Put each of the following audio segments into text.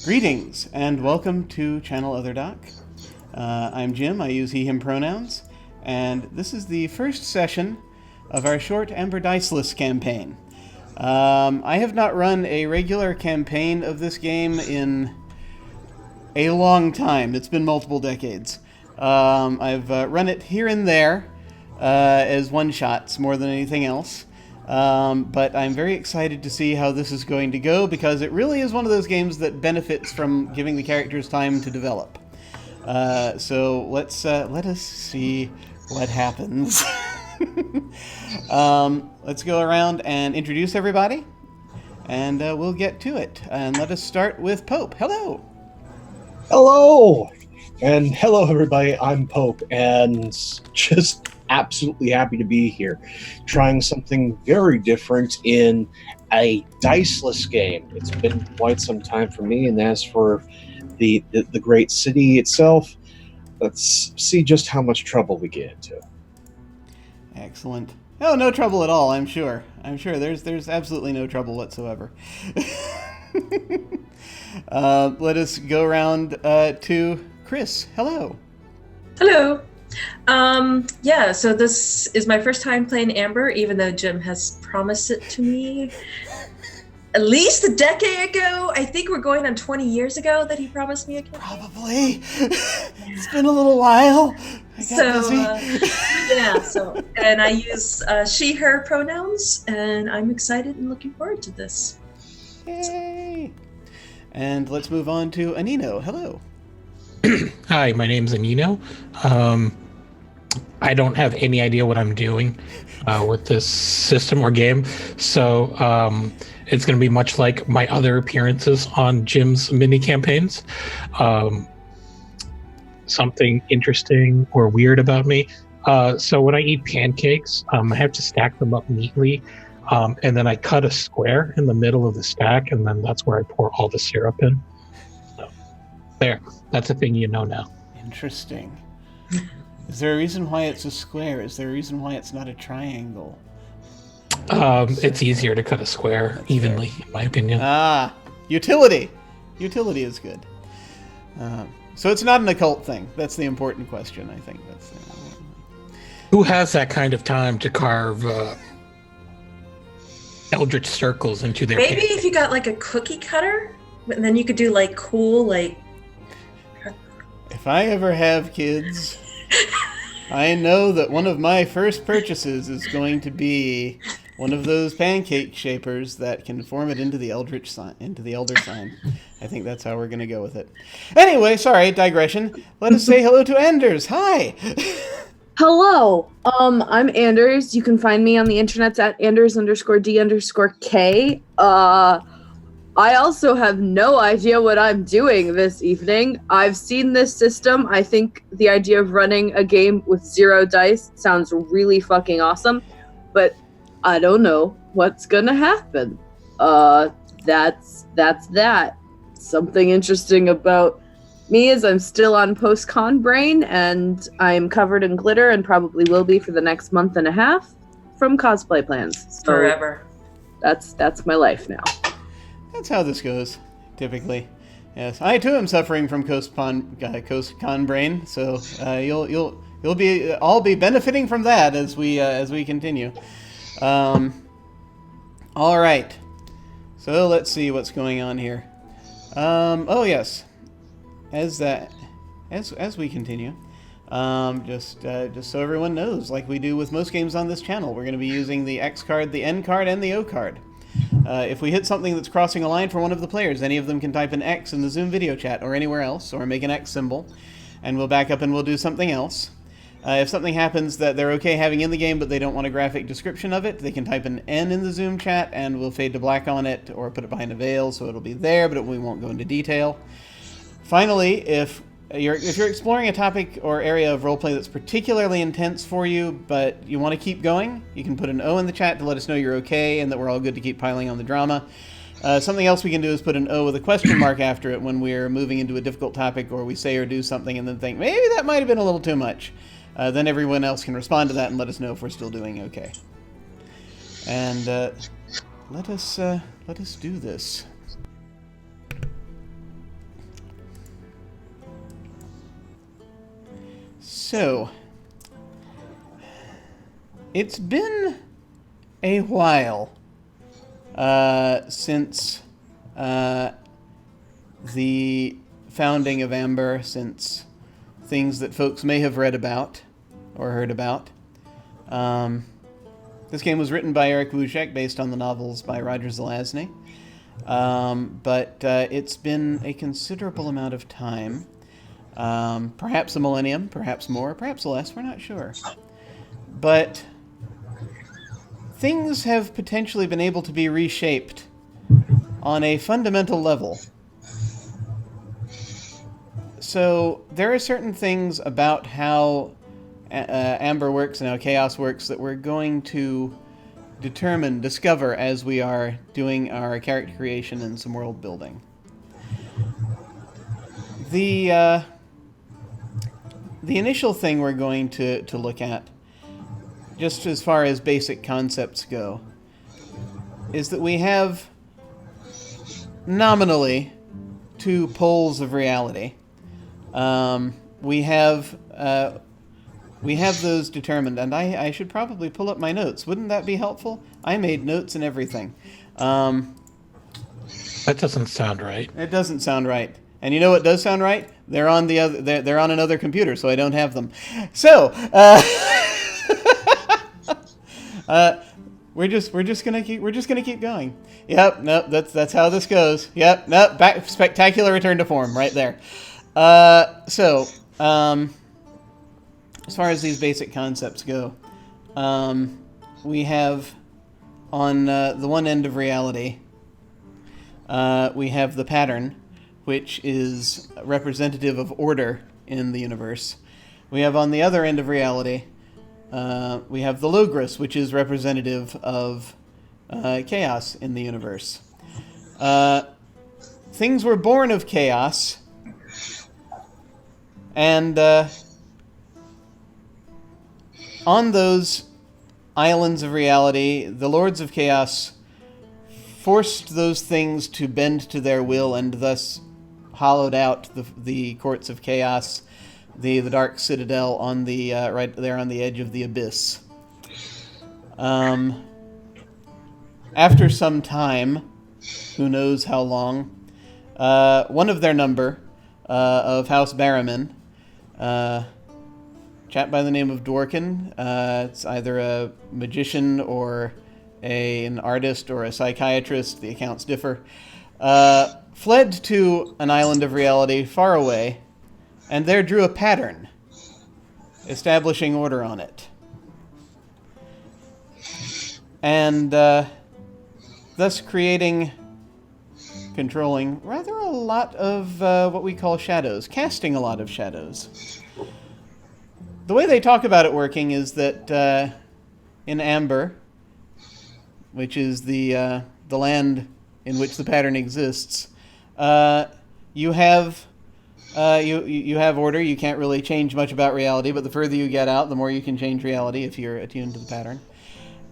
Greetings and welcome to Channel Other Doc. I'm Jim, I use he, him pronouns, and this is the first session of our short Ember Diceless campaign. I have not run a regular campaign of this game in a long time. It's been multiple decades. I've run it here and there as one-shots more than anything else. But I'm very excited to see how this is going to go because it really is one of those games that benefits from giving the characters time to develop. So let us see what happens. Let's go around and introduce everybody, and we'll get to it. And let us start with Pope. Hello. Hello, and hello everybody. I'm Pope, and just absolutely happy to be here, trying something very different in a diceless game. It's been quite some time for me, and as for the great city itself, let's see just how much trouble we get into. Excellent. Oh, no trouble at all, I'm sure. There's absolutely no trouble whatsoever. Let us go around to Chris. Hello. Hello. So this is my first time playing Amber, even though Jim has promised it to me at least a decade ago. I think we're going on 20 years ago that he promised me a campaign. Probably. It's been a little while. I got busy. And I use she, her pronouns, and I'm excited and looking forward to this. Yay! And let's move on to Anino. Hello. Hi, my name's Anino. I don't have any idea what I'm doing with this system or game, so it's going to be much like my other appearances on Jim's mini campaigns. Something interesting or weird about me. So when I eat pancakes, I have to stack them up neatly, and then I cut a square in the middle of the stack, and then that's where I pour all the syrup in. So, there. That's a thing you know now. Interesting. Is there a reason why it's a square? Is there a reason why it's not a triangle? It's easier to cut a square evenly, in my opinion. Ah, utility. Utility is good. So it's not an occult thing. That's the important question, I think. Who has that kind of time to carve eldritch circles into their Maybe pancakes? if you got like a cookie cutter, and then you could do like cool, like... If I ever have kids, I know that one of my first purchases is going to be one of those pancake shapers that can form it into the eldritch sign, into the elder sign. I think that's how we're going to go with it. Anyway, sorry, digression. Let us say hello to Anders. Hi. Hello. I'm Anders. You can find me on the internet at Anders_D_K. I also have no idea what I'm doing this evening. I've seen this system. I think the idea of running a game with 0 dice sounds really fucking awesome, but I don't know what's gonna happen. That's that. Something interesting about me is I'm still on post-con brain, and I'm covered in glitter and probably will be for the next month and a half from cosplay plans. So Forever. That's my life now. That's how this goes, typically. Yes, I too am suffering from coast-con brain, so you'll be all be benefiting from that as we continue. All right, so let's see what's going on here. Oh yes, as we continue, just so everyone knows, like we do with most games on this channel, we're going to be using the X card, the N card, and the O card. If we hit something that's crossing a line for one of the players, any of them can type an X in the Zoom video chat or anywhere else, or make an X symbol, and we'll back up and we'll do something else. If something happens that they're okay having in the game but they don't want a graphic description of it, they can type an N in the Zoom chat and we'll fade to black on it or put it behind a veil so it'll be there, but we won't go into detail. Finally, if you're exploring a topic or area of roleplay that's particularly intense for you, but you want to keep going, you can put an O in the chat to let us know you're okay and that we're all good to keep piling on the drama. Something else we can do is put an O with a question mark after it when we're moving into a difficult topic or we say or do something and then think, maybe that might have been a little too much. Then everyone else can respond to that and let us know if we're still doing okay. And let us do this. So, it's been a while since the founding of Amber, since things that folks may have read about or heard about. This game was written by Erick Wujcik based on the novels by Roger Zelazny. But it's been a considerable amount of time. Perhaps a millennium, perhaps more, perhaps less, we're not sure. But things have potentially been able to be reshaped on a fundamental level. So there are certain things about how Amber works and how Chaos works that we're going to discover as we are doing our character creation and some world building. The initial thing we're going to look at, just as far as basic concepts go, is that we have nominally two poles of reality. We have those determined, and I should probably pull up my notes. Wouldn't that be helpful? I made notes and everything. That doesn't sound right. It doesn't sound right. And you know what does sound right? They're on the other. They're on another computer, so I don't have them. So we're just gonna keep going. Yep. Nope. That's how this goes. Yep. Nope. Back spectacular return to form right there. So as far as these basic concepts go, we have on the one end of reality, we have the pattern, which is representative of order in the universe. We have on the other end of reality, we have the logos, which is representative of chaos in the universe. Things were born of chaos, and on those islands of reality, the Lords of Chaos forced those things to bend to their will and thus hollowed out the courts of chaos, the dark citadel on the right there on the edge of the abyss. After some time, who knows how long, one of their number of House Barrowman, chap by the name of Dworkin, it's either a magician or an artist or a psychiatrist, the accounts differ, fled to an island of reality far away, and there drew a pattern, establishing order on it. And thus controlling rather a lot of what we call shadows, casting a lot of shadows. The way they talk about it working is that in Amber, which is the land in which the pattern exists, you have order. You can't really change much about reality, but the further you get out, the more you can change reality if you're attuned to the pattern.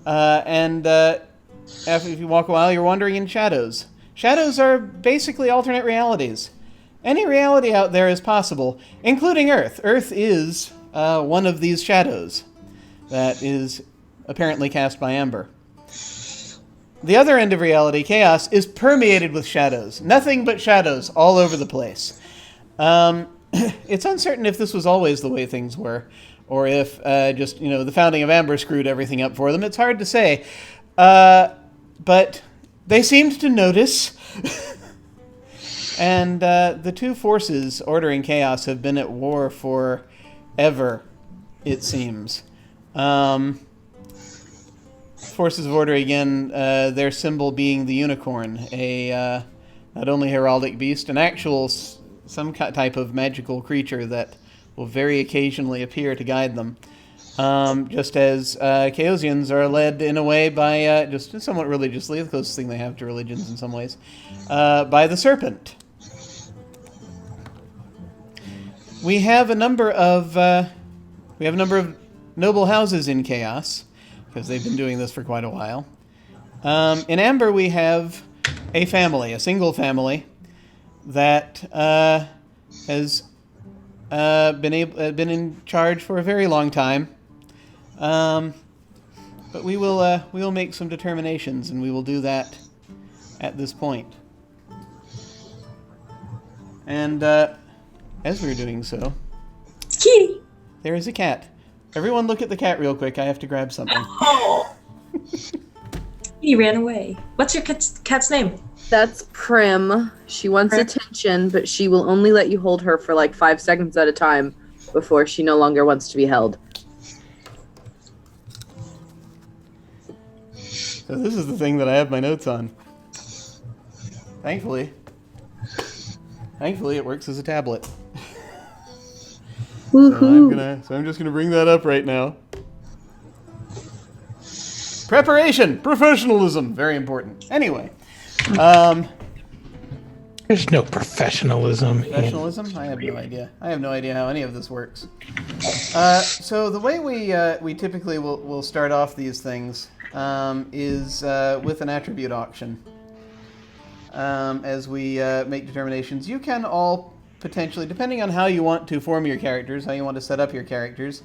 If you walk a while, you're wandering in shadows. Shadows are basically alternate realities. Any reality out there is possible, including Earth. Earth is one of these shadows that is apparently cast by Amber. The other end of reality, chaos, is permeated with shadows. Nothing but shadows all over the place. It's uncertain if this was always the way things were, or if just the founding of Amber screwed everything up for them. It's hard to say. But they seemed to notice. And the two forces, order and chaos, have been at war forever, it seems. Forces of order, again, their symbol being the unicorn, a not only heraldic beast, an actual some type of magical creature that will very occasionally appear to guide them. Just as Chaosians are led in a way by, just somewhat religiously, the closest thing they have to religions in some ways, by the serpent. We have a number of noble houses in Chaos, because they've been doing this for quite a while. In Amber, we have a family, a single family, that has been in charge for a very long time. But we will make some determinations, and we will do that at this point. And as we're doing so, Kitty. there is a cat. Everyone look at the cat real quick. I have to grab something. Oh. He ran away. What's your cat's name? That's Prim. She wants Prim. attention, but she will only let you hold her for like 5 seconds at a time before she no longer wants to be held. So this is the thing that I have my notes on. Thankfully, it works as a tablet. Woohoo! So I'm just gonna bring that up right now. Preparation, professionalism, very important. Anyway, There's no professionalism. professionalism. I have no idea. I have no idea how any of this works. So the way we typically will start off these things is with an attribute auction. As we make determinations, you can all potentially, depending on how you want to form your characters, how you want to set up your characters,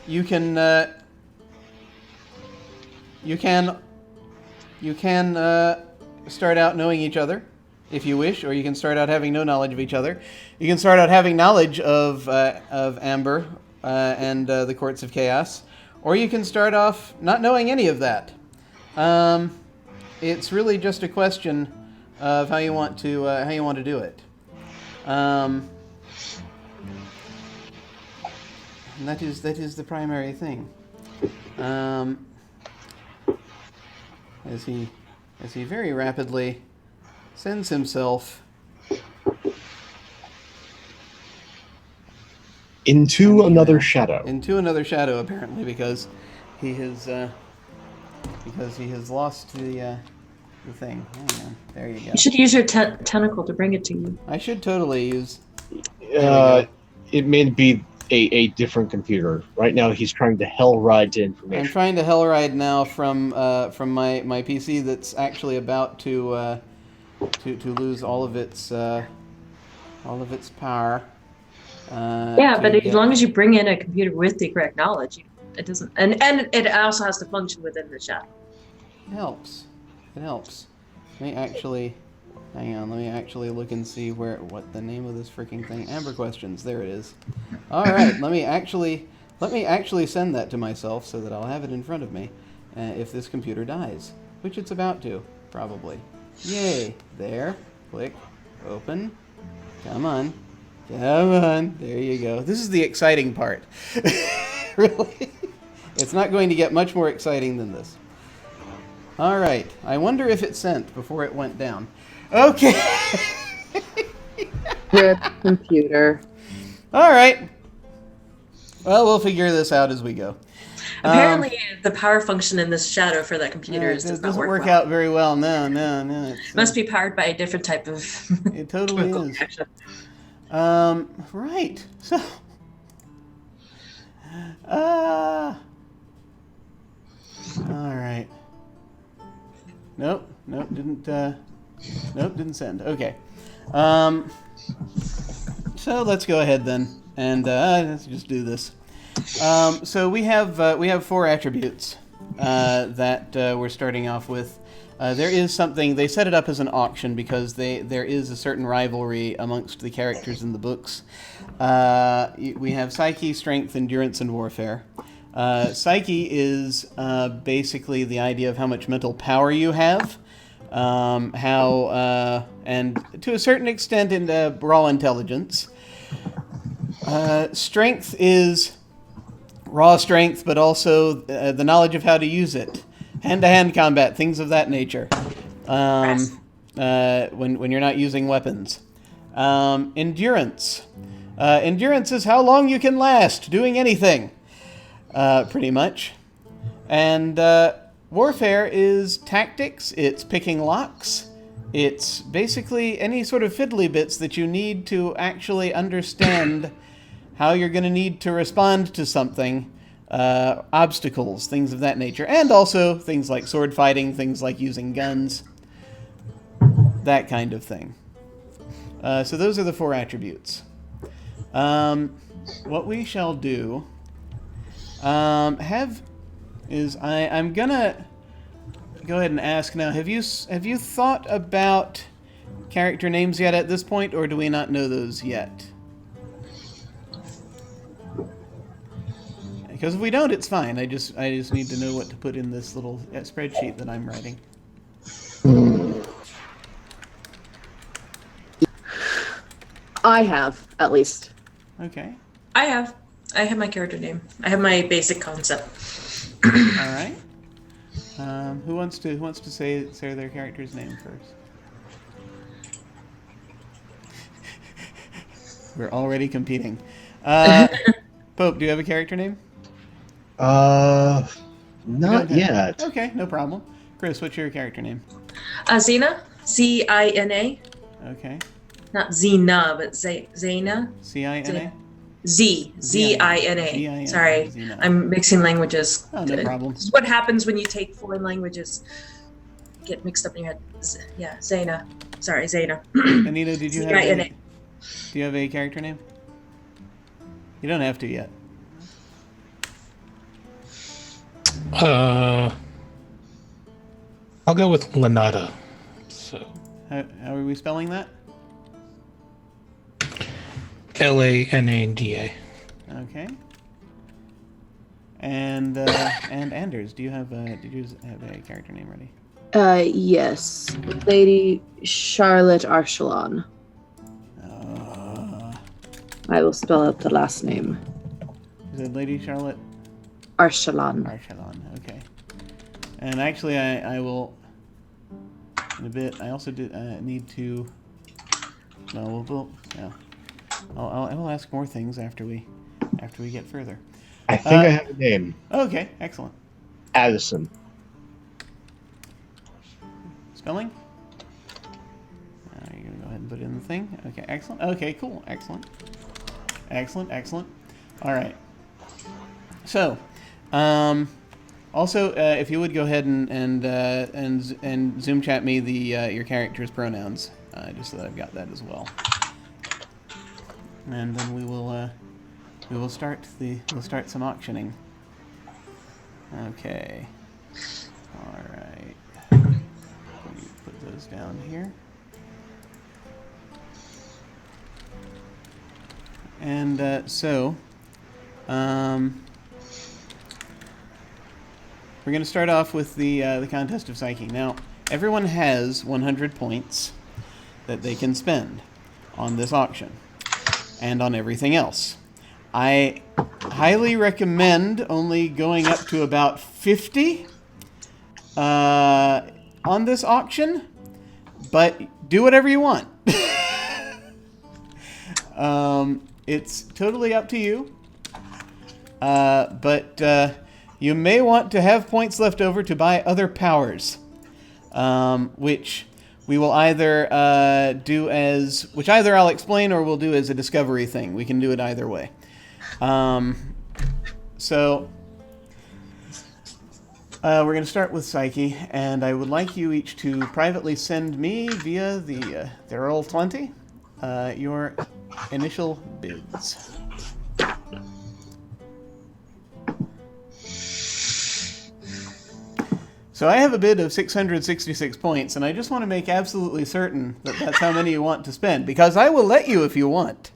you can start out knowing each other, if you wish, or you can start out having no knowledge of each other. You can start out having knowledge of Amber and the Courts of Chaos, or you can start off not knowing any of that. It's really just a question of how you want to do it. And that is the primary thing. As he very rapidly sends himself Into another shadow. into another shadow, apparently, because he has lost the thing. Hang on. There you go. You should use your tentacle to bring it to you. I should totally use. It may be a different computer. Right now, he's trying to hell ride to I'm information. trying to hell ride now from my PC that's actually about to lose all of its power. Yeah, but as long as you bring in a computer with the correct knowledge, it doesn't, and it also has to function within the shadow. It helps. Let me actually, hang on. Let me actually look and see what the name of this freaking thing. Amber questions. There it is. All right. Let me actually send that to myself so that I'll have it in front of me if this computer dies, which it's about to, probably. Yay! There. Click. Open. Come on. There you go. This is the exciting part. Really. It's not going to get much more exciting than this. All right. I wonder if it sent before it went down. Okay. Rip computer. All right. Well, we'll figure this out as we go. Apparently, the power function in this shadow for that computer It does not doesn't work well. out very well. No. It's, Must be powered by a different type of. It totally is. Right. So. All right. Nope. Didn't send. Okay. So let's go ahead then, and let's just do this. So we have 4 attributes that we're starting off with. There is something, they set it up as an auction because there is a certain rivalry amongst the characters in the books. We have Psyche, Strength, Endurance, and Warfare. Psyche is basically the idea of how much mental power you have, and to a certain extent in raw intelligence. Strength is raw strength, but also the knowledge of how to use it. Hand-to-hand combat, things of that nature. When you're not using weapons. Endurance. Endurance is how long you can last doing anything, pretty much. And warfare is tactics. It's picking locks. It's basically any sort of fiddly bits that you need to actually understand how you're going to need to respond to something. Obstacles, things of that nature, and also things like sword fighting, things like using guns, that kind of thing. So those are the 4 attributes. What we shall do I'm gonna go ahead and ask now. Have you thought about character names yet at this point, or do we not know those yet? Because if we don't, it's fine. I just need to know what to put in this little spreadsheet that I'm writing. I have, at least. Okay. I have my character name. I have my basic concept. All right. Who wants to say their character's name first? We're already competing. Pope, do you have a character name? Not yet. Okay, no problem. Chris, what's your character name? Zina, Cina. Okay. Not Zina, but Zena. Cina? Zina. Zina. Sorry, Zina. I'm mixing languages. Oh, no problem. This is what happens when you take foreign languages. Get mixed up in your head. Zena. Sorry, Zena. Anino, did you have Zina. do you have a character name? You don't have to yet. I'll go with Lanada. So How are we spelling that? Lanada. Okay. And Anders, did you have a character name ready? Yes. Lady Charlotte Arshalon. I will spell out the last name. Is it Lady Charlotte? Arshalon. Arshalon, okay. And actually, I will, in a bit, I also need to, no, I will ask more things after we get further. I think I have a name. Okay, excellent. Addison. Spelling? You're going to go ahead and put in the thing. Okay, excellent. Okay, cool. Excellent. All right. So, also, if you would go ahead and Zoom chat me your character's pronouns, just so that I've got that as well. And then we will start some auctioning. Okay. All right. Let me put those down here. And we're going to start off with the contest of psyching. Now, everyone has 100 points that they can spend on this auction and on everything else. I highly recommend only going up to about 50 on this auction, but do whatever you want. It's totally up to you, but you may want to have points left over to buy other powers, which we will either which either I'll explain or we'll do as a discovery thing. We can do it either way. So we're going to start with Psyche, and I would like you each to privately send me via the Roll20 your initial bids. So I have a bid of 666 points, and I just want to make absolutely certain that that's how many you want to spend, because I will let you if you want,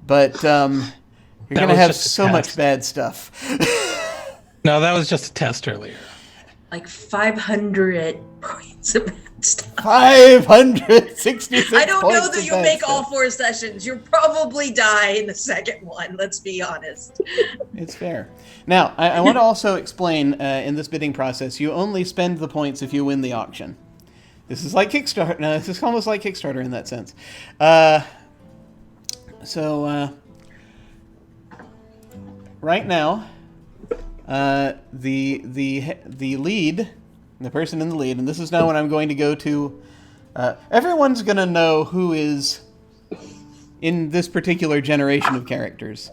but you're going to have so much bad stuff. No, that was just a test earlier. Like 500 points of bad stuff. 566 I don't know points that of you'll bad make stuff. all 4 sessions. You'll probably die in the second one, let's be honest. It's fair. Now, I want to also explain, in this bidding process, you only spend the points if you win the auction. This is like Kickstarter. No, this is almost like Kickstarter in that sense. Right now, the lead, the person in the lead, and this is now when I'm going to go to. Everyone's going to know who is in this particular generation of characters,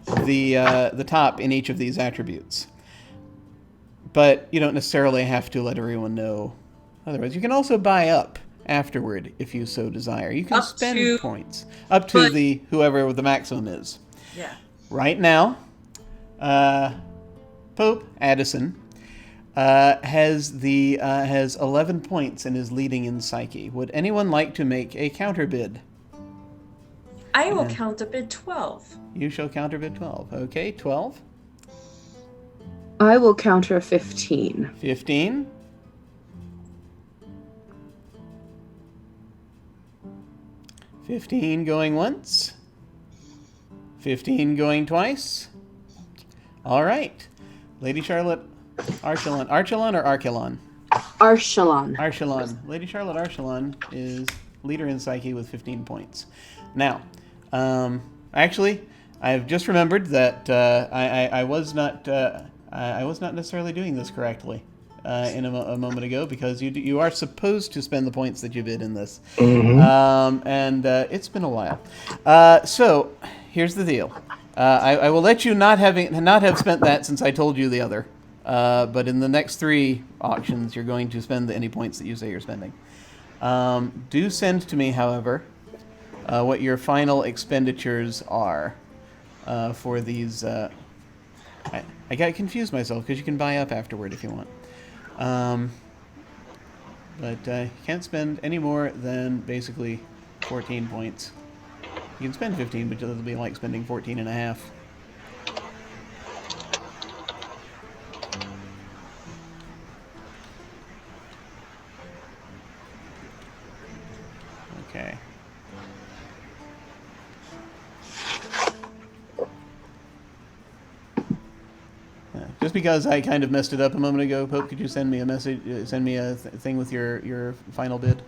the top in each of these attributes. But you don't necessarily have to let everyone know. Otherwise, you can also buy up afterward if you so desire. You can Up spend to- points up to but- the whoever the maximum is. Yeah. Right now, Pope Addison has 11 points and is leading in Psyche. Would anyone like to make a counterbid? I will count a bid 12. You shall counterbid 12. Okay, 12. I will counter 15. 15. 15 going once. 15 going twice. All right. Lady Charlotte Archelon. Archelon or Archelon? Arshalon. Archelon. Lady Charlotte Archelon is leader in Psyche with 15 points. Now, actually, I've just remembered that I was not necessarily doing this correctly a moment ago, because you are supposed to spend the points that you bid in this, and it's been a while. So here's the deal. I will let you not have spent that since I told you the other. But in the next 3 auctions, you're going to spend any points that you say you're spending. Do send to me, however, what your final expenditures are for these. I got confused myself because you can buy up afterward if you want. But you can't spend any more than basically 14 points. You can spend 15, but it'll be like spending 14 and a half. Okay. Just because I kind of messed it up a moment ago, Pope, could you send me a message? Send me a thing with your final bid.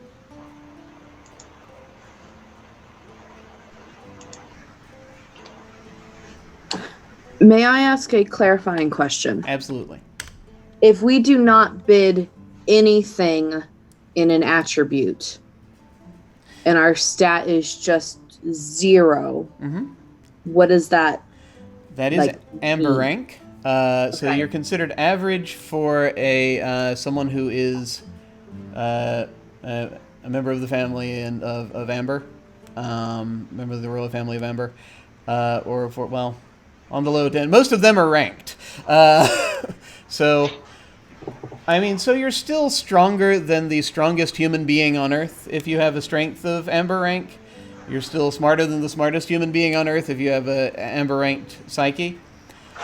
May I ask a clarifying question? Absolutely. If we do not bid anything in an attribute, and our stat is just 0, what is that? That is like, amber mean? rank. So Okay. you're considered average for a someone who is a member of the family and of Amber, member of the royal family of Amber, or for, well, on the low 10. Most of them are ranked. So, I mean, so you're still stronger than the strongest human being on Earth if you have a strength of Amber rank. You're still smarter than the smartest human being on Earth if you have a Amber ranked Psyche.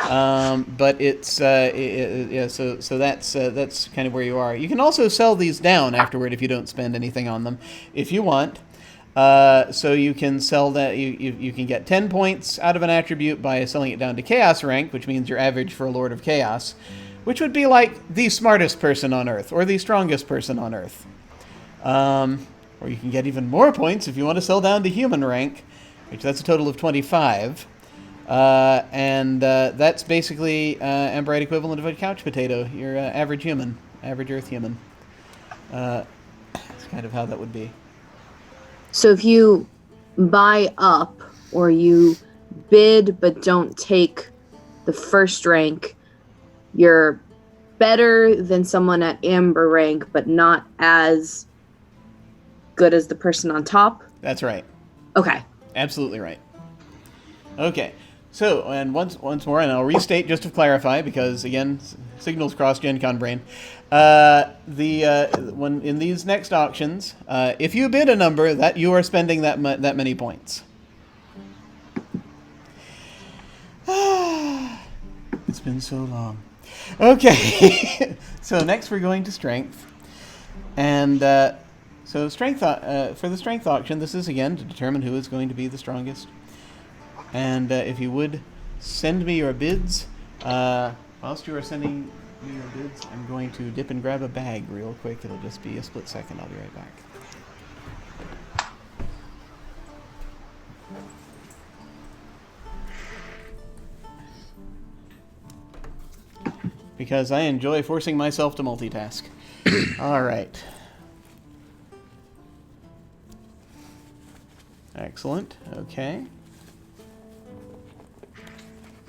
But it's yeah. So that's kind of where you are. You can also sell these down afterward if you don't spend anything on them, if you want. So you can sell that. You can get 10 points out of an attribute by selling it down to Chaos rank, which means you're average for a Lord of Chaos, which would be like the smartest person on Earth or the strongest person on Earth. Or you can get even more points if you want to sell down to Human rank, which that's a total of 25. And that's basically Amberite equivalent of a couch potato. You're average human, average Earth human. That's kind of how that would be. So if you buy up or you bid but don't take the first rank, you're better than someone at Amber rank, but not as good as the person on top? That's right. Okay. Absolutely right. Okay. So, and once more, and I'll restate just to clarify, because again, signals cross Gen Con brain. When in these next auctions, if you bid a number, that you are spending that many points. It's been so long. Okay. So next we're going to strength, and so strength for the strength auction. This is again to determine who is going to be the strongest. And if you would send me your bids, whilst you are sending me your bids, I'm going to dip and grab a bag real quick. It'll just be a split second. I'll be right back. Because I enjoy forcing myself to multitask. All right. Excellent. Okay.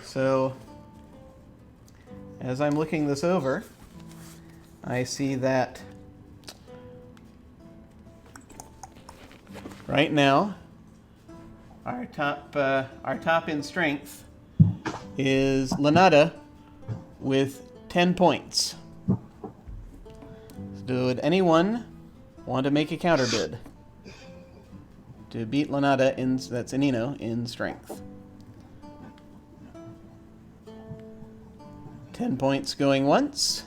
So, as I'm looking this over, I see that right now, our top in strength is Lanada with 10 points. So would anyone want to make a counter bid to beat Lanada that's Anino, in strength? 10 points going once.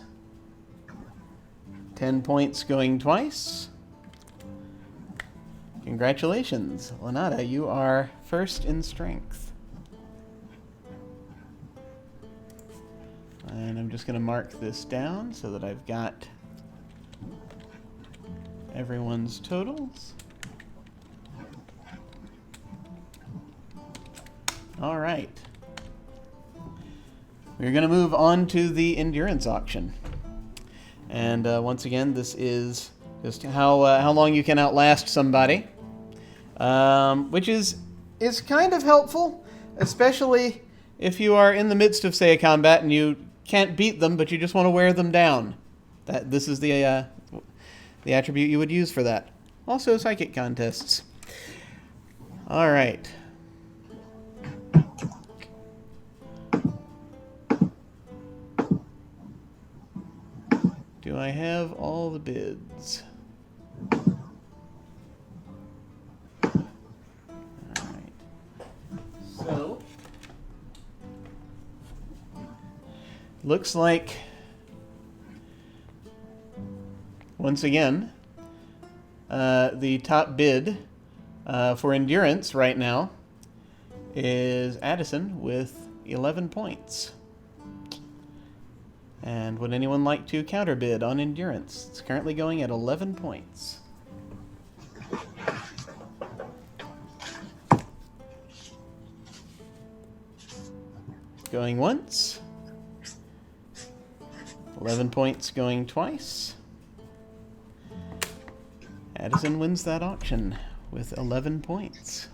10 points going twice. Congratulations, Lanada, you are first in strength. And I'm just going to mark this down so that I've got everyone's totals. All right. We're going to move on to the endurance auction. And once again, this is just how long you can outlast somebody, which is kind of helpful, especially if you are in the midst of, say, a combat and you can't beat them, but you just want to wear them down. This is the attribute you would use for that. Also, psychic contests. All right. Do I have all the bids? All right. So, looks like, once again, the top bid for endurance right now is Addison with 11 points. And would anyone like to counterbid on endurance? It's currently going at 11 points. Going once. 11 points going twice. Addison wins that auction with 11 points.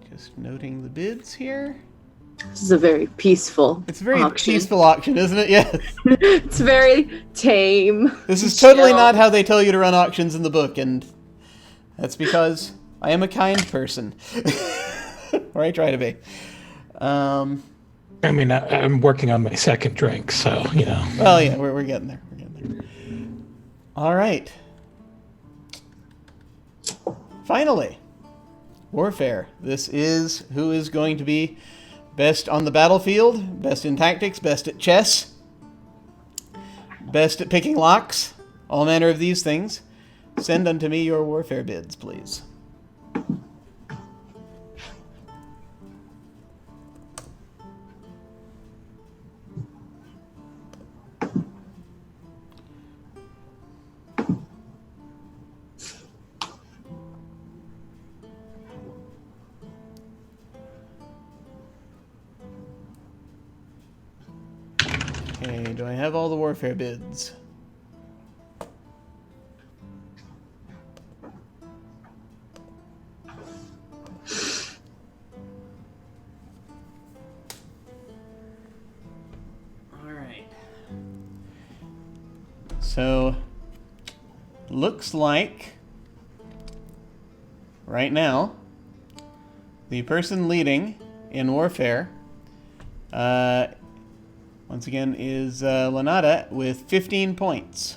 Just noting the bids here. This is a very peaceful It's a very auction. peaceful auction, isn't it? Yes. It's very tame. This is totally not how they tell you to run auctions in the book, and that's because I am a kind person. Or I try to be. I mean, I'm working on my second drink, so, you know. Well, yeah, we're getting there. We're getting there. All right. Finally. Warfare. This is who is going to be best on the battlefield, best in tactics, best at chess, best at picking locks, all manner of these things. Send unto me your warfare bids, please. Okay, do I have all the warfare bids? All right. So, looks like right now the person leading in warfare once again is Lanada with 15 points.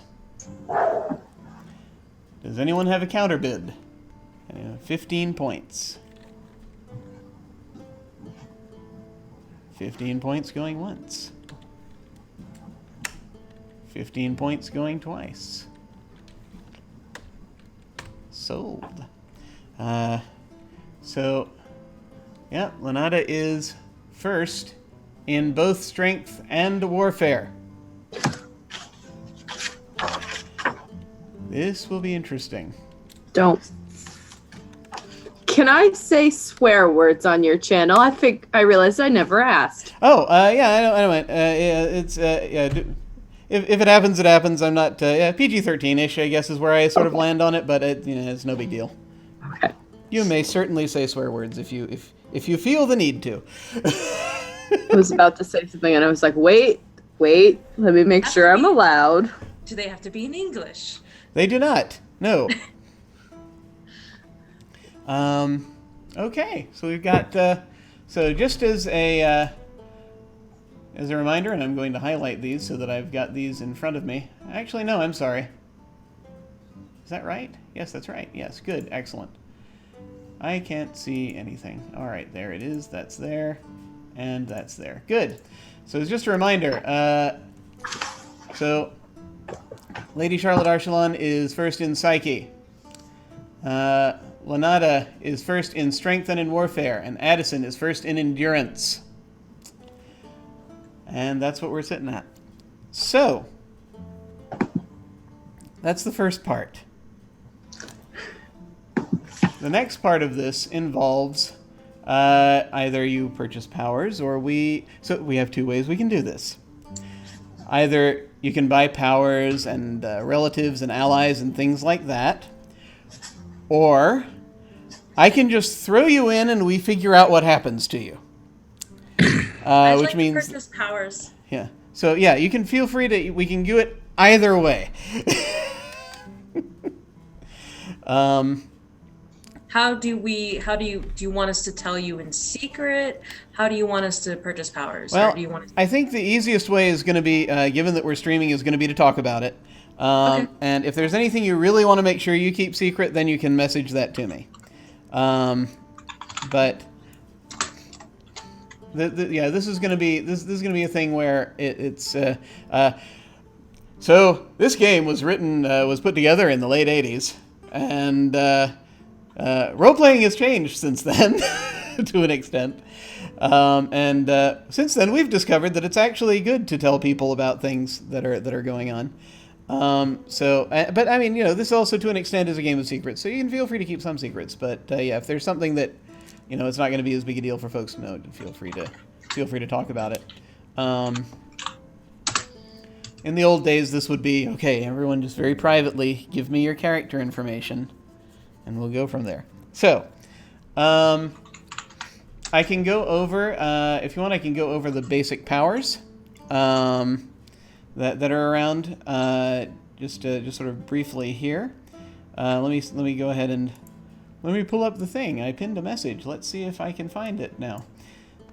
Does anyone have a counter bid? 15 points. 15 points going once. 15 points going twice. Sold. So, yeah, Lanada is first in both strength and warfare. This will be interesting. Don't. Can I say swear words on your channel? I realized I never asked. Oh, yeah, I know. It's if it happens, it happens. I'm not PG-13-ish, I guess, is where I sort of land on it, but it's no big deal. Okay. You may certainly say swear words if you feel the need to. I was about to say something and I was like, wait, let me make sure I'm allowed. Do they have to be in English? They do not. No. Okay, so we've got. So just as a reminder, and I'm going to highlight these so that I've got these in front of me. Actually, no, I'm sorry. Is that right? Yes, that's right. Yes, good, excellent. I can't see anything. All right, there it is. That's there, and that's there. Good. So it's just a reminder. So Lady Charlotte Archelon is first in Psyche. Lanada is first in Strength and in Warfare, and Addison is first in Endurance. And that's what we're sitting at. So, that's the first part. The next part of this involves either you purchase powers or So we have two ways we can do this. Either you can buy powers and relatives and allies and things like that, or I can just throw you in and we figure out what happens to you. Which means to purchase powers. Yeah. So yeah, you can feel free to. We can do it either way. How do you want us to tell you in secret? How do you want us to purchase powers? Well, or do you want I think the easiest way is going to be, given that we're streaming, is going to be to talk about it. Okay. And if there's anything you really want to make sure you keep secret, then you can message that to me. But this is going to be a thing where it's. So this game was put together in the late '80s, and role playing has changed since then to an extent. Since then, we've discovered that it's actually good to tell people about things that are going on. But I mean, this also to an extent is a game of secrets, so you can feel free to keep some secrets. But if there's something that it's not going to be as big a deal for folks to know, feel free to talk about it. In the old days, this would be okay. Everyone, just very privately give me your character information, and we'll go from there. So, I can go over if you want. I can go over the basic powers that are around, just sort of briefly here. Let me go ahead and let me pull up the thing. I pinned a message. Let's see if I can find it now.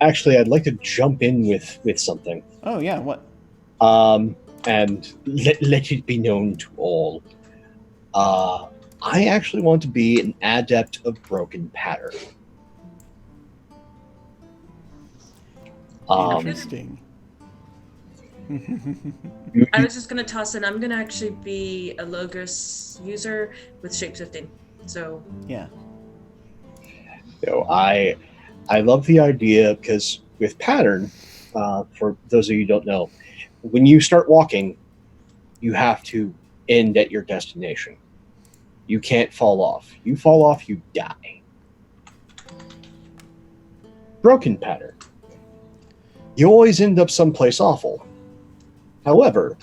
Actually, I'd like to jump in with something. Oh yeah, what? And let it be known to all. I actually want to be an adept of broken pattern. Interesting. I was just going to toss in, I'm going to actually be a Logos user with shapeshifting. So yeah. I love the idea because with pattern, for those of you who don't know, when you start walking, you have to end at your destination. You can't fall off. You fall off, you die. Broken pattern. You always end up someplace awful. However,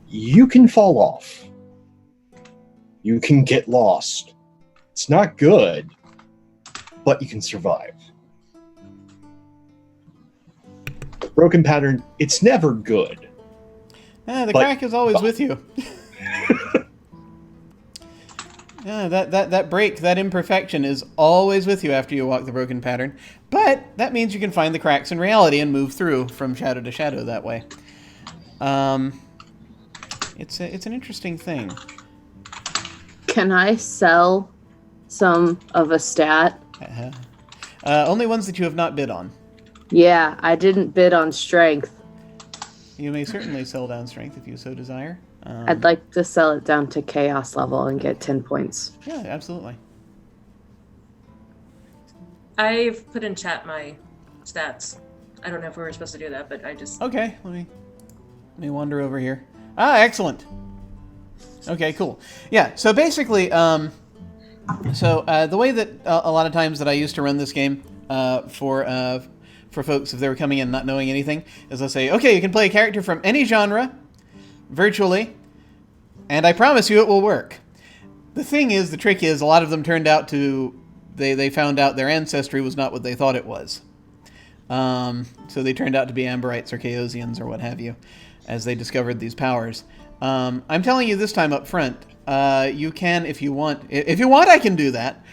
you can fall off. You can get lost. It's not good, but you can survive. Broken pattern, it's never good. The crack is always with you. Yeah, that break, that imperfection is always with you after you walk the broken pattern. But that means you can find the cracks in reality and move through from shadow to shadow that way. It's an interesting thing. Can I sell some of a stat? Only ones that you have not bid on. Yeah, I didn't bid on strength. You may certainly sell down strength if you so desire. I'd like to sell it down to chaos level and get 10 points. Yeah, absolutely. I've put in chat my stats. I don't know if we were supposed to do that, but I just... Okay, let me wander over here. Ah, excellent. Okay, cool. Yeah, so basically, the way that a lot of times that I used to run this game for folks if they were coming in not knowing anything is I say, okay, you can play a character from any genre, virtually, and I promise you it will work. The trick is, a lot of them turned out to, they found out their ancestry was not what they thought it was. So they turned out to be Amberites or Chaosians or what have you, as they discovered these powers. I'm telling you this time up front, you can, if you want, I can do that.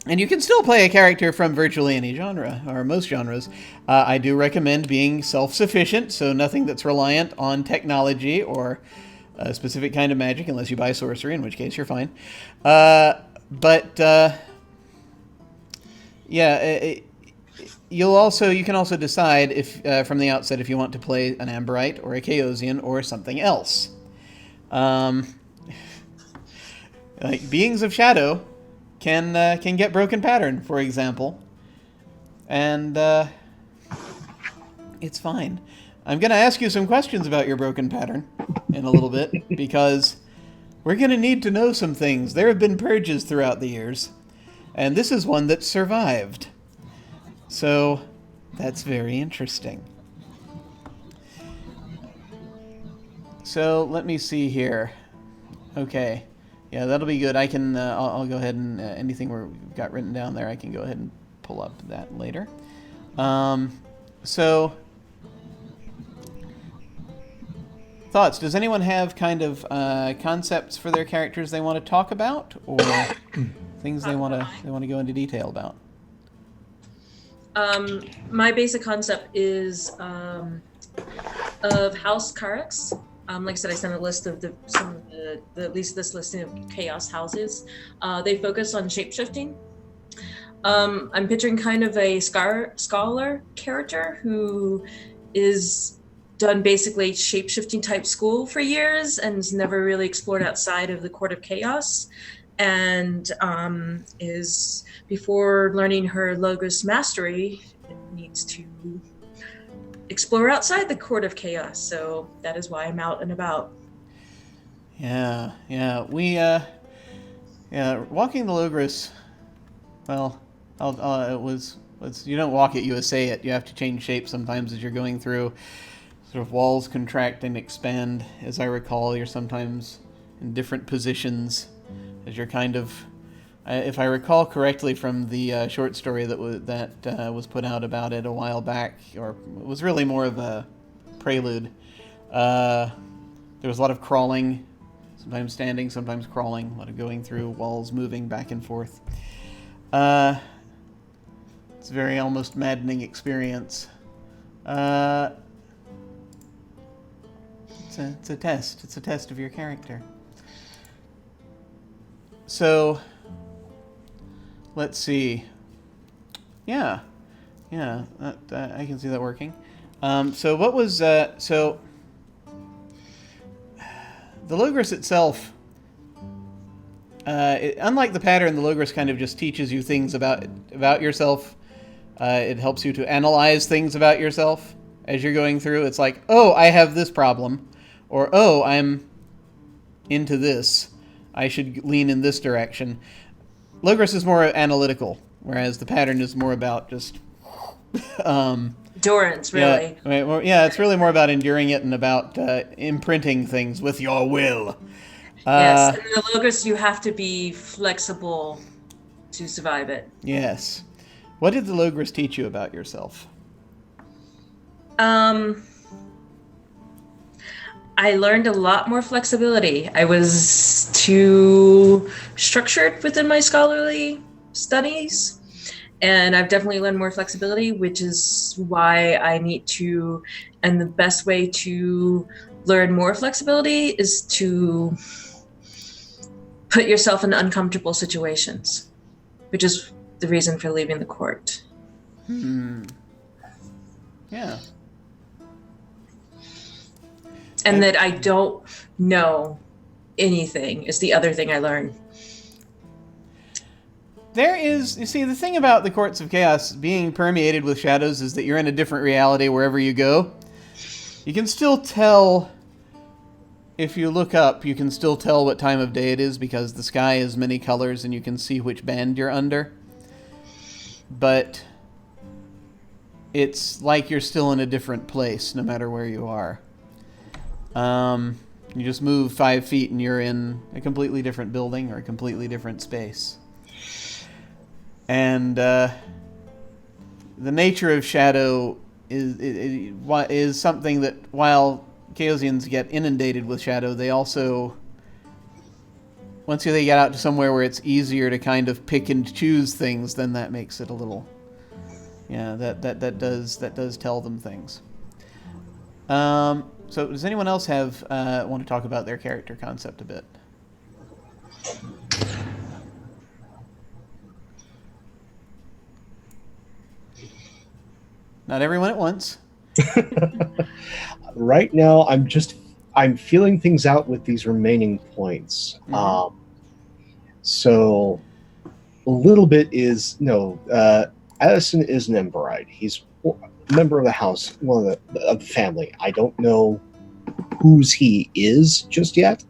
And you can still play a character from virtually any genre, or most genres. I do recommend being self-sufficient, so nothing that's reliant on technology or a specific kind of magic, unless you buy sorcery, in which case you're fine. You can also decide if from the outset if you want to play an Amberite or a Chaosian or something else. Like Beings of Shadow can get Broken Pattern, for example, and it's fine. I'm going to ask you some questions about your Broken Pattern in a little bit, because we're going to need to know some things. There have been purges throughout the years, and this is one that survived. So that's very interesting. So let me see here. Okay. Yeah, that'll be good. I can, I'll go ahead and anything we've got written down there, I can go ahead and pull up that later. So, thoughts? Does anyone have kind of concepts for their characters they want to talk about, or things they want to go into detail about? My basic concept is of House Carex. Like I said, I sent a list of at least this listing of chaos houses. They focus on shapeshifting. I'm picturing kind of a scholar character who is done basically shapeshifting type school for years and has never really explored outside of the Court of Chaos, and is, before learning her Logos mastery, needs to explore outside the Court of Chaos. So that is why I'm out and about. Yeah. We walking the Logos. Well, it was you don't walk it, you essay it. You have to change shape sometimes as you're going through. Sort of walls contract and expand. As I recall, you're sometimes in different positions as you're kind of. If I recall correctly from the short story that was put out about it a while back, or it was really more of a prelude, there was a lot of crawling, sometimes standing, sometimes crawling, a lot of going through walls, moving back and forth. It's a very almost maddening experience. It's a test. It's a test of your character. So, let's see. Yeah, I can see that working. So what was so the Logos itself? Unlike the pattern, the Logos kind of just teaches you things about yourself. It helps you to analyze things about yourself as you're going through. It's like, oh, I have this problem, or oh, I'm into this. I should lean in this direction. Logos is more analytical, whereas the pattern is more about just endurance, really. Yeah, it's really more about enduring it and about imprinting things with your will. Yes, and in the Logos, you have to be flexible to survive it. Yes. What did the Logos teach you about yourself? I learned a lot more flexibility. I was too structured within my scholarly studies, and I've definitely learned more flexibility, which is why I need to, and the best way to learn more flexibility is to put yourself in uncomfortable situations, which is the reason for leaving the court. Yeah. And that I don't know anything is the other thing I learned. There is, you see, the thing about the Courts of Chaos being permeated with shadows is that you're in a different reality wherever you go. You can still tell, if you look up, you can still tell what time of day it is because the sky is many colors and you can see which band you're under. But it's like you're still in a different place no matter where you are. You just move 5 feet and you're in a completely different building or a completely different space. And the nature of shadow is something that while Chaosians get inundated with shadow, they also, once they get out to somewhere where it's easier to kind of pick and choose things, then that makes it a little, that does tell them things. So does anyone else want to talk about their character concept a bit? Not everyone at once. Right now, I'm feeling things out with these remaining points. Mm-hmm. So a little bit is Addison is an Emberite. He's a member of the house, one of the family. I don't know whose he is just yet.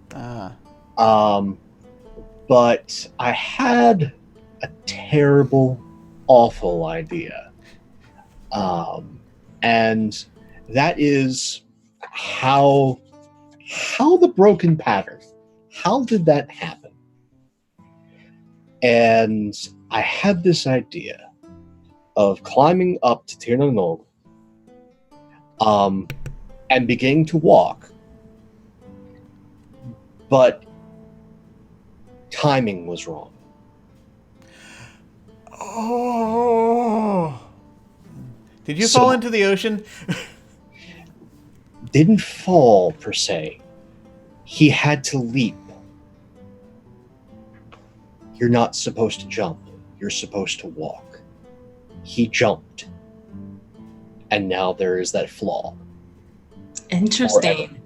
But I had a terrible, awful idea. And that is how the broken pattern, how did that happen? And I had this idea of climbing up to Tir na Nog, and beginning to walk, but timing was wrong. Oh. Did you fall into the ocean? Didn't fall, per se. He had to leap. You're not supposed to jump. You're supposed to walk. He jumped. And now there is that flaw. Interesting. Forever.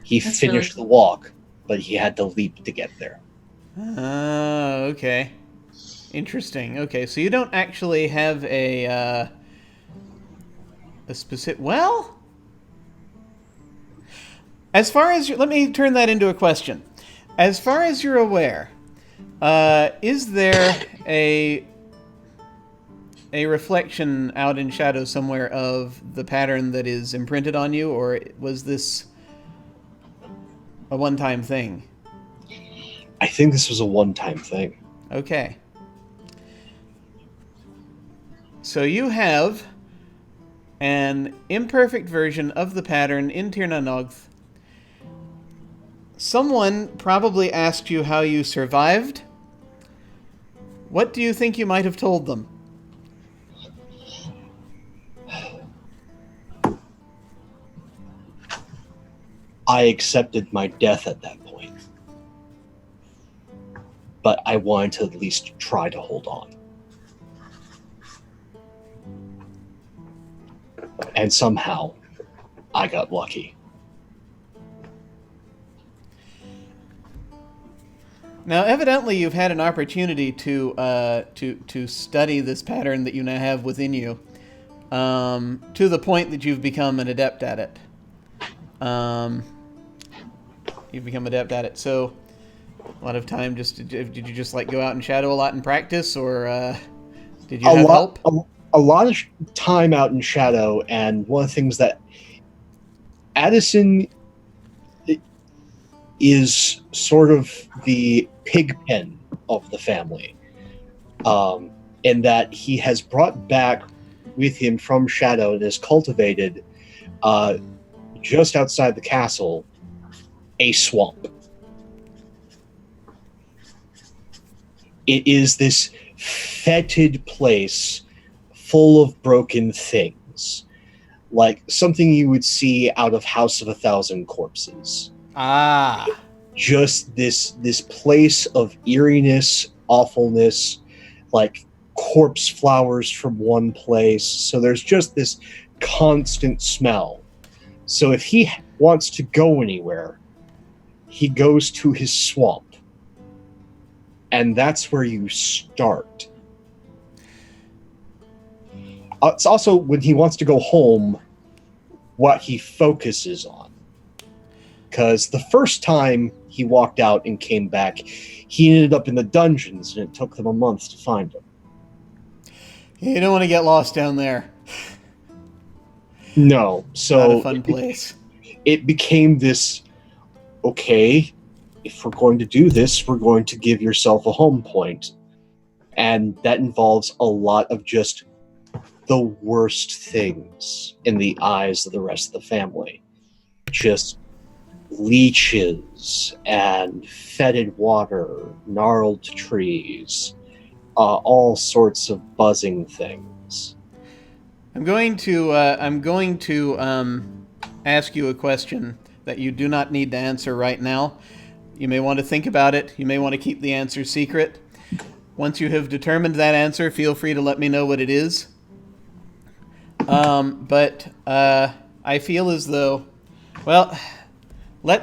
He finished the walk, but he had to leap to get there. Okay. Interesting. Okay, so you don't actually have a specific... Well, as far as... Let me turn that into a question. As far as you're aware, is there a reflection out in shadow somewhere of the pattern that is imprinted on you, or was this a one-time thing? I think this was a one-time thing. Okay. So you have an imperfect version of the pattern in Tir na Nog. Someone probably asked you how you survived. What do you think you might have told them? I accepted my death at that point. But I wanted to at least try to hold on. And somehow, I got lucky. Now, evidently, you've had an opportunity to study this pattern that you now have within you, to the point that you've become an adept at it. You've become adept at it. So, a lot of time, did you just like go out and shadow a lot and practice, or did you have help? A lot of time out in shadow, and one of the things that Addison is sort of the pig pen of the family, in that he has brought back with him from shadow and has cultivated just outside the castle a swamp. It is this fetid place full of broken things, like something you would see out of House of a Thousand Corpses. Just this place of eeriness, awfulness, like corpse flowers from one place. So there's just this constant smell. So if he wants to go anywhere, he goes to his swamp. And that's where you start. It's also when he wants to go home, what he focuses on. Because the first time he walked out and came back, he ended up in the dungeons, and it took them a month to find him. You don't want to get lost down there. No, so not a fun place. It became this, okay, if we're going to do this, we're going to give yourself a home point. And that involves a lot of just the worst things in the eyes of the rest of the family. Just leeches and fetid water, gnarled trees, all sorts of buzzing things. I'm going to ask you a question that you do not need to answer right now. You may want to think about it. You may want to keep the answer secret. Once you have determined that answer, feel free to let me know what it is. But I feel as though, well, I'm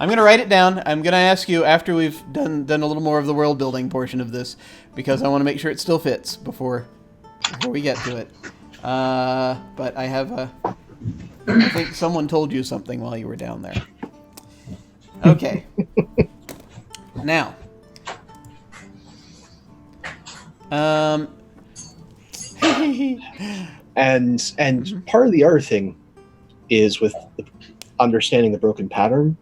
going to write it down. I'm going to ask you after we've done a little more of the world building portion of this, because I want to make sure it still fits before we get to it. But I think someone told you something while you were down there. Okay. Now. And part of the other thing is with understanding the broken pattern,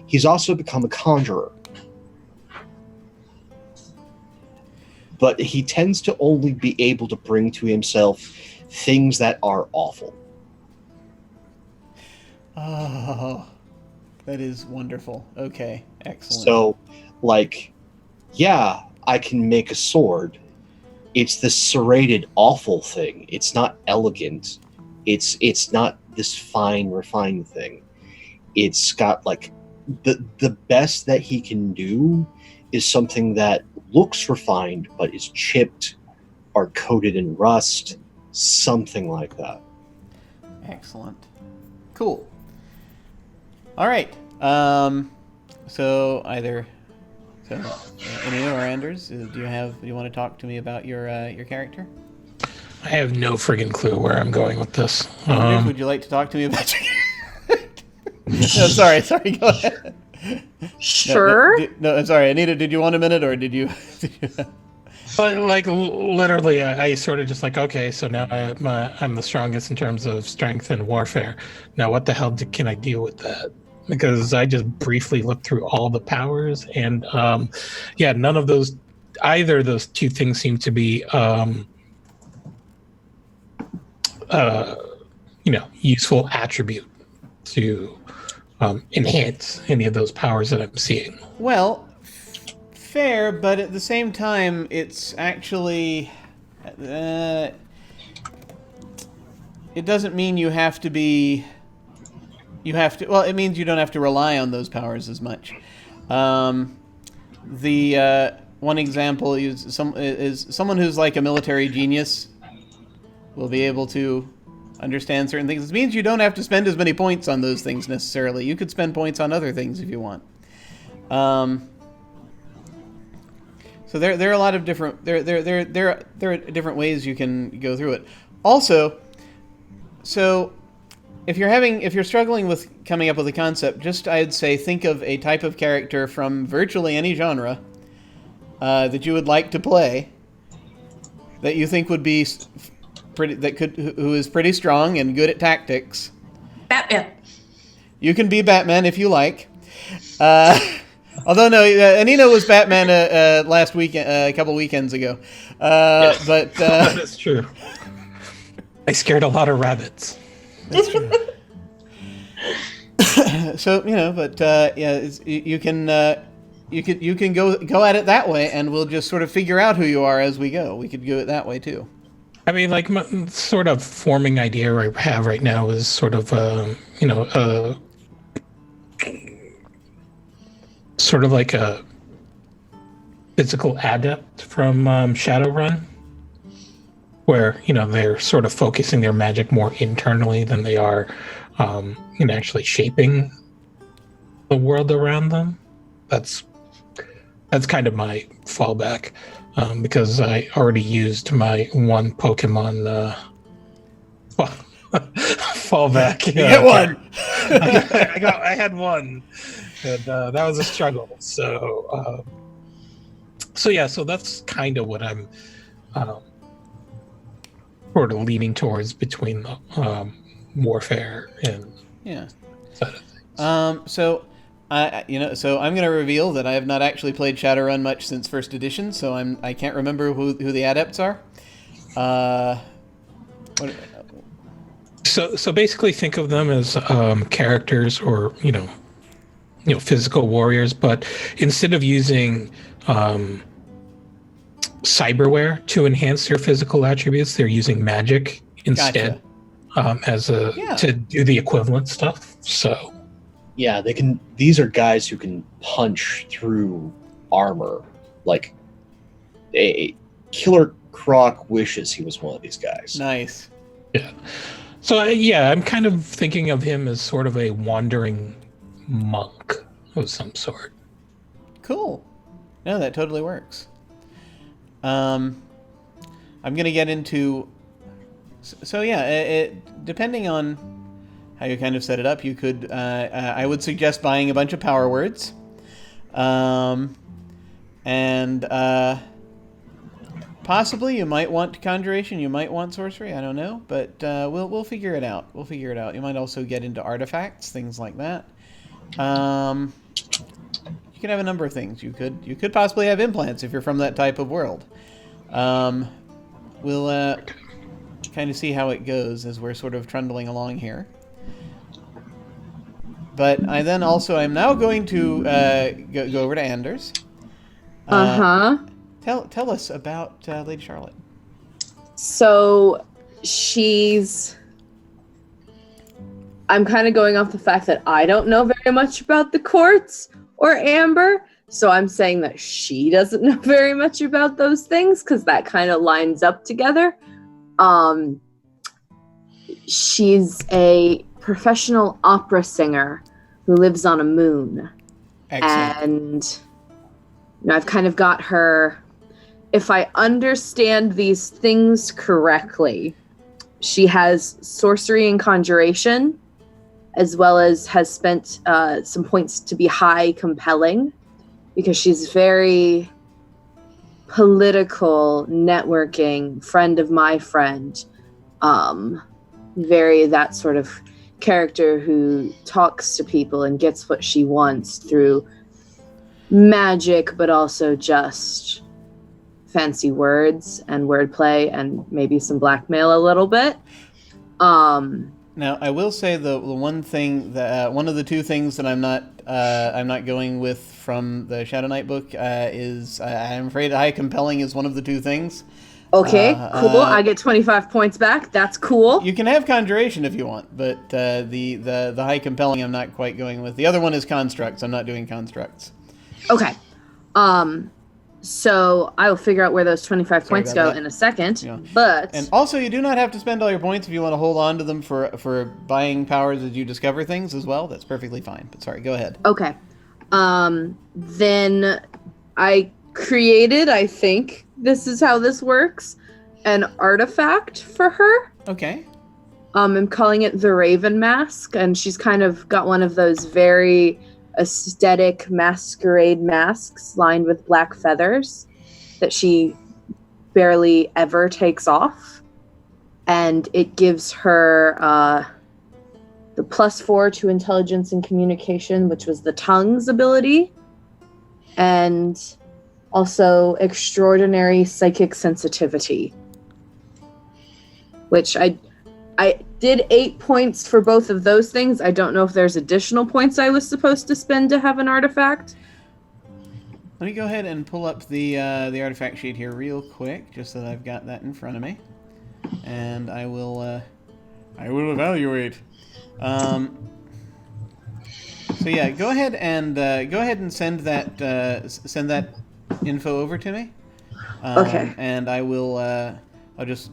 he's also become a conjurer. But he tends to only be able to bring to himself things that are awful. Oh, that is wonderful. Okay, excellent. So, yeah, I can make a sword. It's this serrated, awful thing. It's not elegant. It's not this fine, refined thing. It's got the best that he can do is something that looks refined but is chipped or coated in rust, something like that. Excellent. Cool. All right. So Anino or Anders, do you want to talk to me about your character? I have no friggin' clue where I'm going with this. Anders, would you like to talk to me about your character? No, sorry, go ahead. Sure. No, I'm sorry, Anita, did you want a minute, or did you? But literally, I sort of just okay, so now I'm the strongest in terms of strength and warfare. Now, what the hell can I deal with that? Because I just briefly looked through all the powers, and none of those, either of those two things seem to be, useful attribute to enhance any of those powers that I'm seeing. Well, fair, but at the same time, it's actually it doesn't mean you have to be. Well, it means you don't have to rely on those powers as much. The one example is someone who's like a military genius will be able to understand certain things. It means you don't have to spend as many points on those things necessarily. You could spend points on other things if you want. So there are a lot of different there are different ways you can go through it. Also, so if you're struggling with coming up with a concept, I'd say think of a type of character from virtually any genre that you would like to play, that you think would be who is pretty strong and good at tactics. Batman. You can be Batman if you like. Although no, Anino was Batman last weekend, a couple weekends ago. Yes. But that's true. I scared a lot of rabbits. That's true. So you can go at it that way, and we'll just sort of figure out who you are as we go. We could do it that way too. I mean, my sort of forming idea I have right now is sort of sort of like a physical adept from Shadowrun, where they're sort of focusing their magic more internally than they are actually shaping the world around them. That's kind of my fallback, because I already used my one Pokemon fallback. You get one. I had one, and that was a struggle. So that's kind of what I'm sort of leaning towards between the warfare and side of things. So I'm going to reveal that I have not actually played Shadowrun much since first edition, so I can't remember who the adepts are. What, So basically, think of them as characters, or physical warriors. But instead of using cyberware to enhance their physical attributes, they're using magic instead, to do the equivalent stuff. So Yeah, they can. These are guys who can punch through armor. Like a Killer Croc wishes he was one of these guys. nice. yeah. So I'm kind of thinking of him as sort of a wandering monk of some sort. Cool. No, that totally works. I'm gonna get into. So yeah, depending on how you kind of set it up, you could. I would suggest buying a bunch of power words, and possibly you might want conjuration, you might want sorcery. I don't know, but we'll figure it out. We'll figure it out. You might also get into artifacts, things like that. You could have a number of things. You could possibly have implants if you're from that type of world. We'll kind of see how it goes as we're sort of trundling along here. But I'm now going to go over to Anders. Tell us about Lady Charlotte. So I'm kind of going off the fact that I don't know very much about the courts or Amber. So I'm saying that she doesn't know very much about those things because that kind of lines up together. She's a professional opera singer who lives on a moon. Excellent. And I've kind of got her, if I understand these things correctly, she has sorcery and conjuration, as well as has spent some points to be high compelling, because she's very political, networking, friend of my friend, very that sort of character who talks to people and gets what she wants through magic, but also just fancy words and wordplay and maybe some blackmail a little bit. Now, I will say the one thing that one of the two things that I'm not going with from the Shadow Knight book is I'm afraid high compelling is one of the two things. Okay, cool. I get 25 points back. That's cool. You can have conjuration if you want, but the high compelling I'm not quite going with. The other one is constructs. I'm not doing constructs. Okay. So I will figure out where those 25 points go in a second. Yeah. But and also, you do not have to spend all your points if you want to hold on to them for buying powers as you discover things as well. That's perfectly fine. But sorry, go ahead. Okay. Then I created, I think this is how this works, an artifact for her. Okay. I'm calling it the Raven Mask, and she's kind of got one of those very aesthetic masquerade masks lined with black feathers that she barely ever takes off, and it gives her the +4 to intelligence and communication, which was the tongues ability, and also extraordinary psychic sensitivity, which I did 8 points for both of those things. I don't know if there's additional points I was supposed to spend to have an artifact. Let me go ahead and pull up the artifact sheet here real quick, just so that I've got that in front of me, and I will evaluate. So yeah, go ahead and send that info over to me. Okay. And I will. I'll just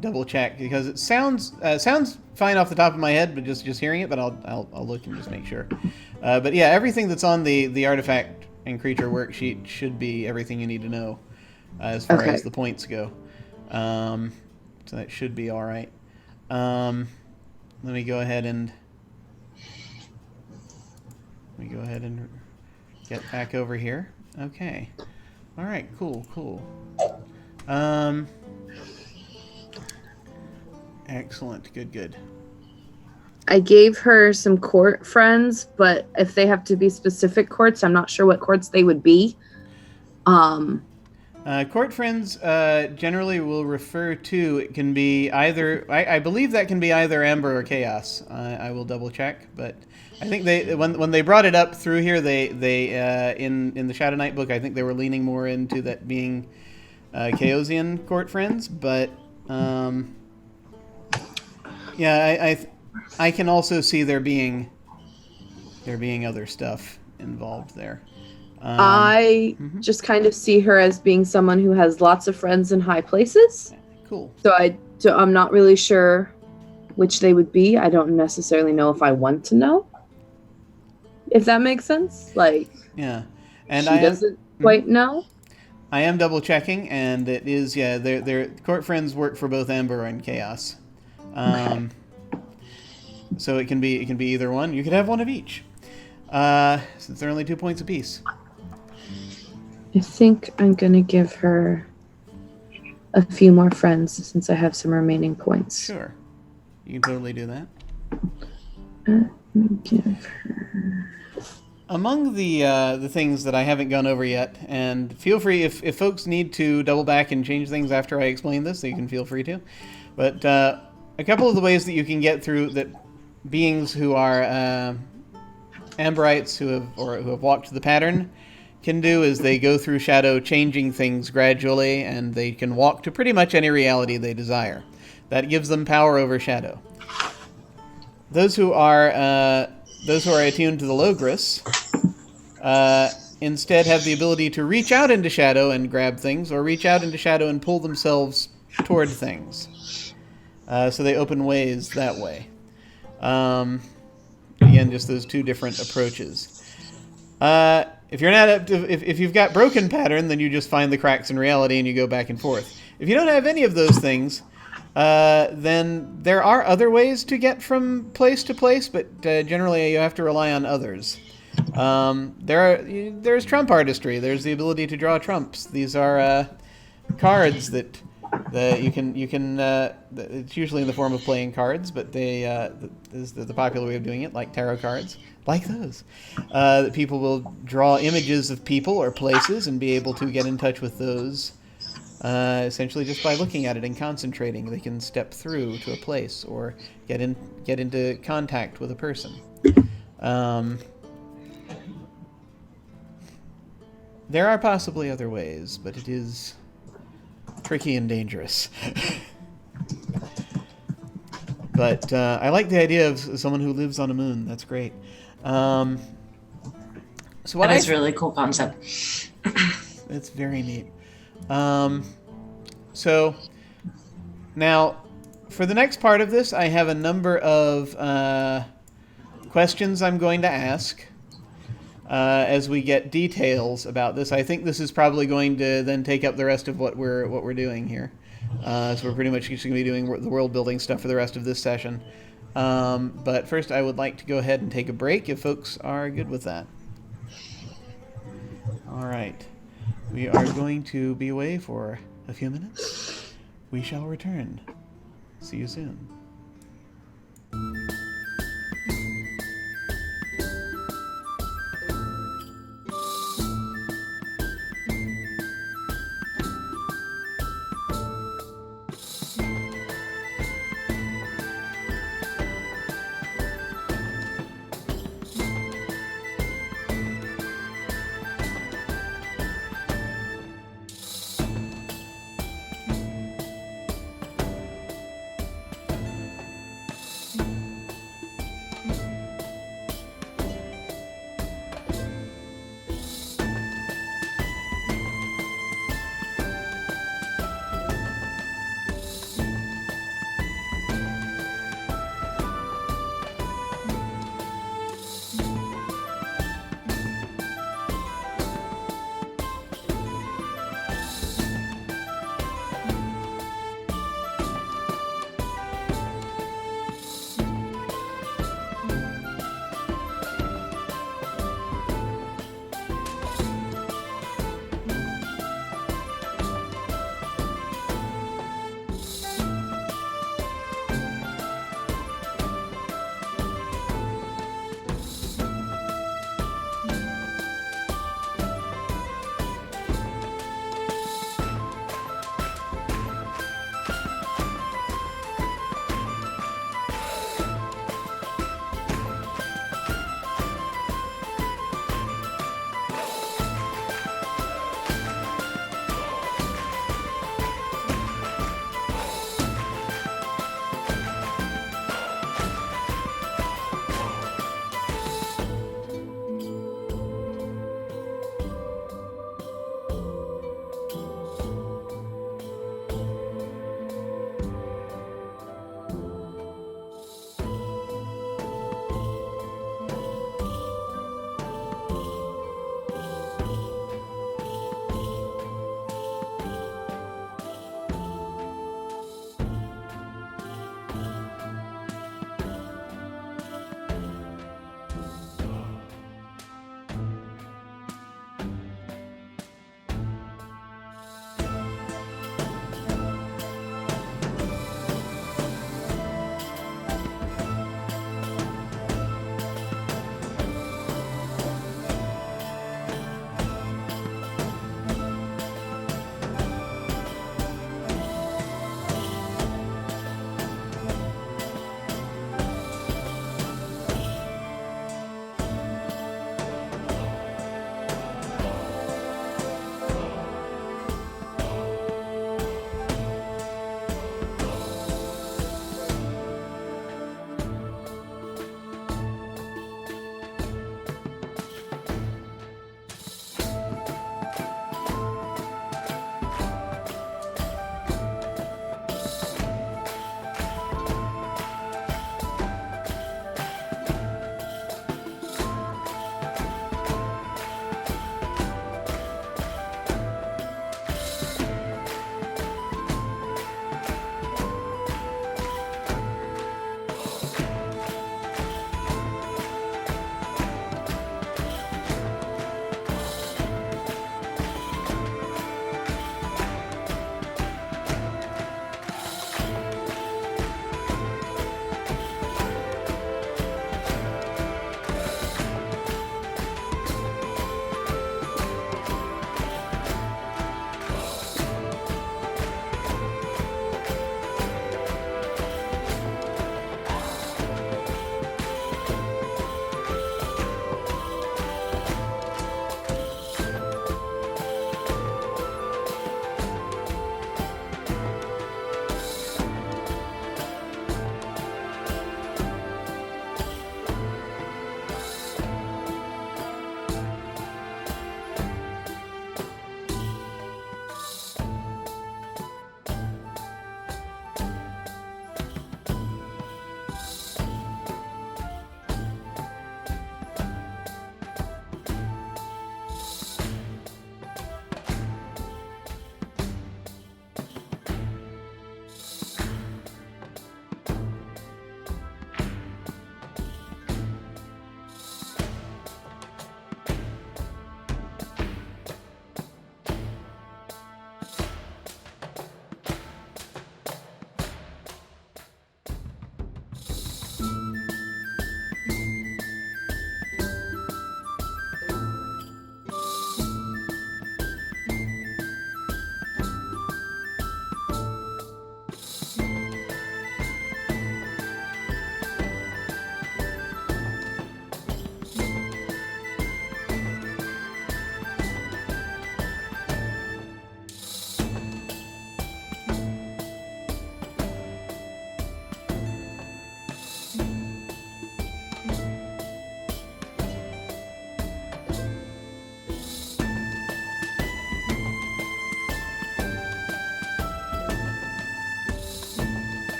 double check because it sounds fine off the top of my head, but just hearing it. But I'll look and just make sure. But yeah, everything that's on the artifact and creature worksheet should be everything you need to know as far as the points go. So that should be all right. Let me go ahead and get back over here. Okay. All right. Cool. Excellent. Good. I gave her some court friends, but if they have to be specific courts, I'm not sure what courts they would be. Court friends generally will refer to, it can be either, I believe that can be either Amber or Chaos. I will double check, but I think they when they brought it up through here, they in the Shadow Knight book, I think they were leaning more into that being Chaosian court friends, but yeah, I can also see there being other stuff involved there. I just kind of see her as being someone who has lots of friends in high places. Cool. So I'm not really sure which they would be. I don't necessarily know if I want to know. If that makes sense. Like, yeah. And she doesn't quite know. I am double checking, and it is, yeah, their court friends work for both Amber and Chaos. Okay. So it can be either one. You could have one of each. Since they're only 2 points apiece. I think I'm gonna give her a few more friends since I have some remaining points. Sure. You can totally do that. Give her... Among the things that I haven't gone over yet, and feel free if folks need to double back and change things after I explain this, you can feel free to. But a couple of the ways that you can get through that beings who are Amberites who have walked the pattern can do is they go through Shadow changing things gradually, and they can walk to pretty much any reality they desire. That gives them power over Shadow. Those who are attuned to the Logris instead have the ability to reach out into Shadow and grab things, or reach out into Shadow and pull themselves toward things. So they open ways that way. Again, just those two different approaches. If you're not if you've got broken pattern, then you just find the cracks in reality and you go back and forth. If you don't have any of those things, then there are other ways to get from place to place, but generally you have to rely on others. There's trump artistry. There's the ability to draw trumps. These are cards that you can. It's usually in the form of playing cards, but they is the popular way of doing it, like tarot cards, like those. That people will draw images of people or places and be able to get in touch with those. Essentially, just by looking at it and concentrating, they can step through to a place or get into contact with a person. There are possibly other ways, but it is tricky and dangerous. But I like the idea of someone who lives on a moon. That's great. So what that is a really cool concept. It's very neat. So now for the next part of this, I have a number of questions I'm going to ask as we get details about this. I think this is probably going to then take up the rest of what we're doing here. So we're pretty much just going to be doing the world building stuff for the rest of this session. But first, I would like to go ahead and take a break if folks are good with that. All right. We are going to be away for a few minutes. We shall return. See you soon.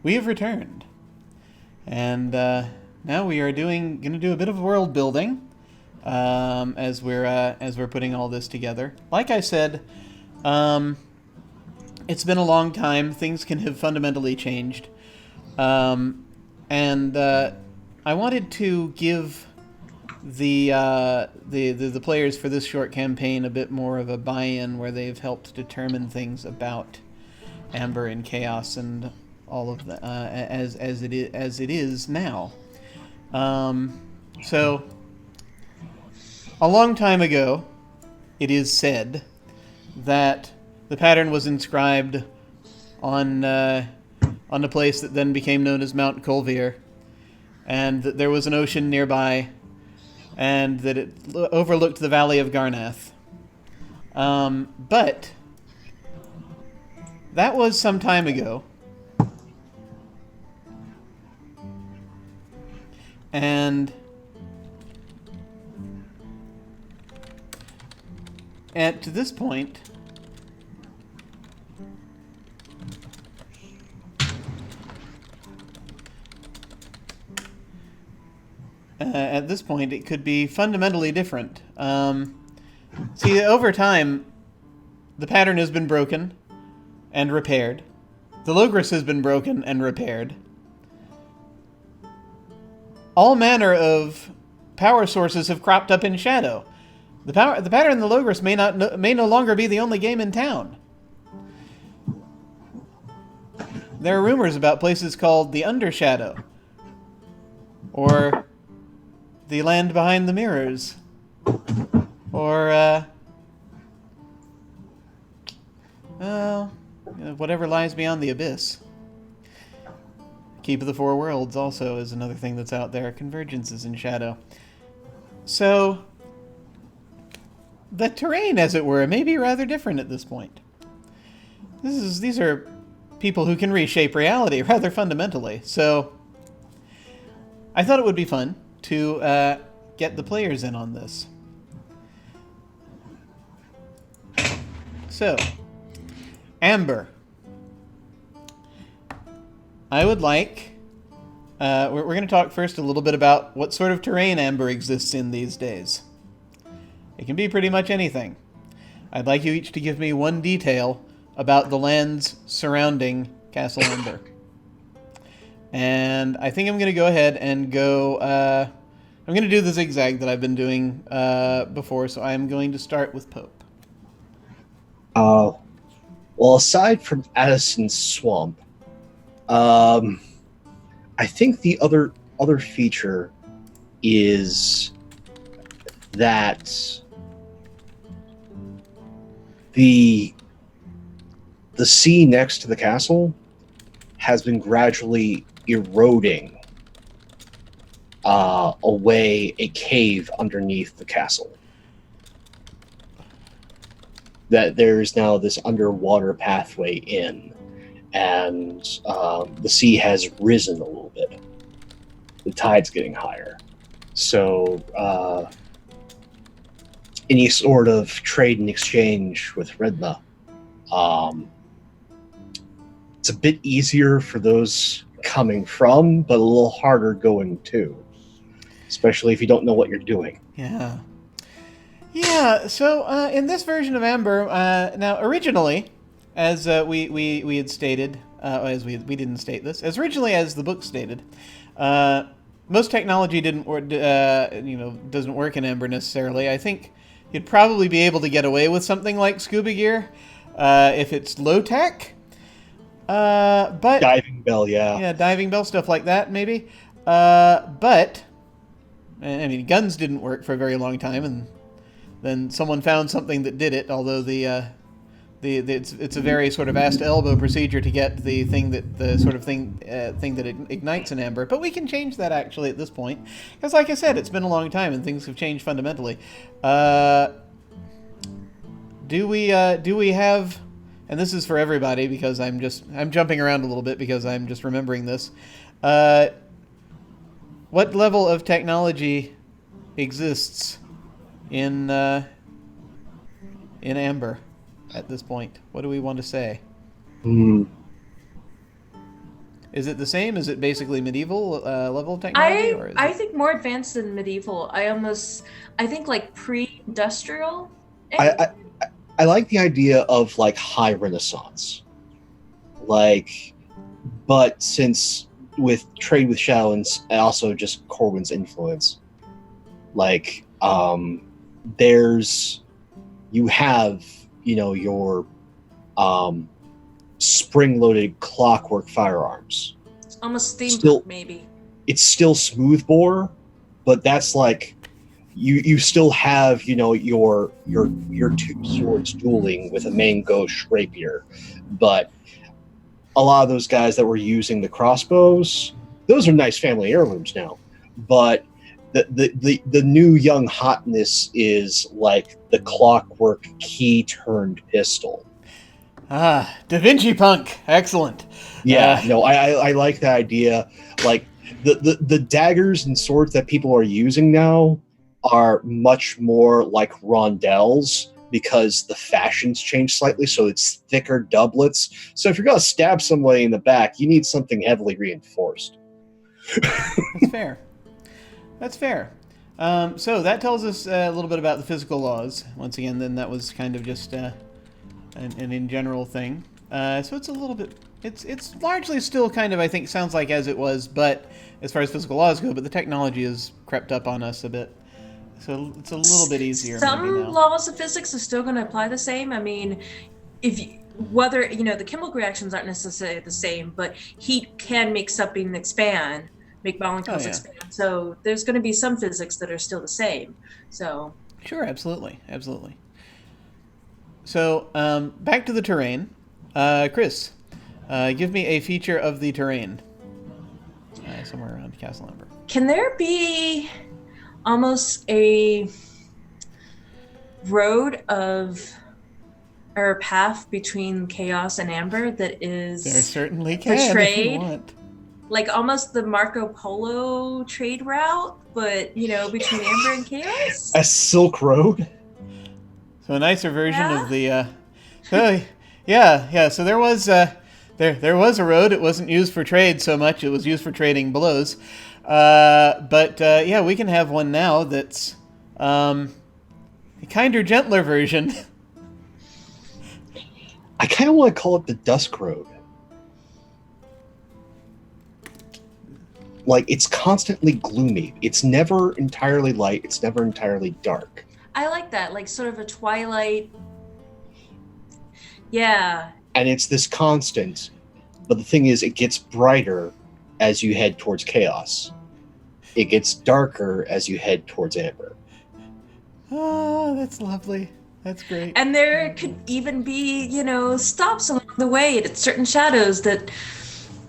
we have returned, and now we are going to do a bit of world building as we're putting all this together. Like I said, it's been a long time. Things can have fundamentally changed, and I wanted to give the players for this short campaign a bit more of a buy-in, where they've helped determine things about Amber and Chaos and all of the as it is now. So a long time ago, it is said that the pattern was inscribed on the place that then became known as Mount Colvir, and that there was an ocean nearby, and that it overlooked the Valley of Garnath. But that was some time ago. And at this point, it could be fundamentally different. See, over time, the pattern has been broken and repaired. The Logris has been broken and repaired. All manner of power sources have cropped up in shadow. The pattern and the Logris may no longer be the only game in town. There are rumors about places called the Undershadow, or the Land Behind the Mirrors, or whatever lies beyond the Abyss. Keep of the Four Worlds also is another thing that's out there. Convergences in shadow. So the terrain, as it were, may be rather different at this point. These are people who can reshape reality rather fundamentally. So I thought it would be fun to get the players in on this. So, Amber. I would like... we're going to talk first a little bit about what sort of terrain Amber exists in these days. It can be pretty much anything. I'd like you each to give me one detail about the lands surrounding Castle Amber. And I think I'm going to go ahead and go... I'm going to do the zigzag that I've been doing before, so I'm going to start with Pope. Well, aside from Addison's Swamp, I think the other feature is that the sea next to the castle has been gradually eroding away a cave underneath the castle. That there's now this underwater pathway in, and the sea has risen a little bit. The tide's getting higher. So any sort of trade and exchange with Redna, it's a bit easier for those coming from, but a little harder going to, especially if you don't know what you're doing. Yeah. Yeah, so in this version of Amber, now originally, as we had stated, as we didn't state this, as originally as the book stated, most technology doesn't work in Amber necessarily. I think you'd probably be able to get away with something like scuba gear if it's low tech. But Diving bell, yeah, diving bell, stuff like that, maybe. But I mean, guns didn't work for a very long time, and then someone found something that did it. Although it's a very sort of ass to elbow procedure to get the thing that ignites an amber. But we can change that actually at this point, because like I said, it's been a long time and things have changed fundamentally. Do we have? And this is for everybody because I'm jumping around a little bit because I'm just remembering this. What level of technology exists in Amber at this point? What do we want to say? Is it the same? Is it basically medieval level technology? Or is I it... think more advanced than medieval. I think like pre-industrial. I, I like the idea of like high Renaissance, like, but since with trade with Shadow and also just Corwin's influence, like there's you have your spring-loaded clockwork firearms. It's almost steampunk, Still, maybe. it's still smoothbore, but that's like you still have your two swords dueling with a main ghost rapier, but a lot of those guys that were using the crossbows, those are nice family heirlooms now, but the new young hotness is like the clockwork key turned pistol. Ah, Da Vinci Punk, excellent. Yeah, no, I like that idea. Like the daggers and swords that people are using now are much more like rondelles because the fashion's changed slightly, so it's thicker doublets. So if you're gonna stab somebody in the back, you need something heavily reinforced. That's fair. That's fair. So that tells us a little bit about the physical laws. Once again, then that was kind of just an in general thing. So it's a little bit. It's largely still kind of, I think, sounds like as it was, but as far as physical laws go, but the technology has crept up on us a bit. So it's a little bit easier. Some laws of physics are still going to apply the same. I mean, whether the chemical reactions aren't necessarily the same, but heat can make something expand, make molecules expand. So there's going to be some physics that are still the same. So sure, absolutely. So back to the terrain. Chris, give me a feature of the terrain somewhere around Castle Amber. Can there be almost a road or a path between Chaos and Amber that is there certainly can portrayed, if you want. like almost the Marco Polo trade route, but between Amber and Chaos? A Silk Road? So a nicer version of the so there was there was a road. It wasn't used for trade so much, it was used for trading blows. But we can have one now that's a kinder, gentler version. I kind of want to call it the Dusk Road. Like, it's constantly gloomy. It's never entirely light. It's never entirely dark. I like that, like sort of a twilight. Yeah. And it's this constant. But the thing is, it gets brighter as you head towards Chaos. It gets darker as you head towards Amber. Oh, that's lovely. That's great. And there could even be, stops along the way at certain shadows that...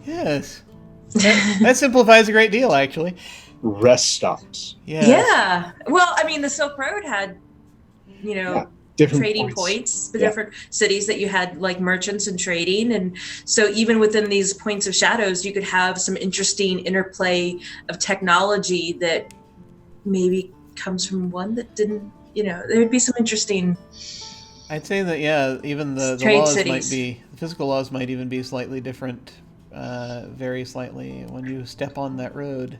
Yes. That simplifies a great deal, actually. Rest stops. Yes. Yeah. Well, I mean, the Silk Road had, different trading points, the different cities that you had, like merchants and trading. And so even within these points of shadows, you could have some interesting interplay of technology that maybe comes from one that didn't, there would be some interesting... I'd say that, even the laws might be, the physical laws might even be slightly different, very slightly, when you step on that road.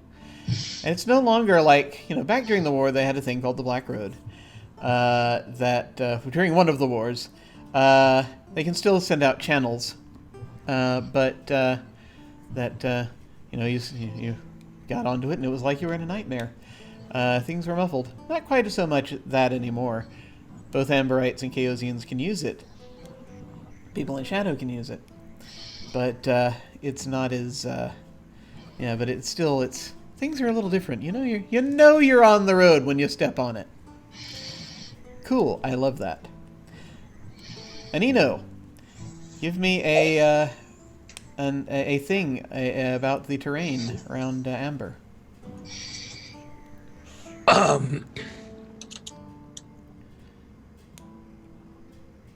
And it's no longer like, back during the war, they had a thing called the Black Road. That during one of the wars, they can still send out channels, but you got onto it and it was like you were in a nightmare. Things were muffled. Not quite so much that anymore. Both Amberites and Chaosians can use it. People in Shadow can use it, but it's not as but it's still things are a little different. You're on the road when you step on it. Cool, I love that. Anino, give me a thing about the terrain around Amber. The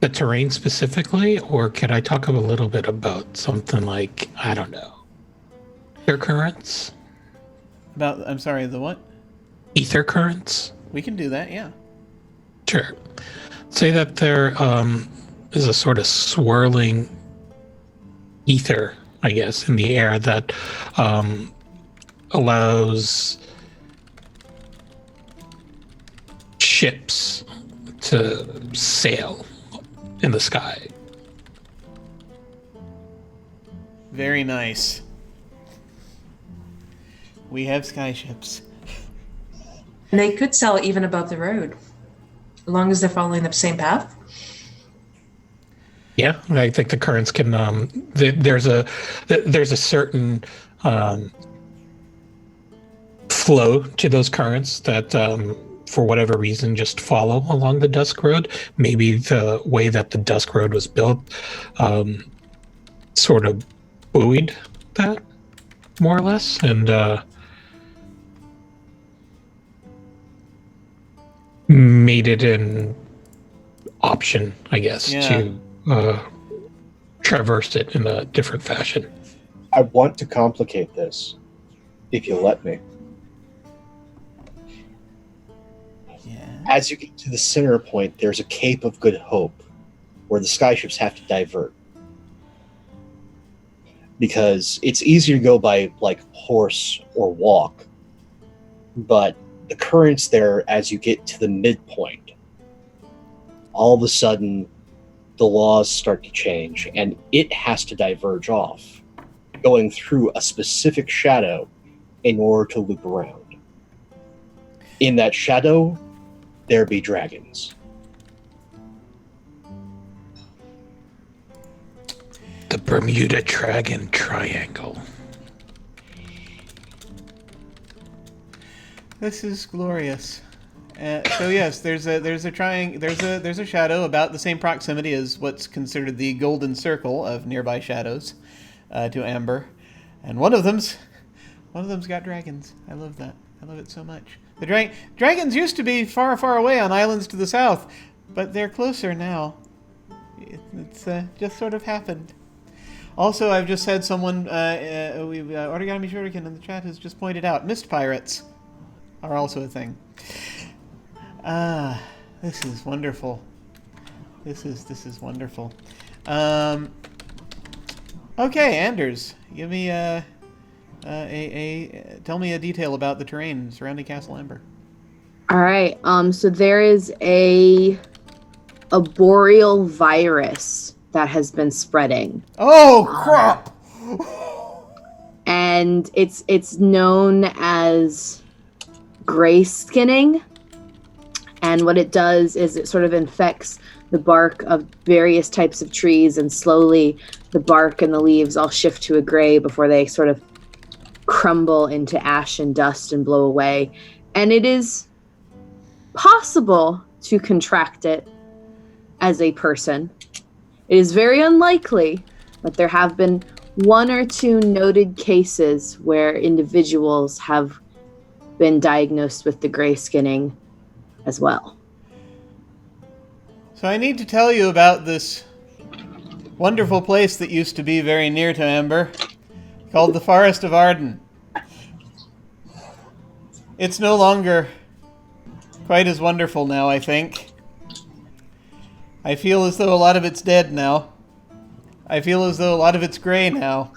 terrain specifically, or could I talk a little bit about something like, I don't know, ether currents? I'm sorry, the what? Ether currents? We can do that, yeah. Sure. Say that there is a sort of swirling ether I guess, in the air that allows ships to sail in the sky. Very nice. We have skyships. And they could sail even above the road, as long as they're following the same path. Yeah, I think the currents can. There's a certain flow to those currents that, for whatever reason, just follow along the Dusk Road. Maybe the way that the Dusk Road was built, sort of buoyed that, more or less, and made it an option, I guess, to traverse it in a different fashion. I want to complicate this, if you'll let me. Yeah. As you get to the center point, there's a Cape of Good Hope, where the skyships have to divert. Because it's easier to go by, like, horse or walk, but the currents there, as you get to the midpoint, all of a sudden, the laws start to change, and it has to diverge off, going through a specific shadow in order to loop around. In that shadow, there be dragons. The Bermuda Dragon Triangle. This is glorious. So yes, there's a shadow about the same proximity as what's considered the golden circle of nearby shadows to Amber, and one of them's got dragons. I love that. I love it so much. The dragons used to be far, far away on islands to the south, but they're closer now. It's just sort of happened. Also, I've just had someone, Origami Shuriken in the chat has just pointed out, mist pirates are also a thing. This is wonderful. This is wonderful. Okay, Anders, give me tell me a detail about the terrain surrounding Castle Amber. All right. So there is a boreal virus that has been spreading. Oh crap! And it's known as gray skinning. And what it does is it sort of infects the bark of various types of trees, and slowly the bark and the leaves all shift to a gray before they sort of crumble into ash and dust and blow away. And it is possible to contract it as a person. It is very unlikely, but there have been 1 or 2 noted cases where individuals have been diagnosed with the gray skinning as well. So I need to tell you about this wonderful place that used to be very near to Amber, called the Forest of Arden. It's no longer quite as wonderful now, I think. I feel as though a lot of it's dead now. I feel as though a lot of it's gray now.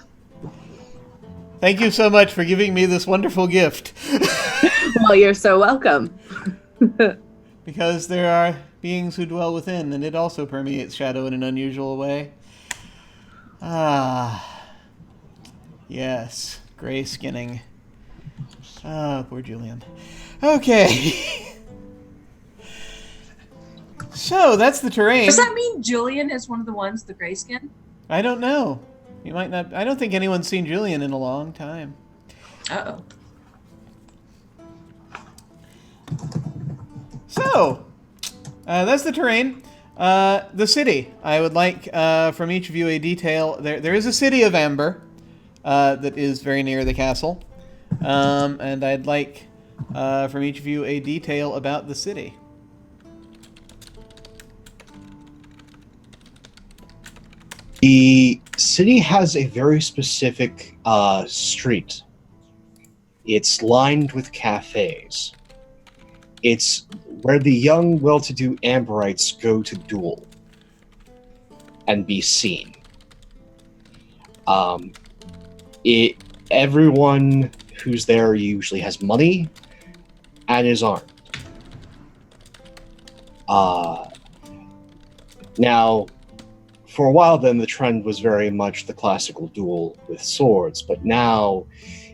Thank you so much for giving me this wonderful gift. Well, you're so welcome. Because there are beings who dwell within, and it also permeates shadow in an unusual way. Yes, gray skinning. Poor Julian. Okay. So, that's the terrain. Does that mean Julian is one of the ones, the gray skin? I don't know. You might not... I don't think anyone's seen Julian in a long time. Uh-oh. So, that's the terrain. The city. I would like from each of you a detail. There is a city of Amber that is very near the castle. And I'd like from each of you a detail about the city. The city has a very specific street. It's lined with cafes. It's where the young, well-to-do Amberites go to duel and be seen. Everyone who's there usually has money and is armed. Now, for a while then, the trend was very much the classical duel with swords, but now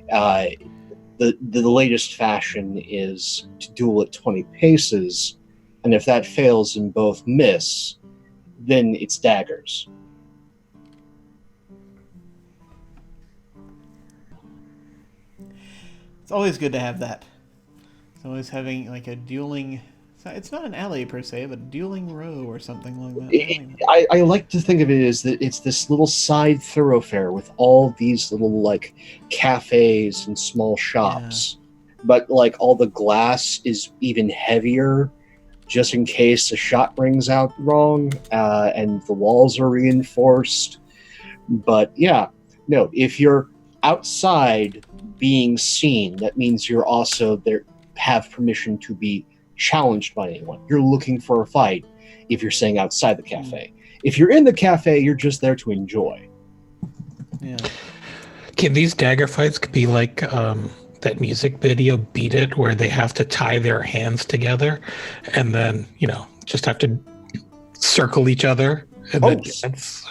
the latest fashion is to duel at 20 paces, and if that fails and both miss, then it's daggers. It's always good to have that. It's always having like a dueling. It's not an alley per se, but a dueling row or something like that. I like to think of it as that it's this little side thoroughfare with all these little like cafes and small shops, but like all the glass is even heavier, just in case a shot rings out wrong, and the walls are reinforced. But yeah, no, if you're outside being seen, that means you're also there, have permission to be challenged by anyone. You're looking for a fight if you're staying outside the cafe. If you're in the cafe, you're just there to enjoy. Yeah. Can these dagger fights be like that music video Beat It, where they have to tie their hands together and then, just have to circle each other and then dance?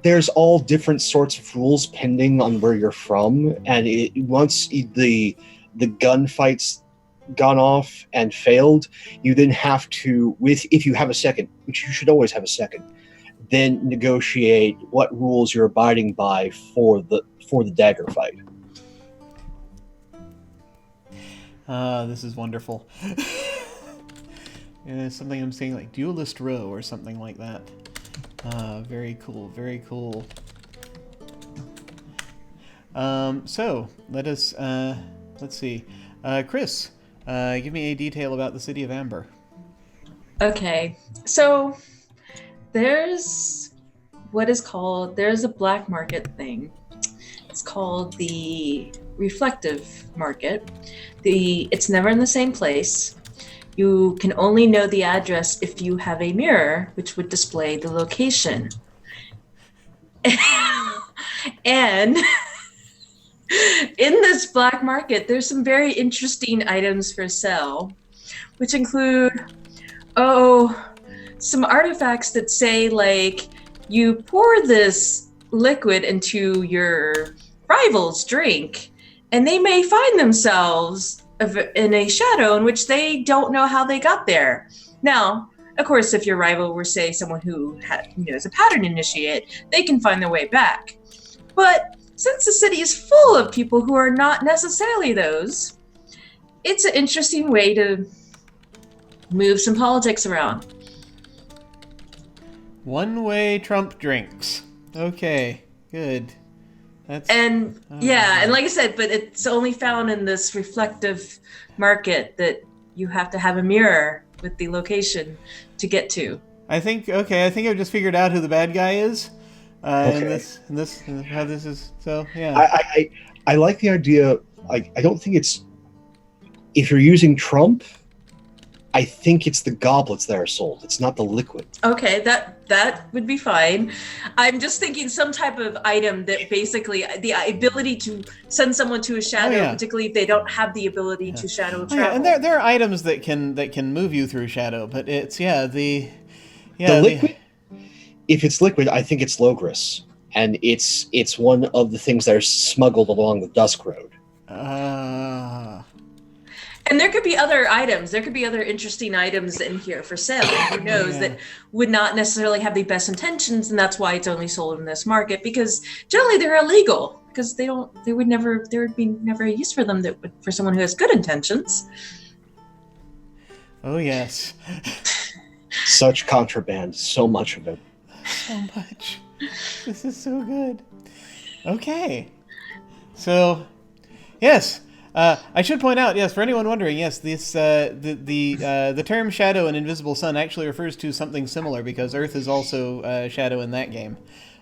There's all different sorts of rules pending on where you're from, and once the gunfights gone off and failed, you then have to, if you have a second, which you should always have a second, then negotiate what rules you're abiding by for the dagger fight. This is wonderful. Something I'm seeing like Duelist Row or something like that. Very cool, very cool. So let us let's see. Chris, give me a detail about the city of Amber. Okay, so there's a black market thing. It's called the reflective market. It's never in the same place. You can only know the address if you have a mirror, which would display the location. And in this black market, there's some very interesting items for sale, which include, some artifacts that say, like, you pour this liquid into your rival's drink, and they may find themselves in a shadow in which they don't know how they got there. Now, of course, if your rival were, say, someone who is a pattern initiate, they can find their way back. But since the city is full of people who are not necessarily those, it's an interesting way to move some politics around. One-way Trump drinks. Okay, good. And like I said, but it's only found in this reflective market that you have to have a mirror with the location to get to. I think I've just figured out who the bad guy is. Okay. And this how this is. So yeah. I like the idea. I don't think it's, if you're using Trump, I think it's the goblets that are sold. It's not the liquid. Okay, that would be fine. I'm just thinking some type of item that basically the ability to send someone to a shadow, particularly if they don't have the ability to shadow travel. And there are items that can move you through shadow, but it's the liquid. If it's liquid, I think it's Logris, and it's one of the things that are smuggled along the Dusk Road. And there could be other items. There could be other interesting items in here for sale. Who knows, that would not necessarily have the best intentions, and that's why it's only sold in this market. Because generally they're illegal. Because there would be never a use for them for someone who has good intentions. Oh yes. Such contraband, so much of it. So much. This is so good. Okay. So, yes. I should point out, yes, for anyone wondering, yes, this the term shadow and invisible sun actually refers to something similar, because Earth is also shadow in that game.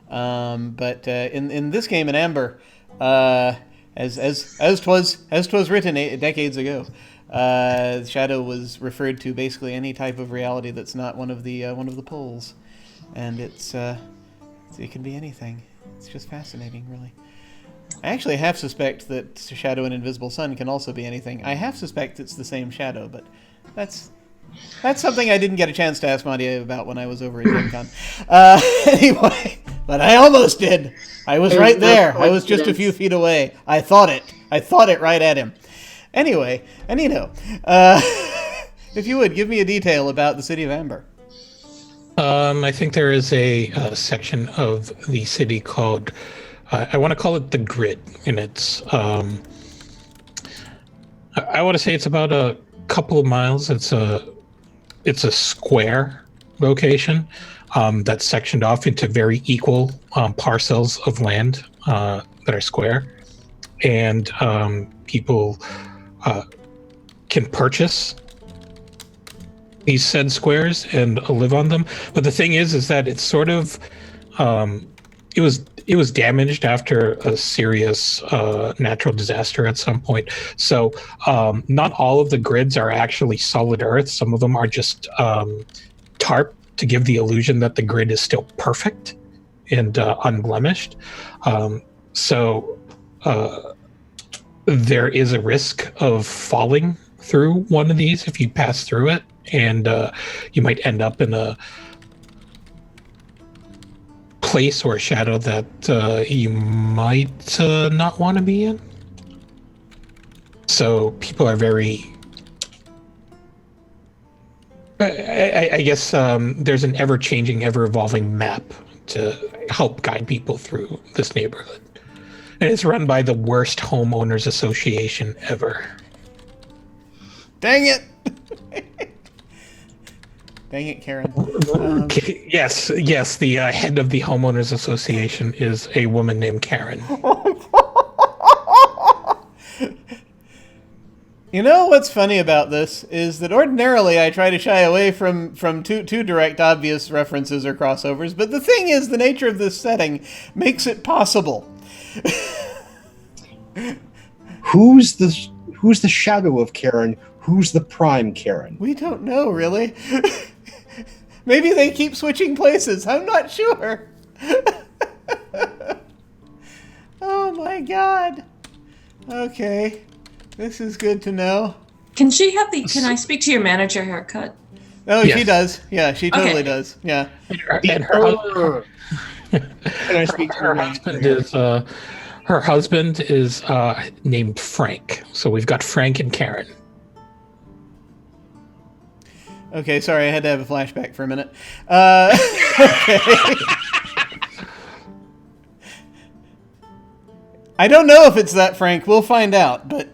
But in this game in Amber, as twas written decades ago, shadow was referred to basically any type of reality that's not one of the poles, and it can be anything. It's just fascinating, really. I actually half suspect that Shadow and Invisible Sun can also be anything. I half suspect it's the same Shadow, but that's something I didn't get a chance to ask Monty about when I was over at Gen Con. Anyway, but I almost did. I was right there. I was just a few feet away. I thought it right at him. Anyway, Anino, if you would, give me a detail about the City of Amber. I think there is a section of the city called, I want to call it the Grid, and it's, I want to say it's about a couple of miles. It's a square location that's sectioned off into very equal parcels of land that are square, and people can purchase these said squares and live on them. But the thing is that it's sort of it was damaged after a serious natural disaster at some point. So not all of the grids are actually solid earth. Some of them are just tarp to give the illusion that the grid is still perfect and unblemished. So there is a risk of falling through one of these if you pass through it, and you might end up in a place or a shadow that you might not want to be in. So people are very... I guess there's an ever-changing, ever-evolving map to help guide people through this neighborhood. And it's run by the worst homeowners association ever. Dang it! Dang it, Karen. Yes, the head of the homeowners association is a woman named Karen. You know what's funny about this is that ordinarily I try to shy away from too direct, obvious references or crossovers, but the thing is, the nature of this setting makes it possible. Who's the shadow of Karen? Who's the prime Karen? We don't know, really. Maybe they keep switching places. I'm not sure. Oh my god. Okay. This is good to know. Can I speak to your manager haircut? Oh, yes. She does. Yeah, she totally does. Yeah. And her Can I speak to her husband her husband is named Frank. So we've got Frank and Karen. Okay, sorry, I had to have a flashback for a minute. Okay. I don't know if it's that Frank. We'll find out, but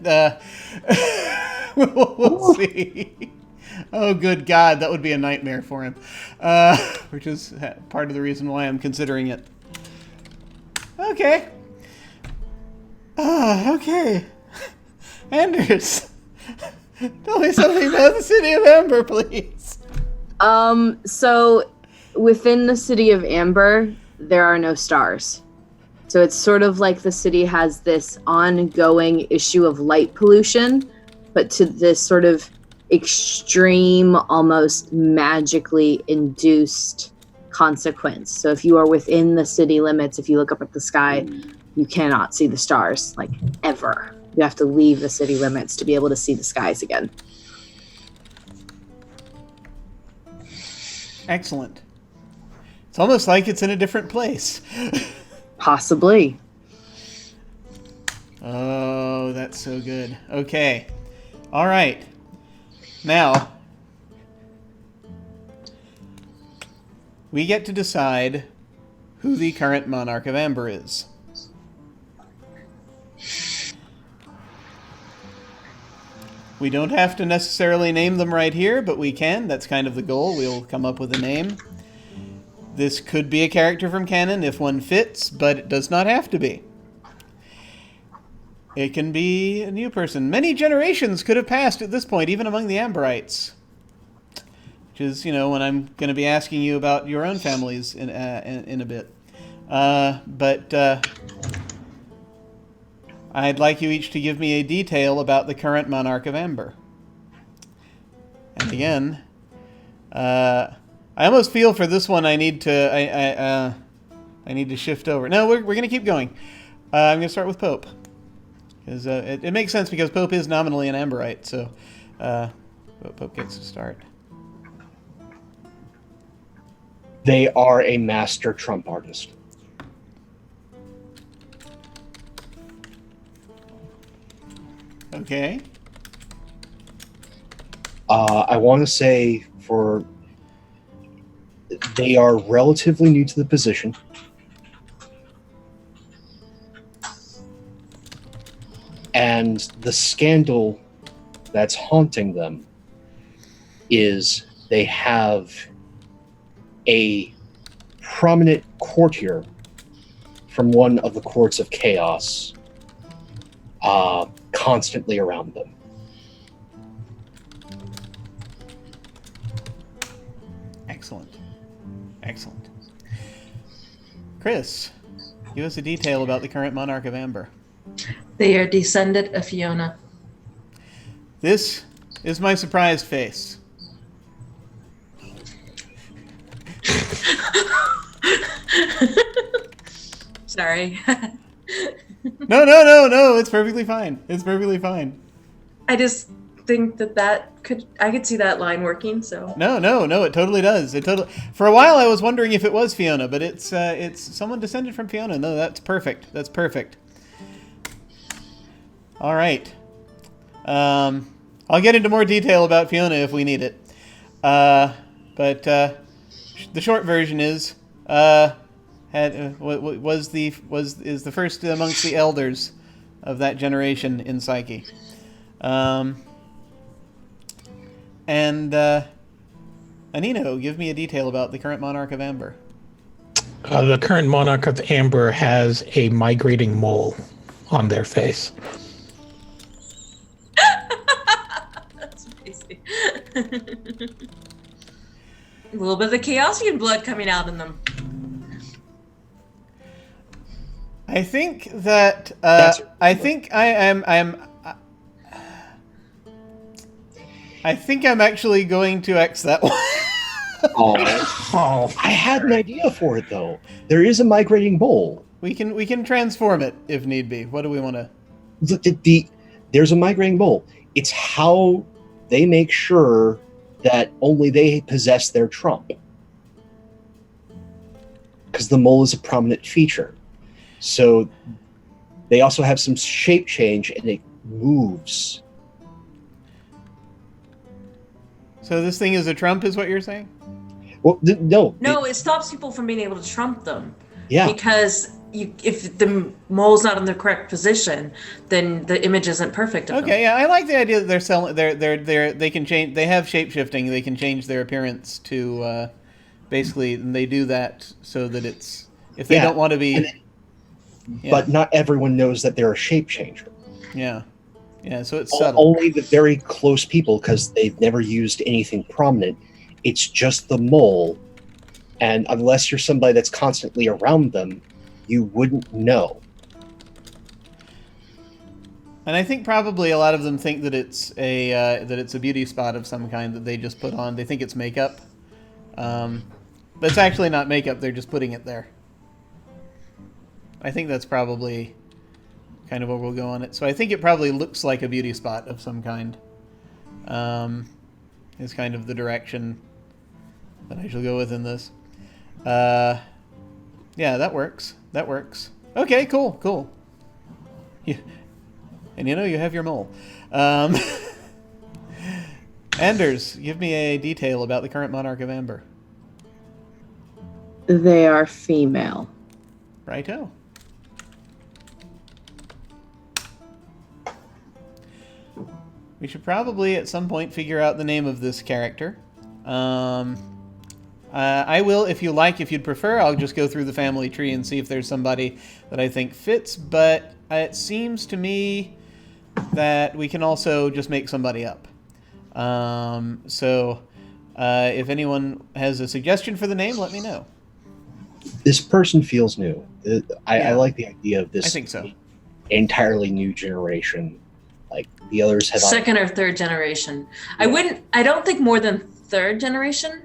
we'll see. Oh, good God, that would be a nightmare for him, which is part of the reason why I'm considering it. Okay. Okay. Anders, tell me something about the City of Amber, please. So within the City of Amber, there are no stars. So it's sort of like the city has this ongoing issue of light pollution, but to this sort of extreme, almost magically induced consequence. So if you are within the city limits, if you look up at the sky, you cannot see the stars, like, ever. You have to leave the city limits to be able to see the skies again. Excellent. It's almost like it's in a different place. Possibly. Oh, that's so good. Okay. All right. Now, we get to decide who the current Monarch of Amber is. We don't have to necessarily name them right here, but we can. That's kind of the goal. We'll come up with a name. This could be a character from canon if one fits, but it does not have to be. It can be a new person. Many generations could have passed at this point, even among the Amberites. Which is, when I'm going to be asking you about your own families in a bit. But I'd like you each to give me a detail about the current Monarch of Amber. And again, I almost feel for this one I need to shift over. No, we're going to keep going. I'm going to start with Pope. Because it makes sense because Pope is nominally an Amberite, so Pope gets to start. They are a master trump artist. Okay. I want to say they are relatively new to the position. And the scandal that's haunting them is they have a prominent courtier from one of the courts of chaos constantly around them. Excellent. Chris, give us a detail about the current Monarch of Amber. They are descendant of Fiona. This is my surprised face. Sorry. No, it's perfectly fine. I just think I could see that line working, so. No, it totally does. For a while I was wondering if it was Fiona, but it's someone descended from Fiona. No, that's perfect. All right. I'll get into more detail about Fiona if we need it. But the short version is is the first amongst the elders of that generation in Psyche. And Anino, give me a detail about the current Monarch of Amber. The current Monarch of Amber has a migrating mole on their face. That's amazing. A little bit of the Chaosian blood coming out in them. I think that I think I'm actually going to X that one. I had an idea for it though. There is a migrating mole. We can transform it if need be. What do we want to? There's a migrating mole. It's how they make sure that only they possess their trump. Because the mole is a prominent feature. So they also have some shape change and it moves. So this thing is a trump, is what you're saying? Well, no. No, it stops people from being able to trump them. Yeah. Because if the mole's not in the correct position, then the image isn't perfect. Okay, yeah, I like the idea that they're selling. They can change. They have shape shifting. They can change their appearance to basically, and they do that so that it's if they don't want to be. But not everyone knows that they're a shape changer. Yeah. So it's subtle. Only the very close people, because they've never used anything prominent. It's just the mole, and unless you're somebody that's constantly around them, you wouldn't know. And I think probably a lot of them think that it's a beauty spot of some kind that they just put on. They think it's makeup, but it's actually not makeup. They're just putting it there. I think that's probably kind of where we'll go on it. So I think it probably looks like a beauty spot of some kind. Is kind of the direction that I shall go with in this. Yeah, that works. Okay, cool. Yeah. And you have your mole. Anders, give me a detail about the current Monarch of Amber. They are female. Righto. We should probably at some point figure out the name of this character. I will, if you'd prefer, I'll just go through the family tree and see if there's somebody that I think fits, but it seems to me that we can also just make somebody up. If anyone has a suggestion for the name, let me know. This person feels new. I like the idea of this. I think so. Entirely new generation. Like the others have second or third generation. Yeah. I don't think more than third generation.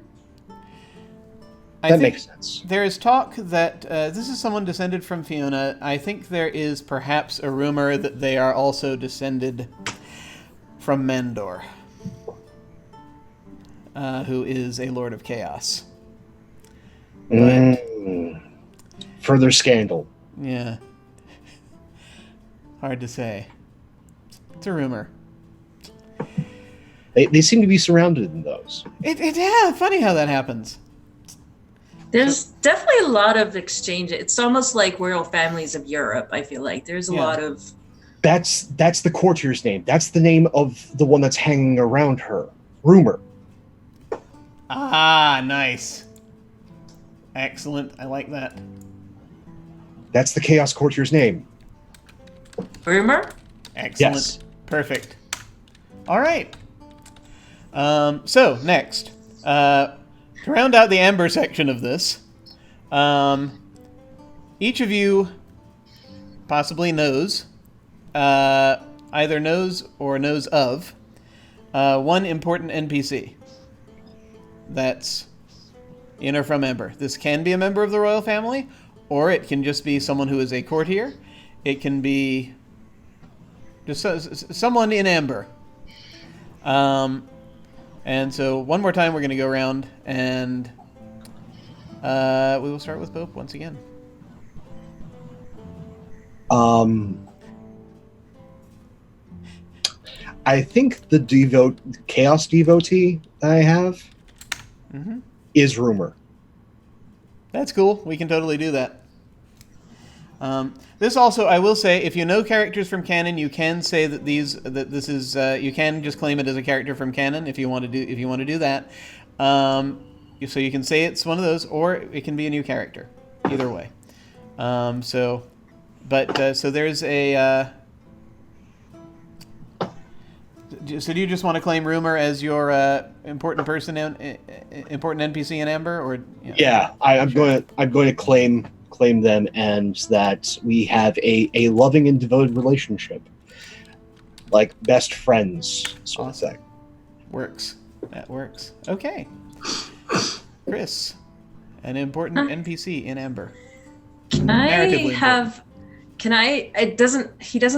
That makes sense. There is talk that this is someone descended from Fiona. I think there is perhaps a rumor that they are also descended from Mandor, who is a Lord of Chaos. But, further scandal. Yeah. Hard to say. It's a rumor. They seem to be surrounded in those. Yeah, funny how that happens. There's definitely a lot of exchange. It's almost like royal families of Europe, I feel like. There's a lot of... That's the courtier's name. That's the name of the one that's hanging around her. Rumor. Ah, nice. Excellent. I like that. That's the Chaos Courtier's name. Rumor? Excellent. Yes. Perfect. All right. So, next. To round out the amber section of this, each of you possibly knows, either knows or knows of, one important NPC that's in or from Amber. This can be a member of the royal family, or it can just be someone who is a courtier. It can be just someone in Amber. And so one more time we're going to go around, and we will start with Pope once again. I think the Chaos devotee that I have is Rumor. That's cool. We can totally do that. This also, I will say, if you know characters from canon, you can say that this is you can just claim it as a character from canon if you want to do that. So you can say it's one of those, or it can be a new character. Either way. So there's a. So do you just want to claim Rumor as your important person, important NPC in Amber, or? Yeah, I'm going to claim them, and that we have a loving and devoted relationship, like best friends, sort of thing. Works. That works. Okay. Chris, an important NPC in Amber. He doesn't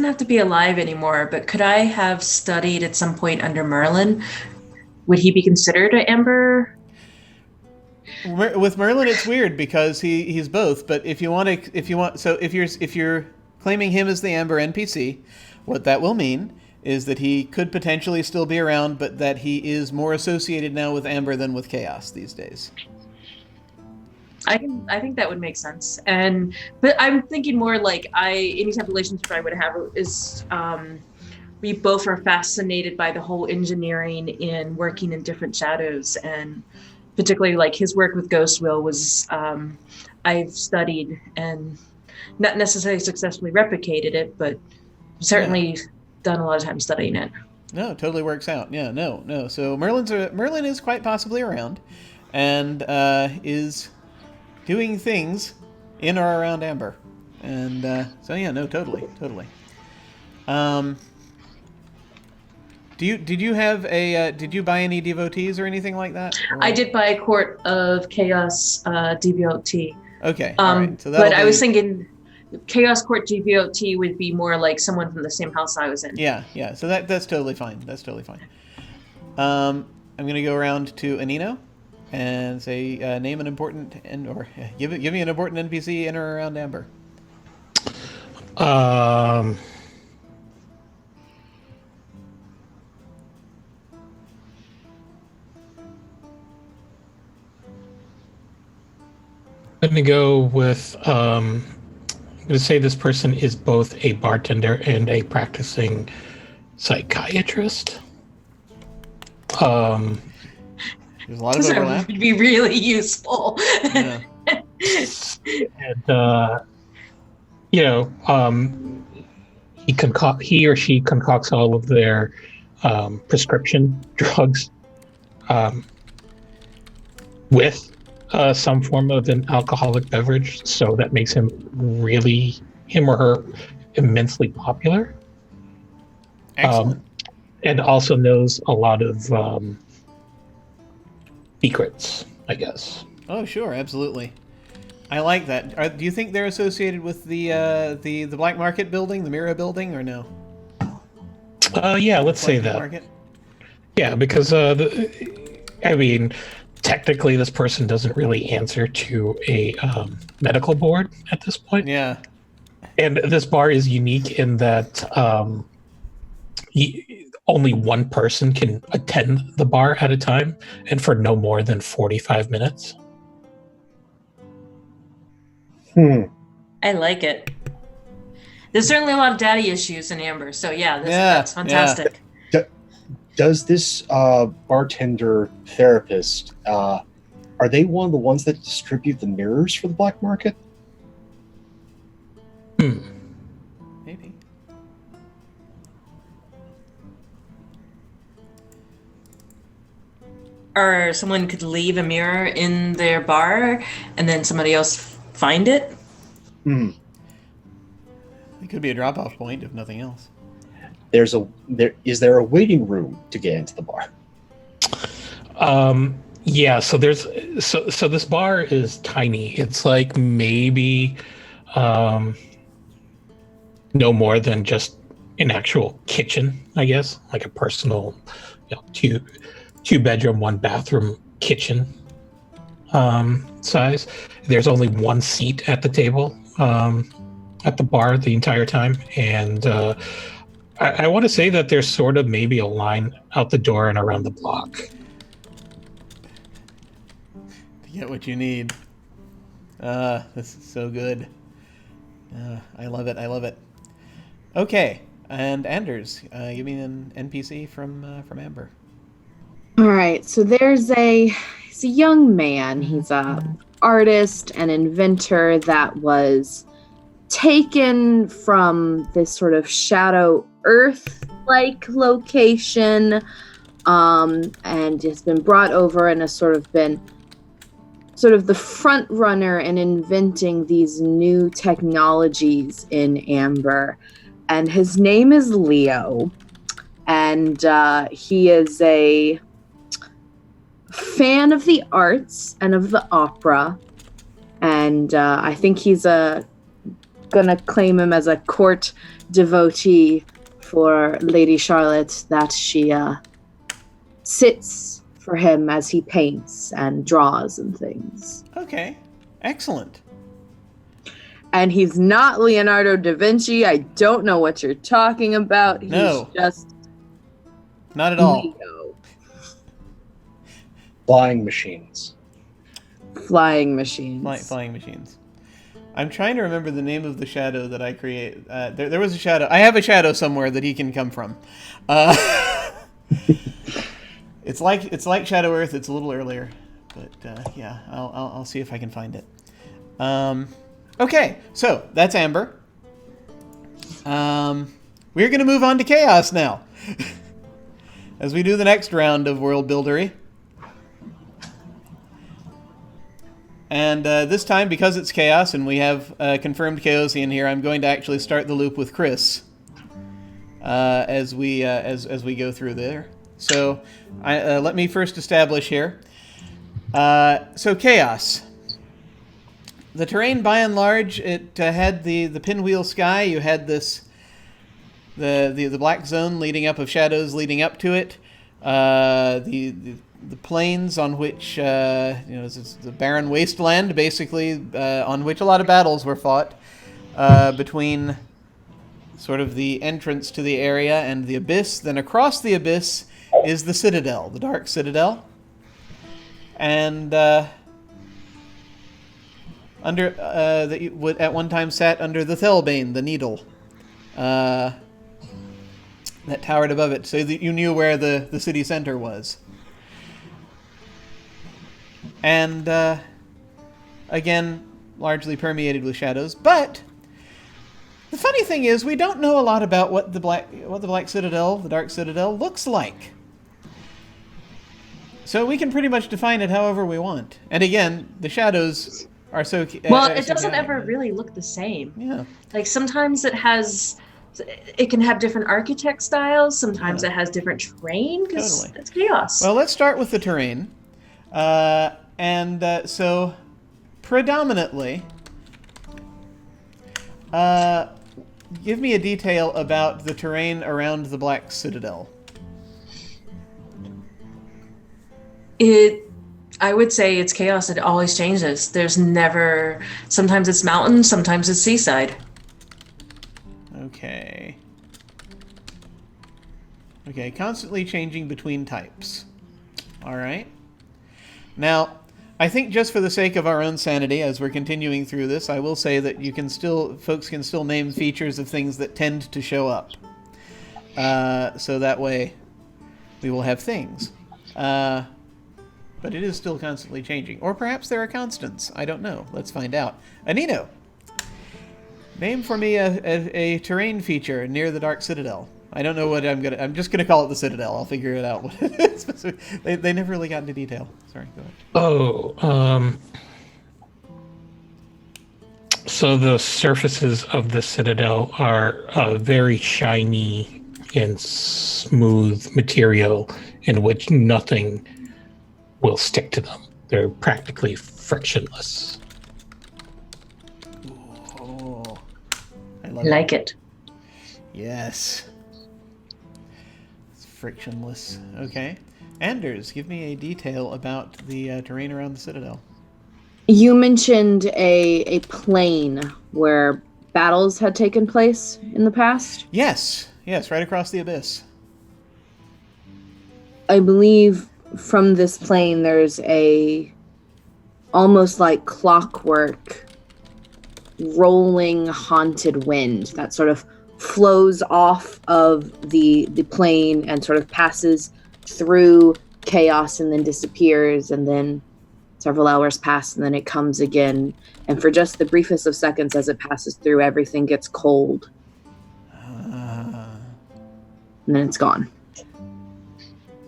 have to be alive anymore, but could I have studied at some point under Merlin? Would he be considered an Amber? With Merlin, it's weird because he's both. But if you're claiming him as the Amber NPC, what that will mean is that he could potentially still be around, but that he is more associated now with Amber than with Chaos these days. I think that would make sense. But I'm thinking more like any type of relationship I would have is we both are fascinated by the whole engineering in working in different shadows, and particularly like his work with Ghost Will was I've studied and not necessarily successfully replicated it, but certainly done a lot of time studying it. No, it totally works out. Yeah, no. So Merlin is quite possibly around, and is doing things in or around Amber, and totally. Did you buy any devotees or anything like that? Or? I did buy a Court of Chaos devotee. Okay, all right. So but I was thinking Chaos Court devotee would be more like someone from the same house I was in. Yeah. So that's totally fine. I'm gonna go around to Anino and say name an important give me an important NPC in or around Amber. I'm going to go with, I'm going to say this person is both a bartender and a practicing psychiatrist. There's a lot of overlap. Would be really useful. Yeah. And, he or she concocts all of their prescription drugs with some form of an alcoholic beverage, so that makes him or her immensely popular. Excellent. And also knows a lot of secrets, I guess. Oh, sure, absolutely. I like that. Do you think they're associated with the black market building, the Mira building, or no? Yeah, let's say Black that. Market? Yeah, because I mean, technically, this person doesn't really answer to a medical board at this point. Yeah. And this bar is unique in that only one person can attend the bar at a time, and for no more than 45 minutes. I like it. There's certainly a lot of daddy issues in Amber, so that's fantastic. Does this bartender therapist, are they one of the ones that distribute the mirrors for the black market? Maybe. Or someone could leave a mirror in their bar and then somebody else find it? It could be a drop-off point, if nothing else. Is there a waiting room to get into the bar? Yeah, so this bar is tiny. It's like maybe no more than just an actual kitchen, I guess, like a personal, two bedroom, one bathroom kitchen size. There's only one seat at the table at the bar the entire time, and I want to say that there's sort of maybe a line out the door and around the block. To get what you need. This is so good. I love it. I love it. Okay, and Anders, give me an NPC from Amber. All right, so he's a young man. He's a artist and inventor that was taken from this sort of Shadow Earth-like location, and has been brought over and has sort of been the front runner in inventing these new technologies in Amber. And his name is Leo, and he is a fan of the arts and of the opera, and I think he's gonna claim him as a court devotee for Lady Charlotte, that she sits for him as he paints and draws and things. Okay, excellent. And he's not Leonardo da Vinci. I don't know what you're talking about. He's just not at all. Leo. Flying machines. Flying machines. Flying machines. I'm trying to remember the name of the shadow that I create. There was a shadow. I have a shadow somewhere that he can come from. It's like Shadow Earth. It's a little earlier, but yeah, I'll see if I can find it. Okay, so that's Amber. We're gonna move on to Chaos now, as we do the next round of World Buildery. And this time, because it's Chaos and we have confirmed Chaosian here, I'm going to actually start the loop with Chris as we go through there. So let me first establish here. So Chaos. The terrain, by and large, it had the pinwheel sky. You had the black zone leading up of shadows leading up to it. The plains on which it's the barren wasteland, basically, on which a lot of battles were fought between sort of the entrance to the area and the abyss. Then across the abyss is the Citadel, the Dark Citadel, and under that you would at one time sat under the Thelbane, the Needle, that towered above it, so that you knew where the city center was. And again, largely permeated with shadows. But the funny thing is, we don't know a lot about what the Black Citadel, the Dark Citadel, looks like. So we can pretty much define it however we want. And again, the shadows are so... Well, it doesn't ever really look the same. Yeah. Like, sometimes it can have different architect styles, sometimes it has different terrain, because it's Chaos. Well, let's start with the terrain. And so, predominantly, give me a detail about the terrain around the Black Citadel. I would say it's chaos. It always changes. There's never... Sometimes it's mountain, sometimes it's seaside. Okay. Okay, constantly changing between types. All right. Now, I think just for the sake of our own sanity, as we're continuing through this, I will say that folks can still name features of things that tend to show up. So that way, we will have things. But it is still constantly changing. Or perhaps there are constants. I don't know. Let's find out. Anino, name for me a terrain feature near the Dark Citadel. I don't know what I'm just gonna call it the Citadel. I'll figure it out. They never really got into detail. Sorry, go ahead. So the surfaces of the Citadel are very shiny and smooth material in which nothing will stick to them. They're practically frictionless. Oh, I Like it. Yes. It's frictionless. Okay. Anders, give me a detail about the terrain around the Citadel. You mentioned a plain where battles had taken place in the past. Yes, right across the abyss. I believe from this plain there's a almost like clockwork rolling haunted wind that sort of flows off of the plain and sort of passes through chaos and then disappears, and then several hours pass and then it comes again, and for just the briefest of seconds as it passes through, everything gets cold and then it's gone.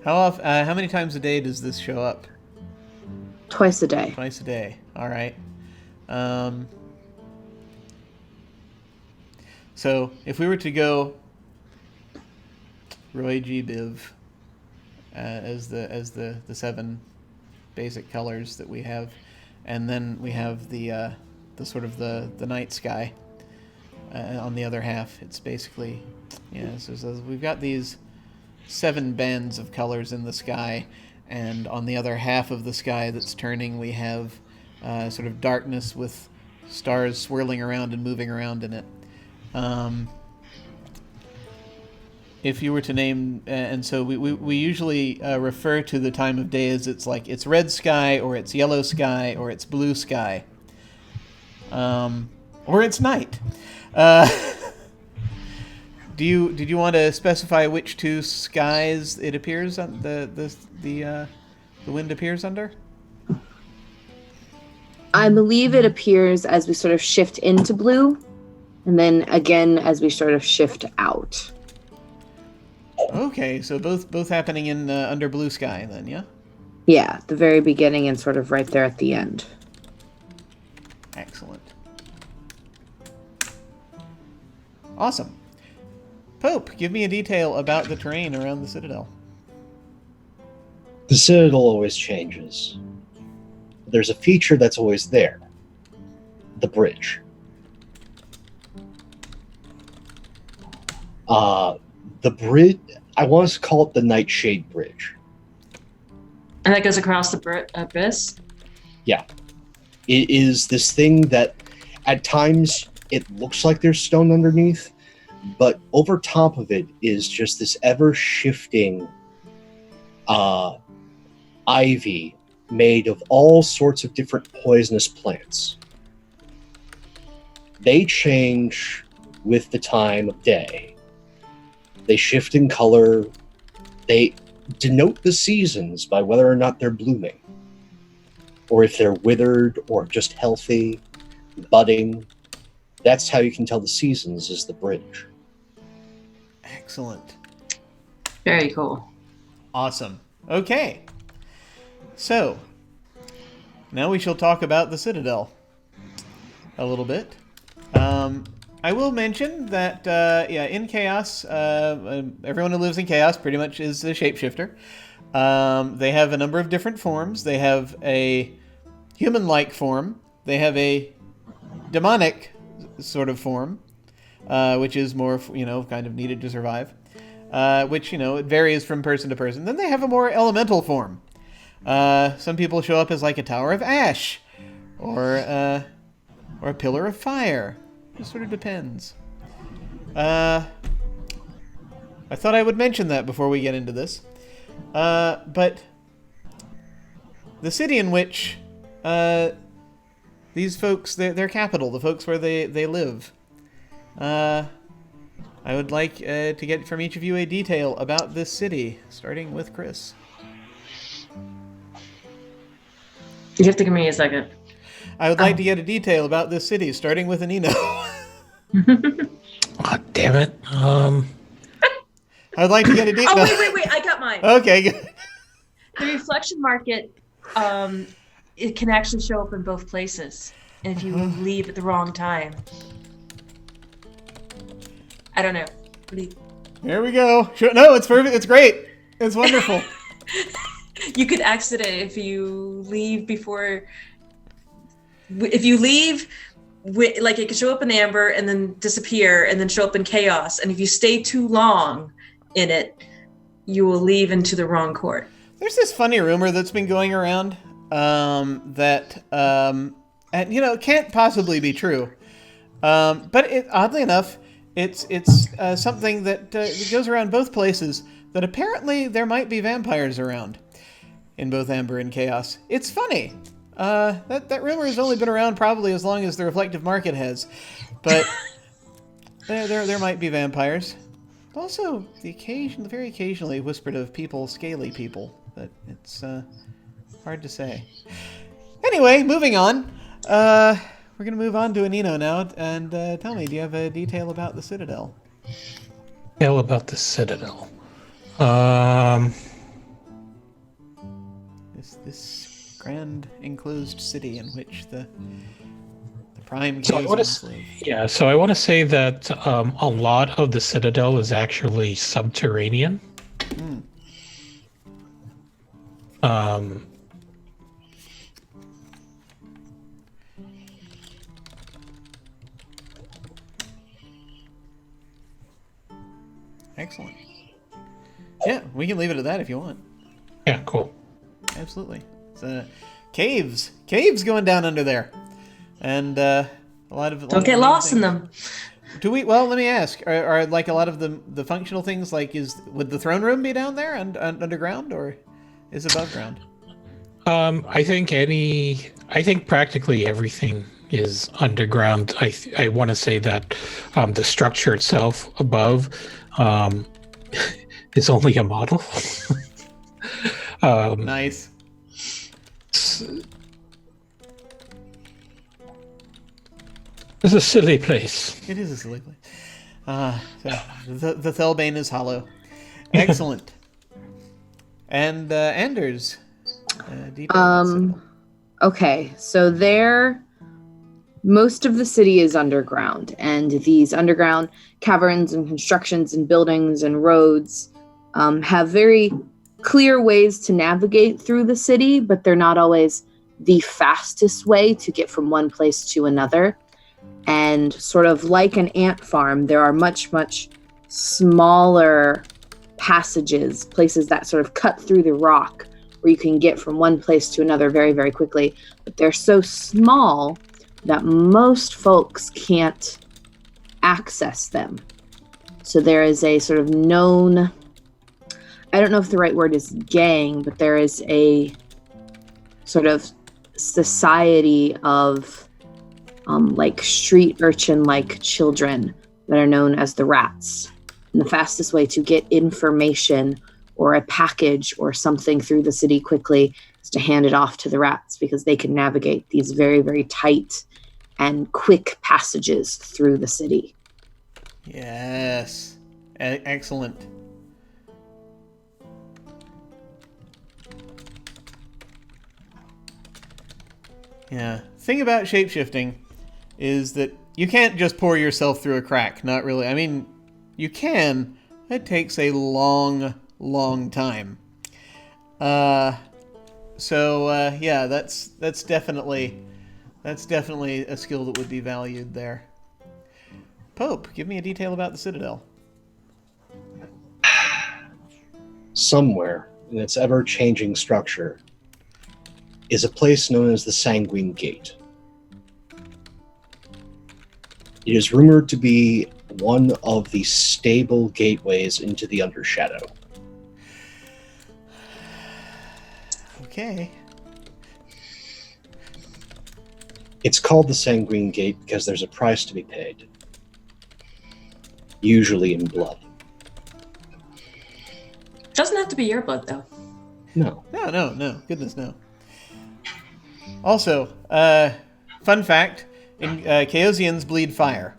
How many times a day does this show up? Twice a day. Twice a day. All right. So if we were to go Roy G. Biv as the 7 basic colors that we have, and then we have the sort of the night sky on the other half. It's basically so we've got these 7 bands of colors in the sky, and on the other half of the sky that's turning, we have sort of darkness with stars swirling around and moving around in it. If you were to name, and so we usually refer to the time of day as it's red sky, or it's yellow sky, or it's blue sky, or it's night. Did you want to specify which 2 skies it appears on the wind appears under? I believe it appears as we sort of shift into blue, and then again as we sort of shift out. Okay, so both happening in under blue sky then, yeah? Yeah, the very beginning and sort of right there at the end. Excellent. Awesome. Pope, give me a detail about the terrain around the Citadel. The Citadel always changes. There's a feature that's always there. The bridge. The bridge, I want to call it the Nightshade Bridge. And that goes across the abyss? Yeah. It is this thing that at times it looks like there's stone underneath, but over top of it is just this ever-shifting ivy made of all sorts of different poisonous plants. They change with the time of day. They shift in color. They denote the seasons by whether or not they're blooming, or if they're withered or just healthy, budding. That's how you can tell the seasons, is the bridge. Excellent. Very cool. Awesome. Okay. So, now we shall talk about the Citadel a little bit. I will mention that, in Chaos, everyone who lives in Chaos pretty much is a shapeshifter. They have a number of different forms. They have a human-like form. They have a demonic sort of form, which is more, kind of needed to survive, which, it varies from person to person. Then they have a more elemental form. Some people show up as like a tower of ash, or a pillar of fire. It sort of depends. I thought I would mention that before we get into this. But the city in which these folks, their capital, the folks where they live, I would like to get from each of you a detail about this city, starting with Chris. You have to give me a second. I would like to get a detail about this city, starting with Anino. Oh, damn it. I would like to get a detail. Oh, wait, I got mine. Okay, good. The reflection market, it can actually show up in both places. And if you leave at the wrong time. I don't know. Here we go. No, it's perfect. It's great. It's wonderful. You could exit it if you leave before. If you leave, like it could show up in amber and then disappear and then show up in chaos. And if you stay too long in it, you will leave into the wrong court. There's this funny rumor that's been going around that, can't possibly be true. But oddly enough, it's something that goes around both places, that apparently there might be vampires around in both Amber and Chaos. It's funny. That rumor has only been around probably as long as the reflective market has, but there might be vampires. Also, very occasionally whispered of scaly people, but it's hard to say. Anyway, moving on. We're going to move on to Anino now, and tell me, do you have a detail about the Citadel? Detail about the Citadel. This grand enclosed city in which the prime So I want to live. Yeah, so I want to say that a lot of the Citadel is actually subterranean. Excellent. Yeah, we can leave it at that if you want. Yeah, cool. Absolutely. It's caves going down under there, and a lot of Don't get lost in them. Do we? Well, let me ask. Are like a lot of the functional things, like would the throne room be down there and underground, or is it above ground? I think practically everything is underground. I want to say that the structure itself above is only a model. Nice. It's a silly place. It is a silly place. The Thelbane is hollow. Excellent. And Anders. Okay, so most of the city is underground, and these underground caverns and constructions and buildings and roads have very clear ways to navigate through the city, but they're not always the fastest way to get from one place to another. And sort of like an ant farm, there are much, much smaller passages, places that sort of cut through the rock where you can get from one place to another very, very quickly. But they're so small that most folks can't access them. So there is a sort of known, I don't know if the right word is gang, but there is a sort of society of like street urchin-like children that are known as the rats. And the fastest way to get information or a package or something through the city quickly is to hand it off to the rats, because they can navigate these very, very tight and quick passages through the city. Yes. Excellent. Yeah. Thing about shapeshifting is that you can't just pour yourself through a crack. Not really. I mean, you can. It takes a long, long time. So yeah, that's definitely a skill that would be valued there. Pope, give me a detail about the Citadel. Somewhere in its ever-changing structure is a place known as the Sanguine Gate. It is rumored to be one of the stable gateways into the Undershadow. Okay. It's called the Sanguine Gate because there's a price to be paid, usually in blood. Doesn't have to be your blood, though. No. No. Goodness, no. Also, fun fact, Chaosians bleed fire.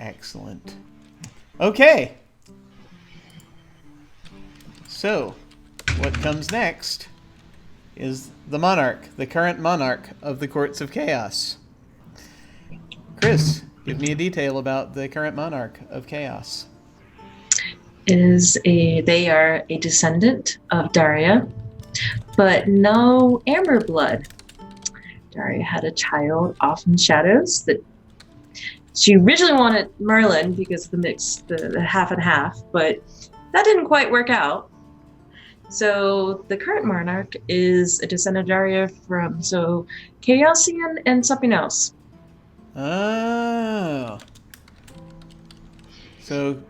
Excellent. Okay. So, what comes next is the Monarch, the current Monarch of the Courts of Chaos. Chris, give me a detail about the current Monarch of Chaos. They are a descendant of Daria, but no amber blood. Daria had a child off in shadows that she originally wanted Merlin because of the mix, the half and half, but that didn't quite work out. So the current monarch is a descendant of Daria from Chaosian and something else. Oh. So,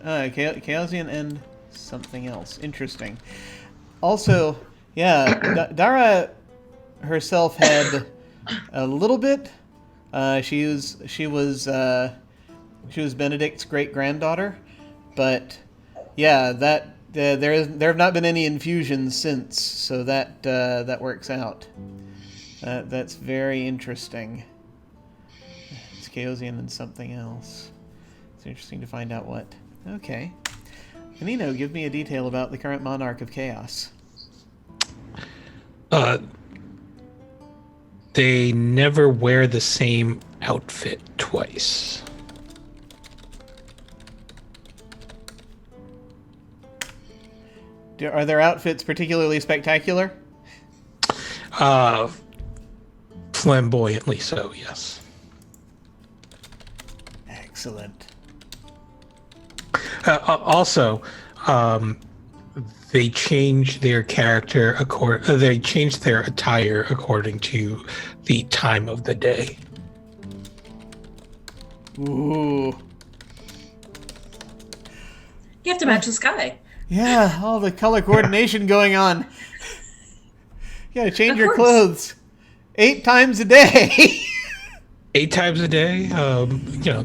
Chaosian and something else. Interesting. Also, yeah, Dara herself had a little bit. She was Benedict's great granddaughter, but yeah, that there have not been any infusions since, so that works out. That's very interesting. It's Chaosian and something else. It's interesting to find out what. Okay. Anino, give me a detail about the current Monarch of Chaos. They never wear the same outfit twice. Are their outfits particularly spectacular? Flamboyantly so, yes. Excellent. Also, they change their character they change their attire according to the time of the day. Ooh. You have to match the sky. Yeah, all the color coordination going on. You gotta change Of your course. clothes 8 times a day. 8 times a day,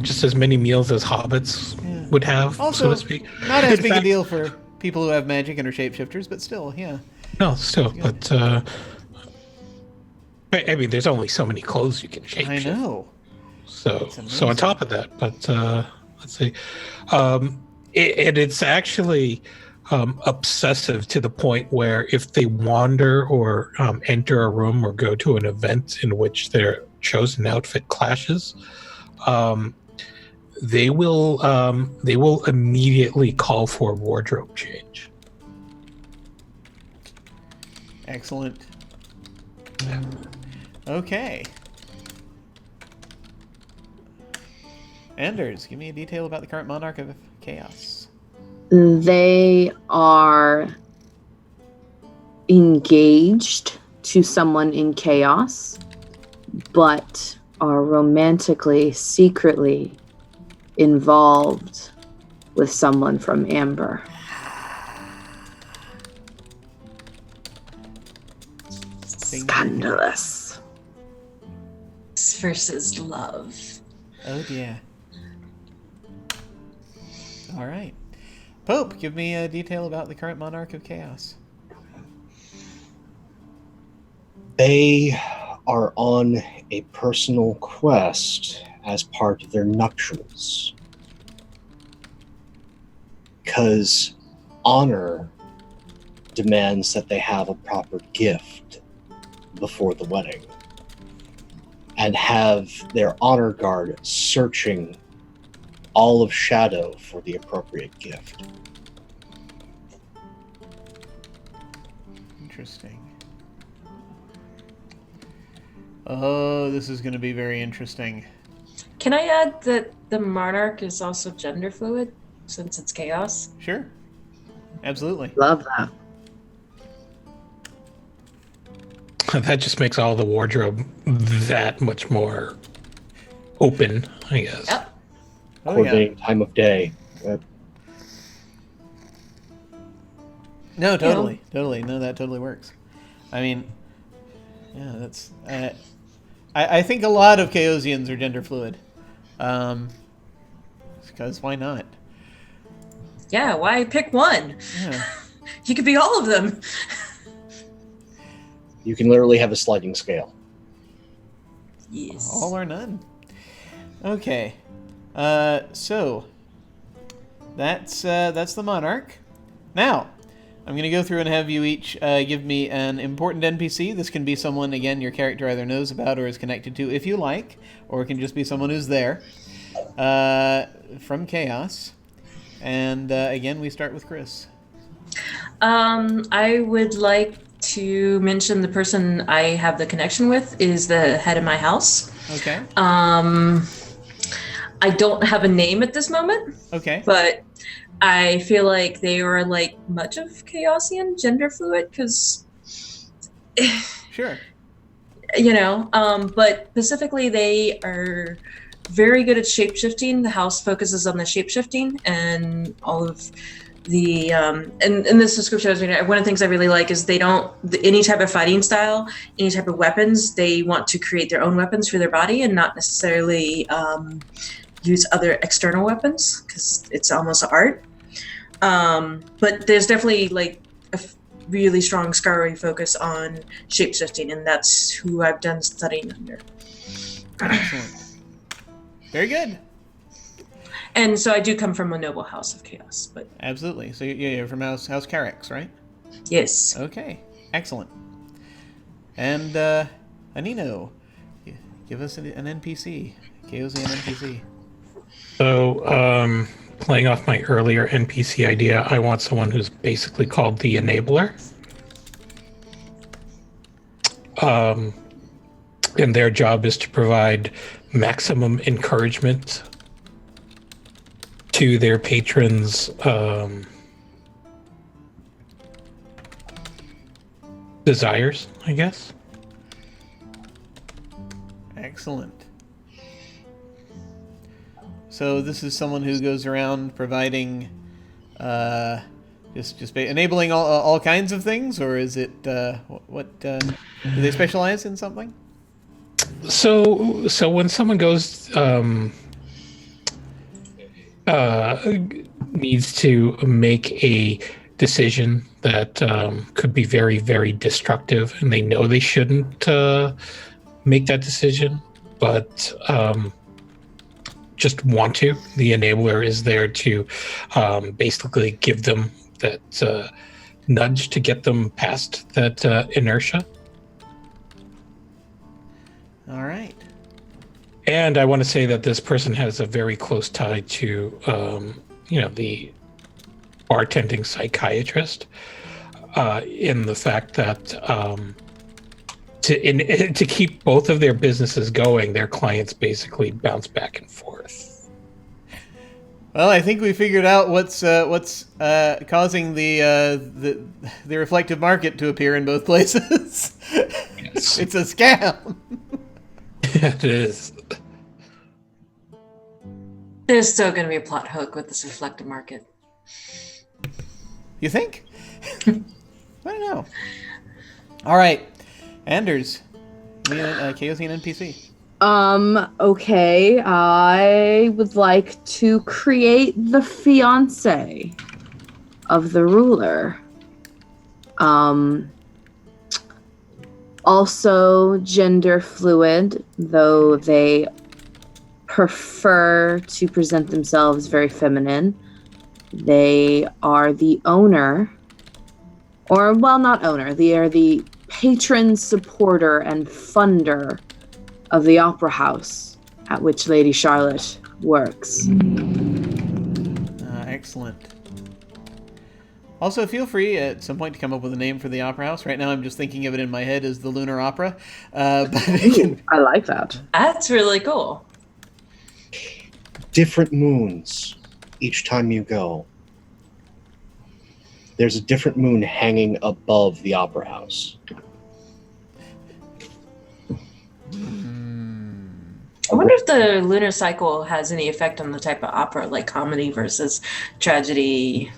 just as many meals as hobbits would have, Also, so to speak. not as In big a fact- deal for people who have magic and are shapeshifters, but still, yeah. No, still, but I mean, there's only so many clothes you can shape. I know. So amazing. on top of that, but let's see, it's actually obsessive to the point where if they wander or enter a room or go to an event in which their chosen outfit clashes, they will immediately call for wardrobe change. Excellent. Okay. Anders, give me a detail about the current Monarch of Chaos. They are engaged to someone in chaos, but are romantically, secretly involved with someone from Amber. Scandalous. Versus love. Oh dear. All right. Pope, give me a detail about the current Monarch of Chaos. They are on a personal quest as part of their nuptials. Because honor demands that they have a proper gift before the wedding. And have their honor guard searching all of Shadow for the appropriate gift. Interesting. Oh, this is going to be very interesting. Can I add that the Monarch is also gender fluid since it's chaos? Sure. Absolutely. Love that. That just makes all the wardrobe that much more open, I guess. Yep. Oh, yeah. Coordinating time of day. No, totally. Totally. No, that totally works. I mean, yeah, that's... I think a lot of Chaosians are gender fluid. Because why not? Yeah, why pick one? Yeah. You could be all of them. You can literally have a sliding scale. Yes. All or none. Okay. So that's the Monarch. Now, I'm going to go through and have you each give me an important NPC. This can be someone, again, your character either knows about or is connected to, if you like, or it can just be someone who's there from Chaos. And again, we start with Chris. I would like to mention the person I have the connection with is the head of my house. Okay. I don't have a name at this moment, Okay. but I feel like they are like much of Chaosian gender fluid because, Sure. you know, but specifically they are very good at shapeshifting. The house focuses on the shapeshifting and all of the and in this description, one of the things I really like is they don't any type of fighting style, any type of weapons. They want to create their own weapons for their body and not necessarily use other external weapons because it's almost art. But there's definitely like a really strong scholarly focus on shapeshifting, and that's who I've done studying under. Excellent. Very good. And so I do come from a noble house of chaos, but Absolutely. So you're from House Carrix, right? yes. Okay. Excellent. And Anino, give us an NPC. Chaosian NPC. So, playing off my earlier NPC idea, I want someone who's basically called the Enabler. And their job is to provide maximum encouragement to their patrons' desires, I guess. Excellent. So this is someone who goes around providing, enabling all kinds of things, or is it what do they specialize in something? So when someone goes needs to make a decision that could be very, very destructive, and they know they shouldn't make that decision, but just want to. The Enabler is there to basically give them that nudge to get them past that inertia. All right. And I want to say that this person has a very close tie to, the bartending psychiatrist, in the fact that to keep both of their businesses going, their clients basically bounce back and forth. Well, I think we figured out what's causing the reflective market to appear in both places. Yes. It's a scam. It is. There's still going to be a plot hook with this reflective market. You think? I don't know. All right, Anders, Chaosian NPC. Okay, I would like to create the fiance of the ruler. Also gender fluid, though they prefer to present themselves very feminine. They are the owner, or, well, not owner, they are the patron, supporter, and funder of the opera house at which Lady Charlotte works. Excellent. Also, feel free at some point to come up with a name for the opera house. Right now, I'm just thinking of it in my head as the Lunar Opera. But I like that. That's really cool. Different moons each time you go. There's a different moon hanging above the opera house. I wonder if the lunar cycle has any effect on the type of opera, like comedy versus tragedy.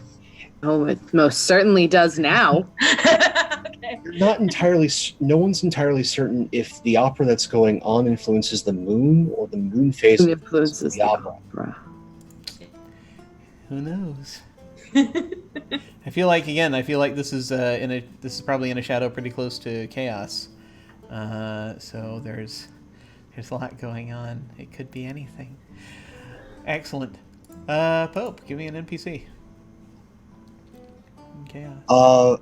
Oh, it most certainly does now. Okay. You're not entirely. No one's entirely certain if the opera that's going on influences the moon or the moon phase It influences the opera. who knows? I feel like this is this is probably in a shadow pretty close to chaos. So there's a lot going on. It could be anything. Excellent. Pope, give me an NPC. Chaos.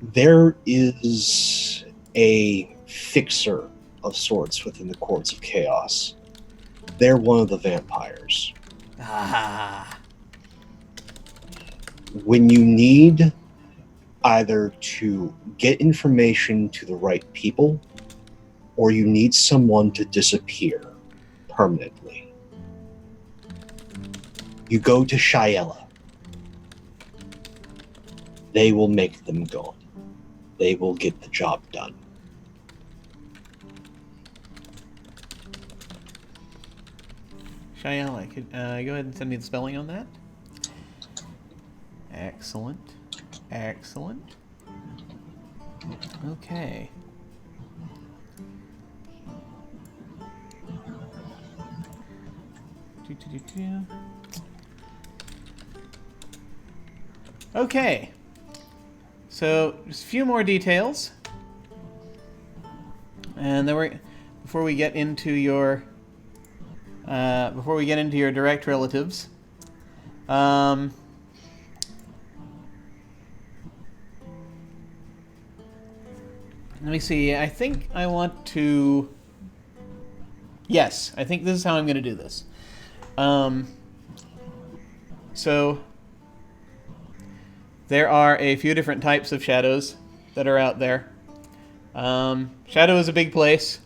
There is a fixer of sorts within the courts of chaos. They're one of the vampires. Ah. When you need either to get information to the right people or you need someone to disappear permanently, you go to Shayela. They will make them gone. They will get the job done. Shayala, could go ahead and send me the spelling on that. Excellent. Excellent. Okay. Okay. So, just a few more details. And then before we get into your direct relatives, let me see. I think I want to. Yes, I think this is how I'm going to do this. So there are a few different types of shadows that are out there. Shadow is a big place.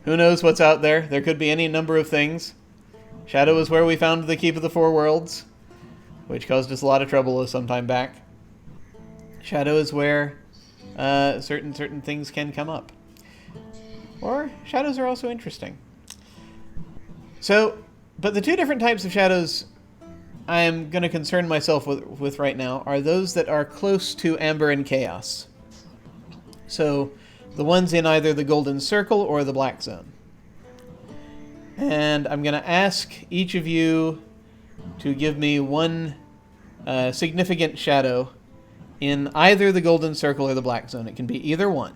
Who knows what's out there? There could be any number of things. Shadow is where we found the Keep of the Four Worlds, which caused us a lot of trouble some time back. Shadow is where certain things can come up. Or shadows are also interesting. So, but the two different types of shadows I am going to concern myself with right now are those that are close to Amber and Chaos. So, the ones in either the Golden Circle or the Black Zone. And I'm going to ask each of you to give me one significant shadow in either the Golden Circle or the Black Zone. It can be either one.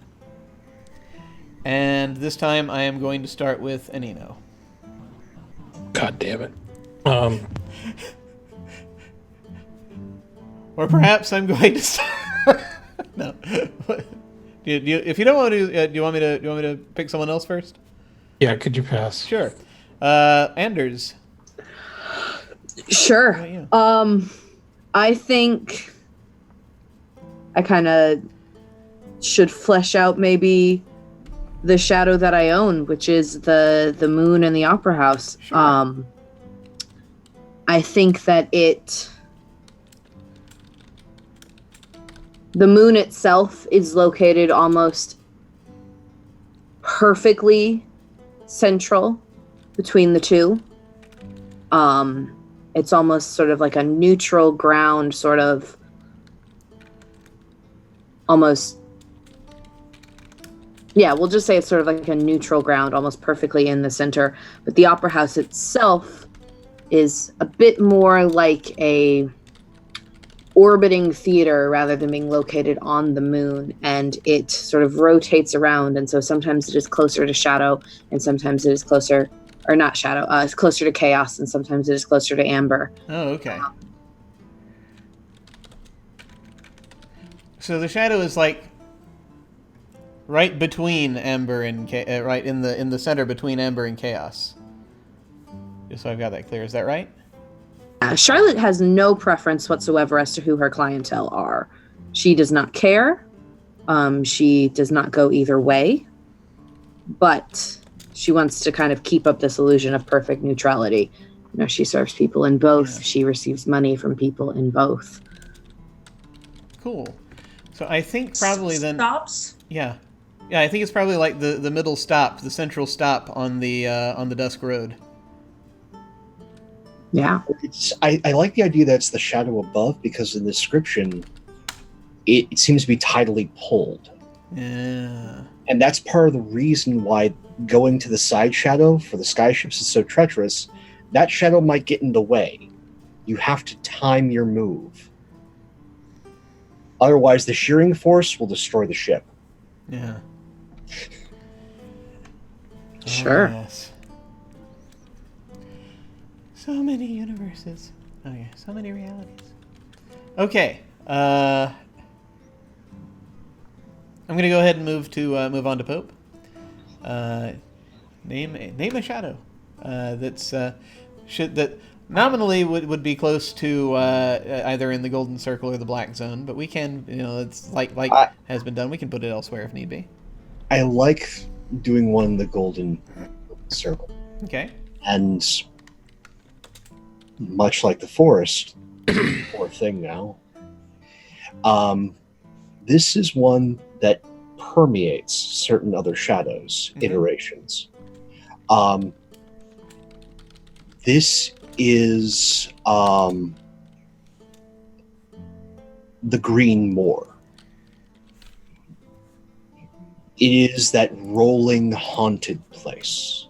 And this time I am going to start with Anino. God damn it. Or perhaps I'm going to start... No. If you don't want to, do you want me to pick someone else first? Yeah, could you pass? Sure. Anders. Sure. How about you? I think I kind of should flesh out maybe the shadow that I own, which is the moon and the opera house. Sure. I think that the moon itself is located almost perfectly central between the two. It's almost sort of like a neutral ground, sort of almost. Yeah, we'll just say it's sort of like a neutral ground, almost perfectly in the center. But the opera house itself is a bit more like a orbiting theater rather than being located on the moon, and it sort of rotates around, and so sometimes it is closer to shadow, and sometimes it is closer, or not shadow, it's closer to chaos, and sometimes it is closer to amber. Oh, okay. So the shadow is like right between Amber and right in the center between Amber and Chaos. Just so I've got that clear. Is that right? Charlotte has no preference whatsoever as to who her clientele are. She does not care. She does not go either way. But she wants to kind of keep up this illusion of perfect neutrality. You know, she serves people in both. Yeah. She receives money from people in both. Cool. So I think probably then... Stops? Yeah. Yeah, I think it's probably like the middle stop, the central stop on the Dusk Road. Yeah. I like the idea that it's the shadow above, because in the description, it seems to be tidally pulled. Yeah. And that's part of the reason why going to the side shadow for the skyships is so treacherous. That shadow might get in the way. You have to time your move. Otherwise, the shearing force will destroy the ship. Yeah. Sure. Oh, yes. So many universes. Oh yeah, so many realities. Okay. I'm gonna go ahead and move on to Pope. Name a shadow that nominally would be close to either in the Golden Circle or the Black Zone, but we can, it's like has been done. We can put it elsewhere if need be. I like doing one in the Golden Circle. Okay. And much like the Forest, poor thing now. This is one that permeates certain other shadows, iterations. This is the Green Moor. It is that rolling, haunted place,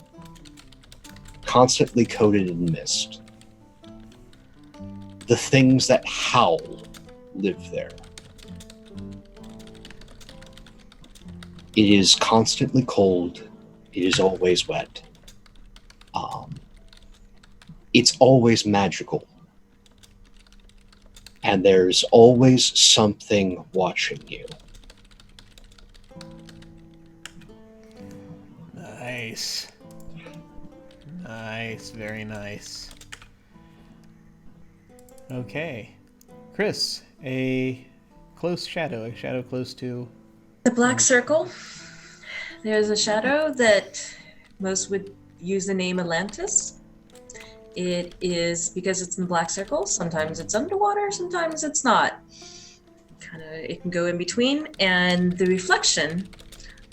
constantly coated in mist. The things that howl live there. It is constantly cold. It is always wet. It's always magical. And there's always something watching you. Nice. Nice. Very nice. Okay. Chris, a shadow close to... The Black Circle. There's a shadow that most would use the name Atlantis. It is, because it's in the Black Circle, sometimes it's underwater, sometimes it's not. It can go in between, and the reflection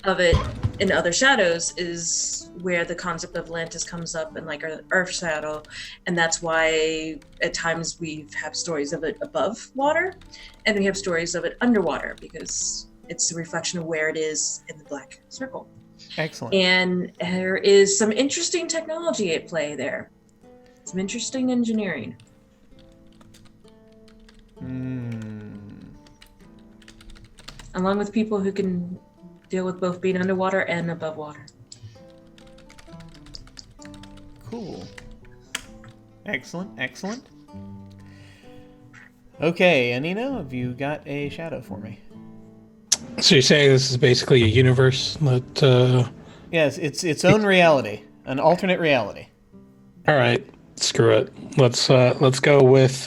of it in other shadows is where the concept of Atlantis comes up in like our Earth shadow, and that's why at times we have stories of it above water, and we have stories of it underwater, because it's the reflection of where it is in the Black Circle. Excellent. And there is some interesting technology at play there. Some interesting engineering. Along with people who can deal with both being underwater and above water. Cool. Excellent. Okay, Anino, have you got a shadow for me? So you're saying this is basically a universe that... Yes, it's its own reality, an alternate reality. All right, screw it. Let's go with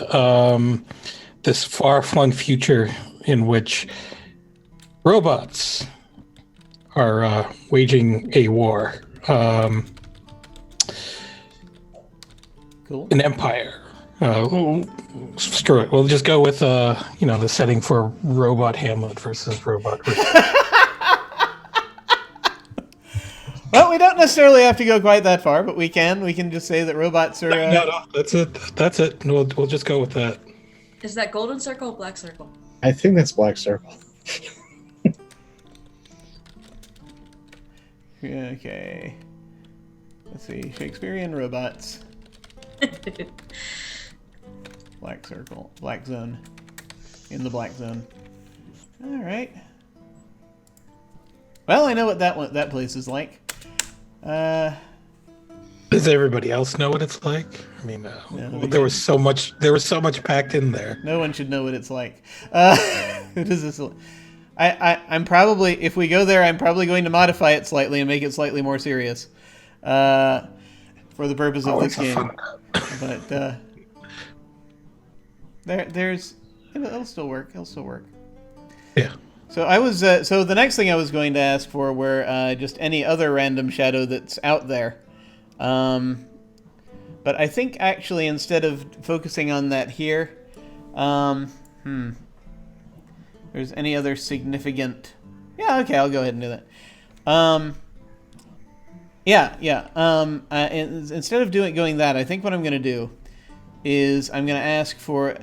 this far-flung future in which robots are waging a war. Cool. An empire. Screw it. We'll just go with the setting for Robot Hamlet versus Robot. Well, we don't necessarily have to go quite that far, but we can just say that robots are. No, that's it. We'll just go with that. Is that Golden Circle or Black Circle? I think that's Black Circle. Okay. Let's see. Shakespearean robots. Black Circle. Black Zone. In the Black Zone. All right. Well, I know what that place is like. Does everybody else know what it's like? I mean, there was so much packed in there. No one should know what it's like. It is this. I'm probably, if we go there, I'm probably going to modify it slightly and make it slightly more serious, for the purpose of this game. But There's it'll still work. It'll still work. Yeah. So I was so the next thing I was going to ask for were just any other random shadow that's out there. But I think actually instead of focusing on that here, there's any other significant. Yeah, okay, I'll go ahead and do that. Instead of going that, I think what I'm going to do is I'm going to ask for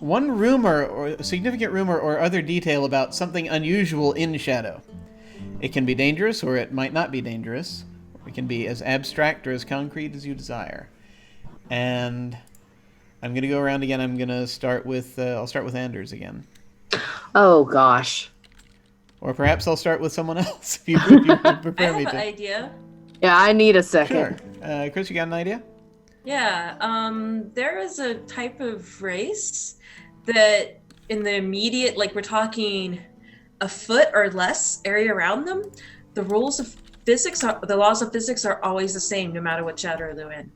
one rumor or a significant rumor or other detail about something unusual in shadow. It can be dangerous or it might not be dangerous. It can be as abstract or as concrete as you desire. And I'm going to go around again. I'm going to start with I'll start with Anders again. Oh gosh. Or perhaps I'll start with someone else if you I prefer me have to. an idea. Yeah, I need a second. Sure. Chris, you got an idea? Yeah, there is a type of race that in the immediate, like we're talking a foot or less area around them, the laws of physics are always the same no matter what shadow they're in.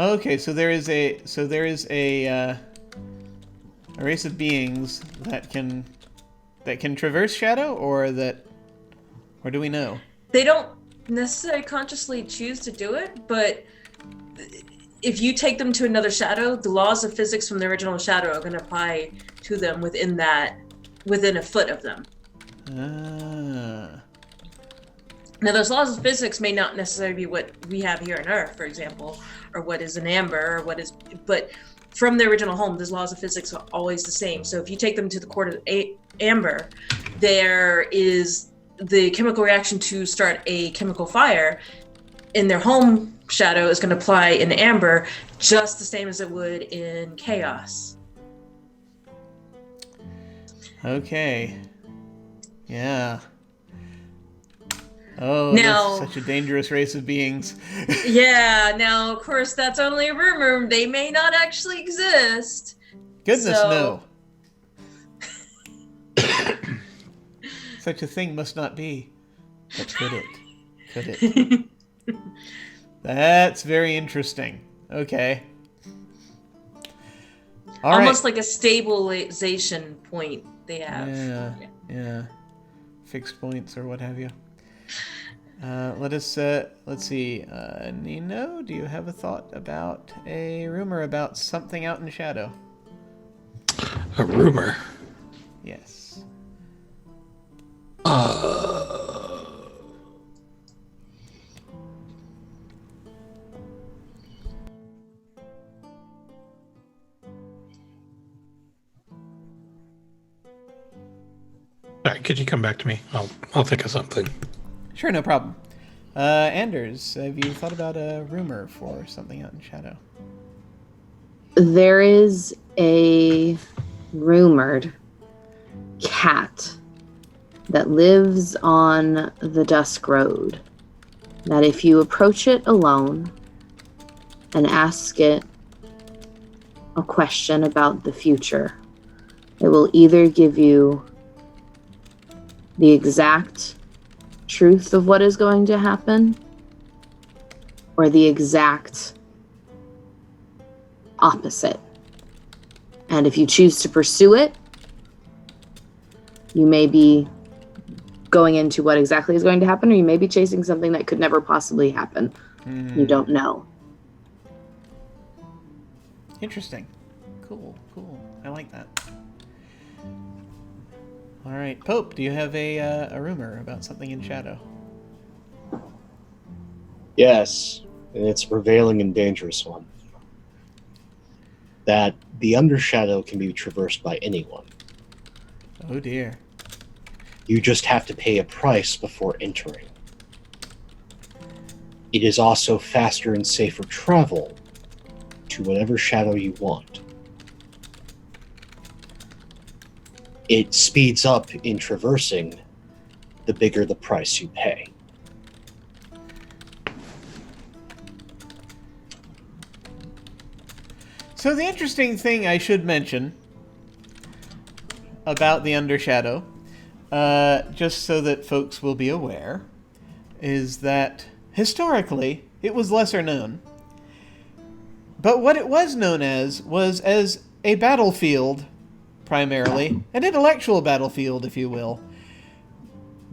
Okay, so there is a race of beings that can traverse shadow, or do we know? They don't necessarily consciously choose to do it, but if you take them to another shadow, the laws of physics from the original shadow are going to apply to them within a foot of them. Ah. Now, those laws of physics may not necessarily be what we have here on Earth, for example, or what is an amber, but from the original home, those laws of physics are always the same. So if you take them to the court of amber, there is the chemical reaction to start a chemical fire in their home shadow is going to apply in amber just the same as it would in chaos. Okay. Yeah. Oh, now, that's such a dangerous race of beings. Yeah, now, of course, that's only a rumor. They may not actually exist. Goodness, so... no. Such a thing must not be. But could it? Could it? That's very interesting. Okay. Almost like a stabilization point they have. Yeah. Fixed points or what have you. Let's see. Nino, do you have a thought about a rumor about something out in shadow? A rumor? Yes. All right, could you come back to me? I'll think of something. Sure, no problem. Anders, have you thought about a rumor for something out in shadow? There is a rumored cat that lives on the Dusk Road, that if you approach it alone and ask it a question about the future, it will either give you the exact truth of what is going to happen or the exact opposite. And if you choose to pursue it, you may be going into what exactly is going to happen, or you may be chasing something that could never possibly happen. You don't know. Interesting. Cool. I like that. All right, Pope, do you have a rumor about something in shadow? Yes, and it's a prevailing and dangerous one. That the Undershadow can be traversed by anyone. Oh dear. You just have to pay a price before entering. It is also faster and safer travel to whatever shadow you want. It speeds up in traversing the bigger the price you pay. So the interesting thing I should mention about the Undershadow, just so that folks will be aware, is that historically it was lesser known. But what it was known as was as a battlefield, primarily, an intellectual battlefield, if you will,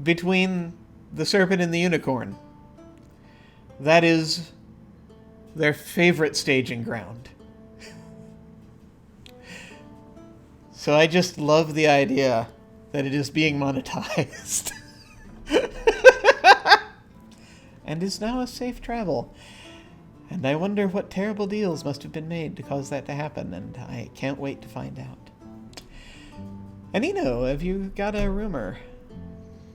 between the serpent and the unicorn. That is their favorite staging ground. So I just love the idea that it is being monetized. And is now a safe travel. And I wonder what terrible deals must have been made to cause that to happen, and I can't wait to find out. Anino, have you got a rumor?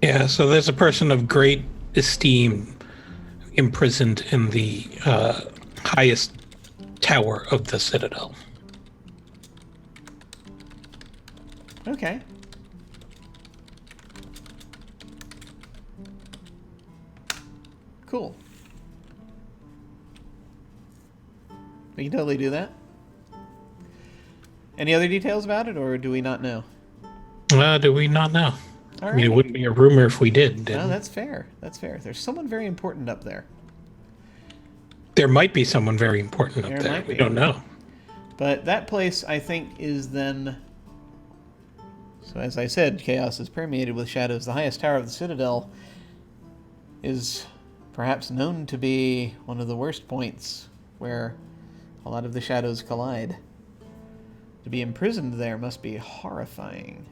Yeah, so there's a person of great esteem imprisoned in the highest tower of the Citadel. Okay. Cool. We can totally do that. Any other details about it, or do we not know? Do we not know? All I mean, it right. wouldn't be a rumor if we did. No, that's fair. That's fair. There's someone very important up there. There might be someone very important up There there. might We be. don't know. But that place, I think, is then... So as I said, chaos is permeated with shadows. The highest tower of the Citadel is perhaps known to be one of the worst points where a lot of the shadows collide. To be imprisoned there must be horrifying.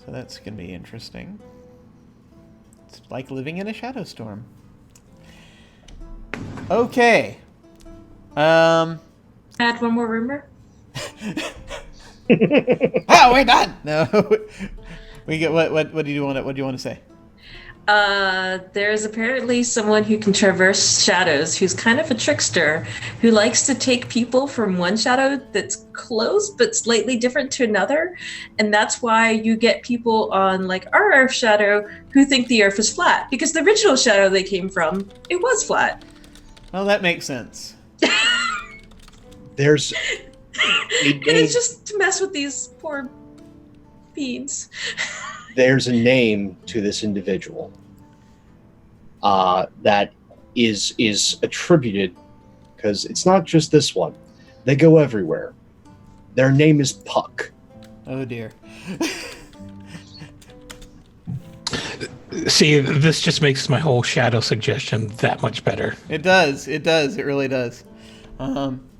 So that's going to be interesting. It's like living in a shadow storm. Okay. Add one more rumor. Oh, we're done. No, we get what do you want to say? There's apparently someone who can traverse shadows, who's kind of a trickster, who likes to take people from one shadow that's close but slightly different to another, and that's why you get people on like our Earth shadow who think the Earth is flat, because the original shadow they came from, it was flat. Well, that makes sense. There's And it's just to mess with these poor beings. there's a name to this individual that is attributed, because it's not just this one. They go everywhere. Their name is Puck. Oh dear. See, this just makes my whole shadow suggestion that much better. It does. It does. It really does.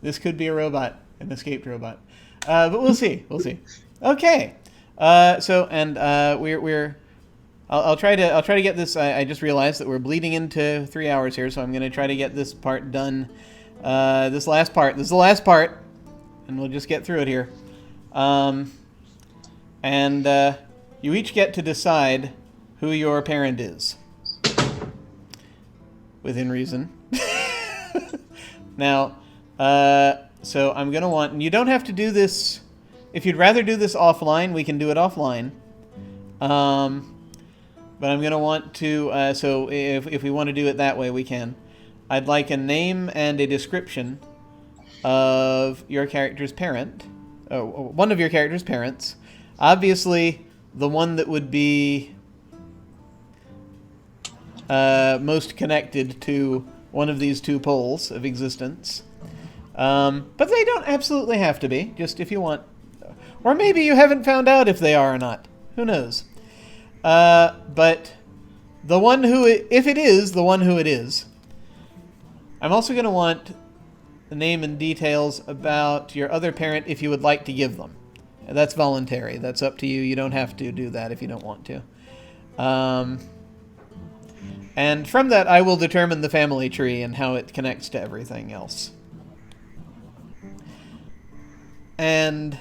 This could be a robot, an escaped robot, but we'll see. We'll see. Okay. I'll try to get this. I just realized that we're bleeding into 3 hours here, so I'm going to try to get this part done. This last part. This is the last part, and we'll just get through it here. You each get to decide who your parent is, within reason. Now, so I'm going to want, and you don't have to do this. If you'd rather do this offline, we can do it offline. But I'm going to want to, so if we want to do it that way, we can. I'd like a name and a description of your character's parent. One of your character's parents. Obviously, the one that would be most connected to one of these two poles of existence. But they don't absolutely have to be, just if you want. Or maybe you haven't found out if they are or not. Who knows? But the one who, if it is the one who it is, I'm also going to want the name and details about your other parent if you would like to give them. That's voluntary. That's up to you. You don't have to do that if you don't want to. And from that, I will determine the family tree and how it connects to everything else. And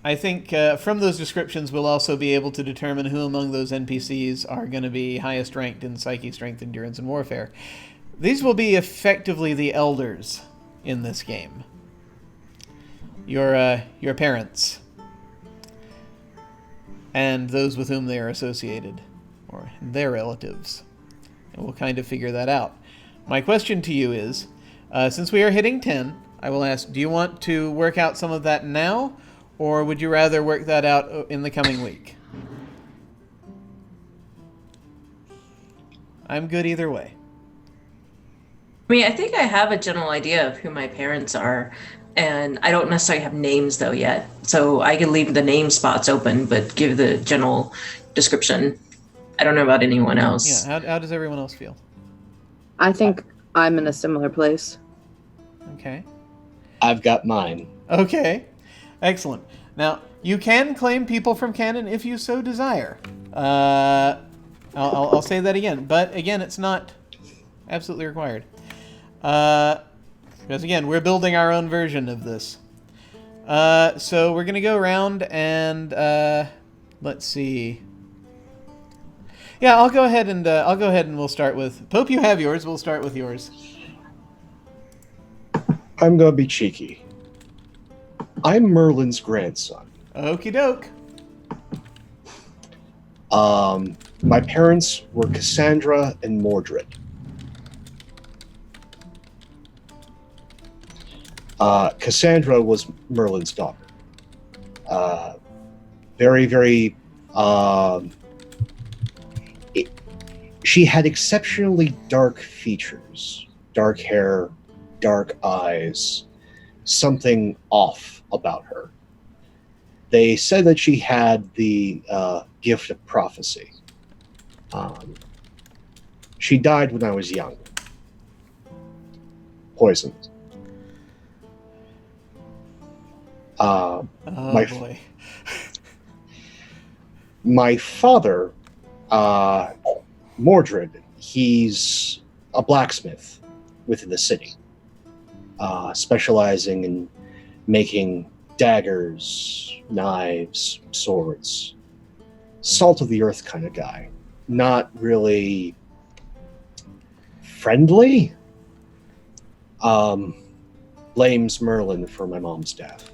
I think from those descriptions, we'll also be able to determine who among those NPCs are going to be highest ranked in Psyche, Strength, Endurance, and Warfare. These will be effectively the elders in this game. Your parents. And those with whom they are associated. Or their relatives. And we'll kind of figure that out. My question to you is, since we are hitting 10, I will ask, do you want to work out some of that now? Or would you rather work that out in the coming week? I'm good either way. I mean, I think I have a general idea of who my parents are, and I don't necessarily have names though yet. So I can leave the name spots open, but give the general description. I don't know about anyone else. Yeah, how does everyone else feel? I think I'm in a similar place. Okay. I've got mine. Okay. Excellent. Now, you can claim people from canon if you so desire. I'll say that again. But again, it's not absolutely required. Because again, we're building our own version of this. So we're going to go around and let's see. Yeah, I'll go ahead and we'll start with Pope. You have yours. We'll start with yours. I'm going to be cheeky. I'm Merlin's grandson. Okie doke. My parents were Cassandra and Mordred. Cassandra was Merlin's daughter. Very, very... she had exceptionally dark features. Dark hair, dark eyes. Something off about her. They said that she had the gift of prophecy. She died when I was young. Poisoned. Oh boy. My father, Mordred, he's a blacksmith within the city, specializing in making daggers, knives, swords. Salt of the earth kind of guy. Not really friendly. Blames Merlin for my mom's death.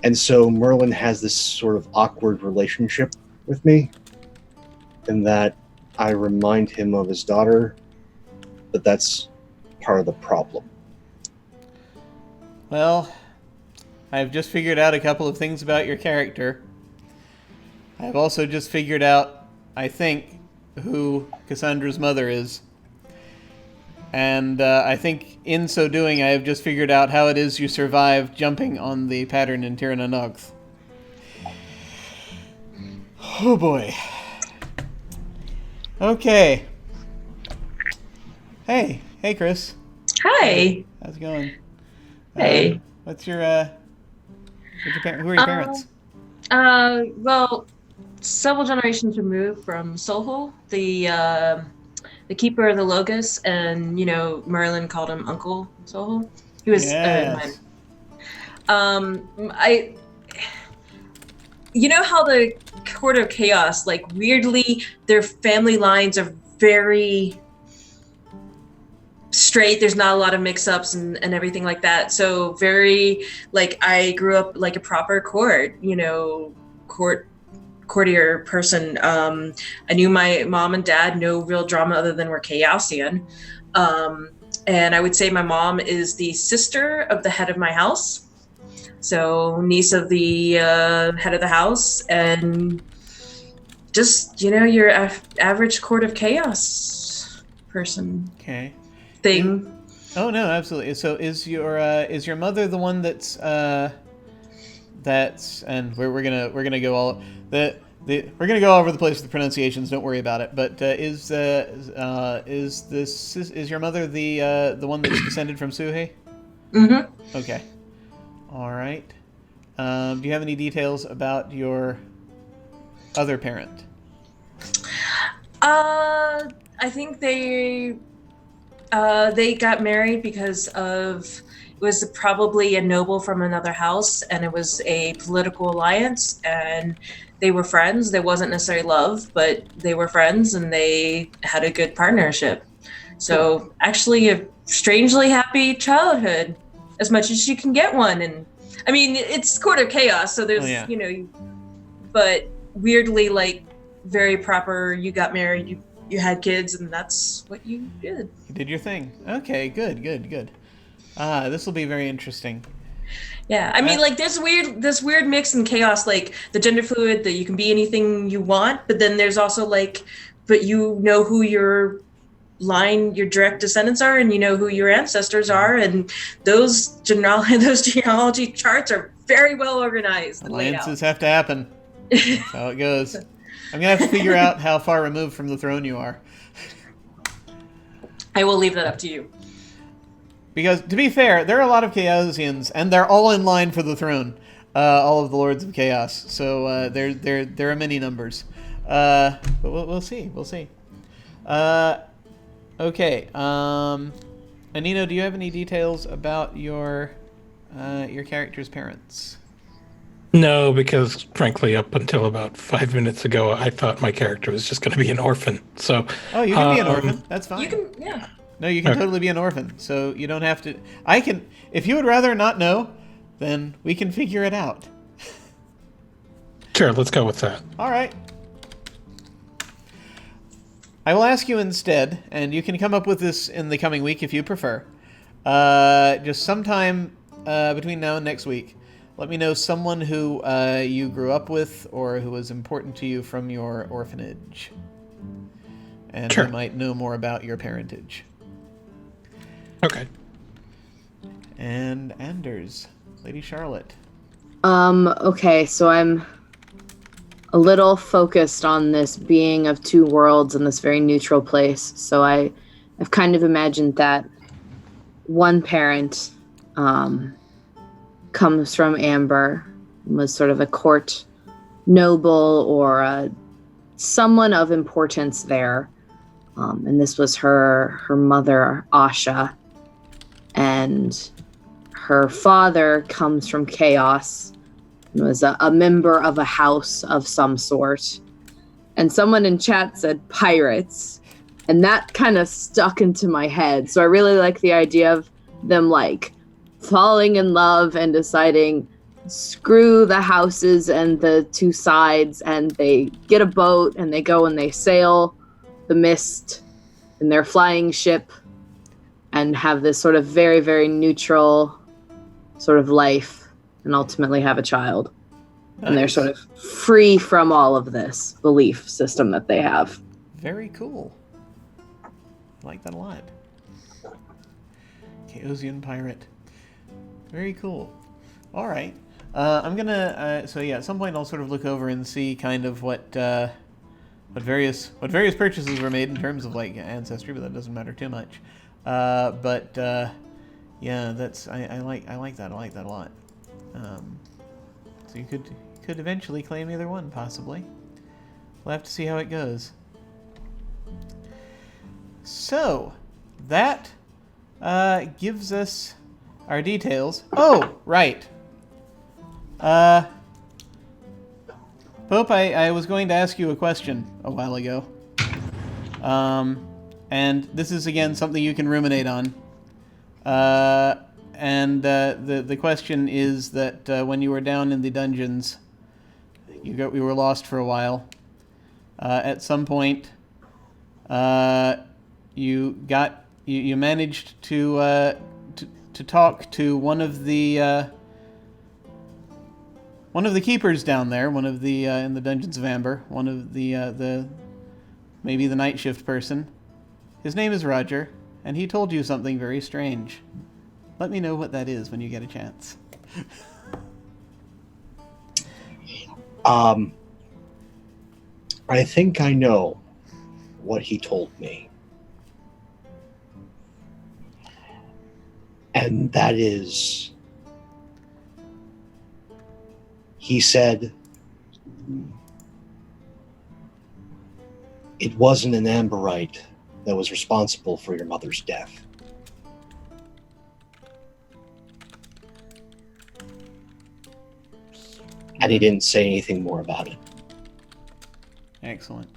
And so Merlin has this sort of awkward relationship with me, in that I remind him of his daughter, but that's part of the problem. Well, I've just figured out a couple of things about your character. I've also just figured out, I think, who Cassandra's mother is. And I think in so doing, I have just figured out how it is you survived jumping on the pattern in Tirana Nogth. Oh boy. Okay. Hey, Chris. Hi. How's it going? Hey. Who are your parents? Well, several generations removed from Solhul, the keeper of the Logos, and Merlin called him Uncle Solhul. He was Yes. I how the Court of Chaos, like, weirdly their family lines are very straight. There's not a lot of mix-ups and everything like that. So very, like, I grew up like a proper courtier person. I knew my mom and dad, no real drama other than we're Chaosian. And I would say my mom is the sister of the head of my house. So niece of the head of the house, and just, your average Court of Chaos person. Okay. Thing. Oh no, absolutely. So is your mother the one that's and we're gonna go all we're gonna go all over the place with the pronunciations. Don't worry about it. But is your mother the one that's descended from Suhe? Mm-hmm. Okay. All right. Do you have any details about your other parent? I think they got married because it was probably a noble from another house, and it was a political alliance, and they were friends. There wasn't necessarily love, but they were friends, and they had a good partnership. So actually a strangely happy childhood, as much as you can get one. And I mean, it's Court of Chaos, so there's, but weirdly, like, very proper. You got married, you had kids, and that's what you did. You did your thing. Okay, good. This will be very interesting. Yeah, I mean, like, this weird mix in Chaos, like the gender fluid, that you can be anything you want, but then there's also, like, but you know who your direct descendants are, and you know who your ancestors are, and those genealogy charts are very well organized and laid out. Alliances have to happen. That's how it goes. I'm gonna have to figure out how far removed from the throne you are. I will leave that up to you. Because, to be fair, there are a lot of Chaosians, and they're all in line for the throne. All of the Lords of Chaos. So there are many numbers. But we'll see. We'll see. Okay. Anino, do you have any details about your character's parents? No, because frankly, up until about 5 minutes ago, I thought my character was just going to be an orphan. So, Oh, you can be an orphan. That's fine. You can, yeah. No, you can Okay. totally be an orphan. So you don't have to. I can. If you would rather not know, then we can figure it out. Sure, let's go with that. All right. I will ask you instead, and you can come up with this in the coming week if you prefer. Just sometime between now and next week, let me know someone who you grew up with or who was important to you from your orphanage. And Sure. I might know more about your parentage. Okay. And Anders, Lady Charlotte. Okay, so I'm a little focused on this being of two worlds in this very neutral place. So I've kind of imagined that one parent comes from Amber, was sort of a court noble or someone of importance there. And this was her mother, Asha. And her father comes from Chaos and was a member of a house of some sort. And someone in chat said pirates. And that kind of stuck into my head. So I really like the idea of them like falling in love and deciding, screw the houses and the two sides, and they get a boat and they go and they sail the mist in their flying ship and have this sort of very, very neutral sort of life and ultimately have a child. Nice. And they're sort of free from all of this belief system that they have. Very cool. I like that a lot. Chaosian pirate. Very cool. All right. I'm gonna. So yeah, at some point I'll sort of look over and see kind of what various purchases were made in terms of like ancestry, but that doesn't matter too much. Yeah, that's I like that. I like that a lot. So you could eventually claim either one, possibly. We'll have to see how it goes. So that gives us our details. Oh, right. Pope, I was going to ask you a question a while ago. And this is, again, something you can ruminate on. The question is that when you were down in the dungeons, you were lost for a while. At some point, you managed to talk to one of the keepers down there, one of the in the Dungeons of Amber, one of the maybe the night shift person. His name is Roger, and he told you something very strange. Let me know what that is when you get a chance. I think I know what he told me. And that is, he said, it wasn't an Amberite that was responsible for your mother's death. And he didn't say anything more about it. Excellent.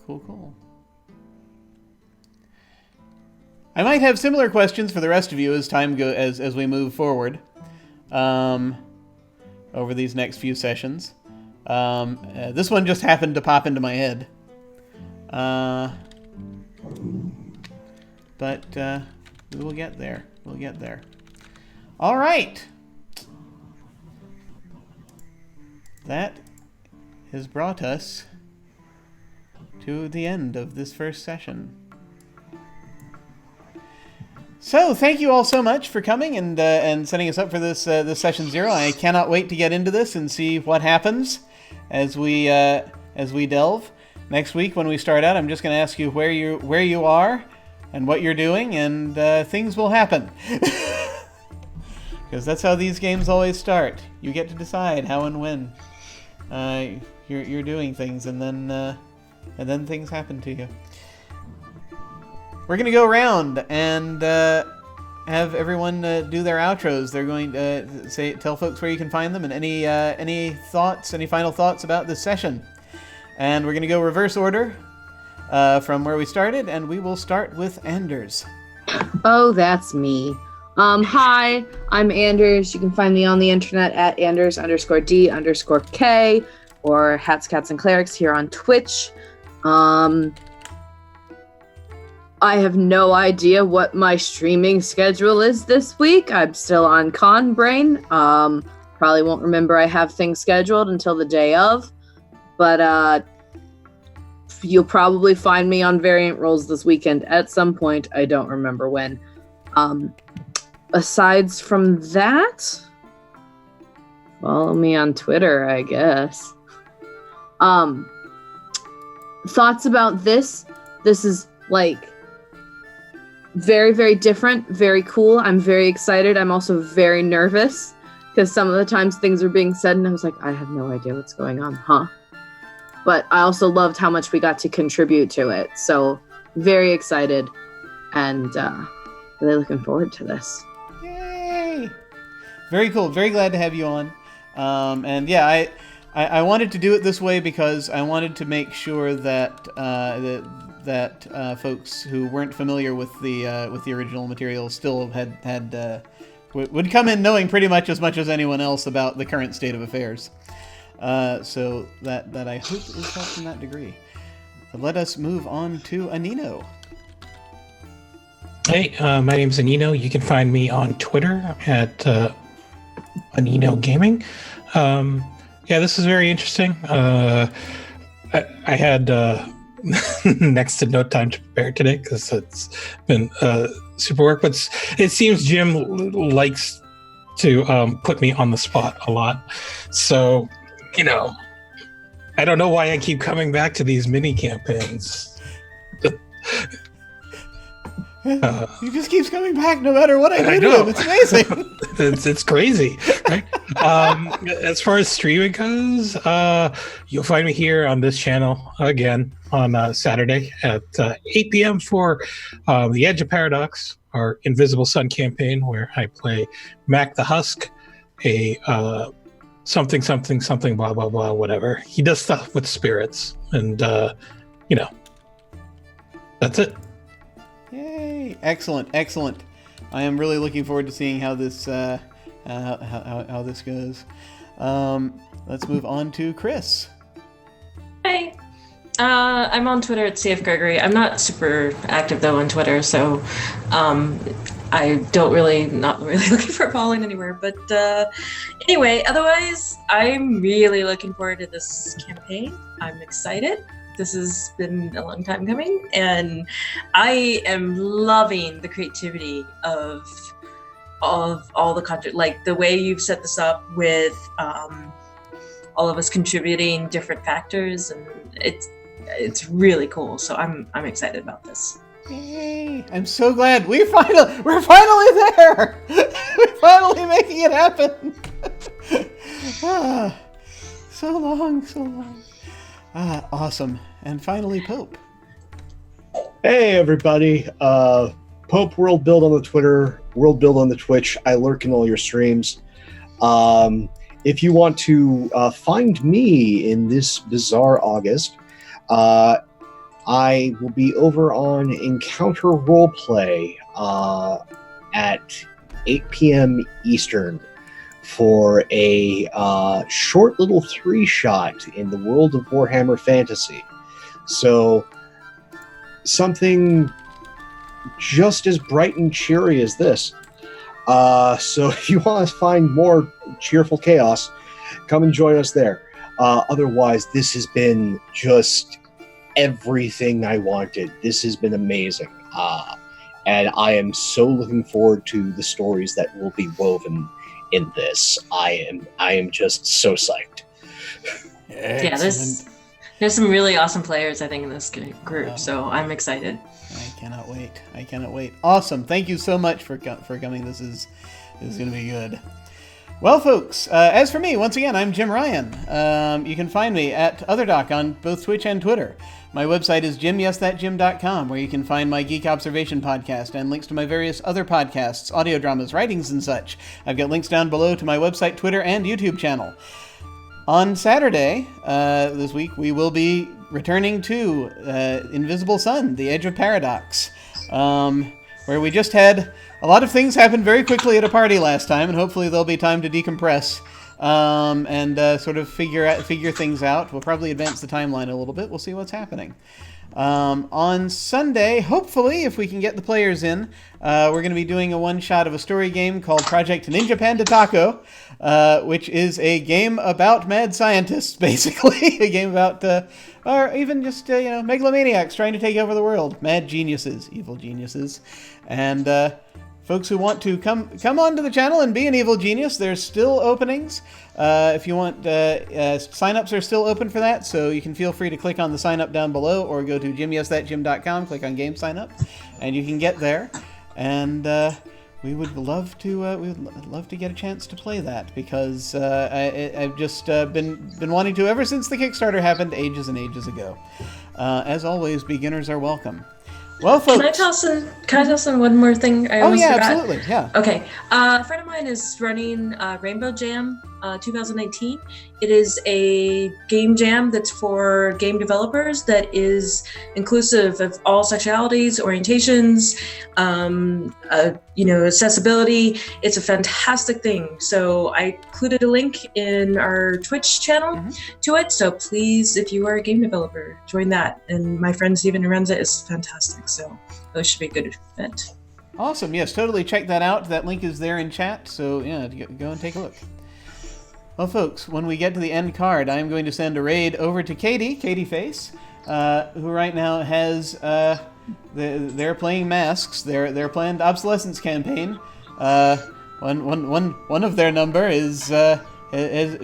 Cool. I might have similar questions for the rest of you as time as we move forward over these next few sessions. This one just happened to pop into my head. But we'll get there. All right. That has brought us to the end of this first session. So, thank you all so much for coming and setting us up for this session 0. I cannot wait to get into this and see what happens as we delve. Next week when we start out, I'm just going to ask you where you are and what you're doing, and things will happen. Because that's how these games always start. You get to decide how and when you're doing things, and then things happen to you. We're going to go around and have everyone do their outros. They're going to tell folks where you can find them and any final thoughts about this session. And we're going to go reverse order from where we started, and we will start with Anders. Oh, that's me. Hi, I'm Anders. You can find me on the internet at Anders_D_K or Hats, Cats, and Clerics here on Twitch. I have no idea what my streaming schedule is this week. I'm still on con brain. Probably won't remember I have things scheduled until the day of. But you'll probably find me on Variant Roles this weekend at some point. I don't remember when. Asides from that, follow me on Twitter, I guess. Thoughts about this? This is like very, very different, very cool. I'm very excited. I'm also very nervous because some of the times things are being said and I was like, I have no idea what's going on, huh? But I also loved how much we got to contribute to it. So very excited and really looking forward to this. Yay! Very cool. Very glad to have you on. And yeah, I wanted to do it this way because I wanted to make sure that that folks who weren't familiar with the original material still would come in knowing pretty much as anyone else about the current state of affairs. So that I hope is helped in that degree. But let us move on to Anino. Hey, my name's Anino. You can find me on Twitter at Anino Gaming. Yeah, this is very interesting. I had next to no time to prepare today because it's been super work, but it seems Jim likes to put me on the spot a lot. So, I don't know why I keep coming back to these mini campaigns. He just keeps coming back no matter what I do to him. It's amazing. it's crazy, right? As far as streaming goes, you'll find me here on this channel again on Saturday at 8 p.m. for The Edge of Paradox, our Invisible Sun campaign, where I play Mac the Husk, a something, blah, blah, blah, whatever. He does stuff with spirits, and, that's it. Yay! Excellent. I am really looking forward to seeing how this how this goes. Let's move on to Chris. Hey, I'm on Twitter at CF Gregory. I'm not super active though on Twitter, so I not really looking for Pauline anywhere. But anyway, otherwise, I'm really looking forward to this campaign. I'm excited. This has been a long time coming, and I am loving the creativity of all the content, like the way you've set this up with all of us contributing different factors, and it's really cool. So I'm excited about this. Yay! I'm so glad we're finally there. We're finally making it happen. So long. Awesome. And finally, Pope. Hey, everybody. Pope World Build on the Twitter, World Build on the Twitch. I lurk in all your streams. If you want to find me in this bizarre August, I will be over on Encounter Roleplay at 8 p.m. Eastern for a short little 3-shot in the world of Warhammer Fantasy. So something just as bright and cheery as this. So if you want to find more cheerful chaos, come and join us there. Otherwise, this has been just everything I wanted. This has been amazing. And I am so looking forward to the stories that will be woven in this. I am just so psyched. Yeah, there's some really awesome players, I think, in this group, so I'm excited. I cannot wait. I cannot wait. Awesome. Thank you so much for coming. This is going to be good. Well, folks, as for me, once again, I'm Jim Ryan. You can find me at OtherDoc on both Twitch and Twitter. My website is jimyesthatjim.com, where you can find my Geek Observation podcast and links to my various other podcasts, audio dramas, writings, and such. I've got links down below to my website, Twitter, and YouTube channel. On Saturday this week, we will be returning to Invisible Sun, The Edge of Paradox, where we just had a lot of things happen very quickly at a party last time, and hopefully there'll be time to decompress and sort of figure things out. We'll probably advance the timeline a little bit. We'll see what's happening. On Sunday, hopefully, if we can get the players in, we're going to be doing a one-shot of a story game called Project Ninja Panda Taco, which is a game about mad scientists, basically. A game about, or even just, megalomaniacs trying to take over the world. Mad geniuses, evil geniuses. And folks who want to come onto the channel and be an evil genius, there's still openings. If you want, sign-ups are still open for that, so you can feel free to click on the sign-up down below or go to jimyesthatjim.com, click on Game Sign Up, and you can get there. And we would love to get a chance to play that, because I've just been wanting to ever since the Kickstarter happened ages and ages ago. As always, beginners are welcome. Well, folks. Can I tell some one more thing? I almost forgot. Absolutely, yeah. Okay, a friend of mine is running Rainbow Jam 2019. It is a game jam that's for game developers that is inclusive of all sexualities, orientations, accessibility. It's a fantastic thing. So I included a link in our Twitch channel to it. So please, if you are a game developer, join that. And my friend Steven who runs it is fantastic. So it should be a good event. Awesome. Yes, totally check that out. That link is there in chat. So yeah, go and take a look. Well, folks, when we get to the end card, I'm going to send a raid over to Katie Face, who right now has, they're playing Masks, their planned obsolescence campaign. One of their number has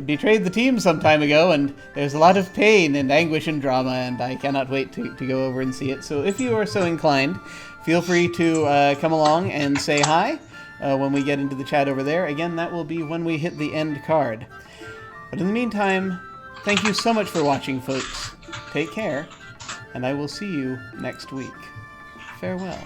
betrayed the team some time ago, and there's a lot of pain and anguish and drama, and I cannot wait to go over and see it. So if you are so inclined, feel free to come along and say hi. When we get into the chat over there. Again, that will be when we hit the end card. But in the meantime, thank you so much for watching, folks. Take care, and I will see you next week. Farewell.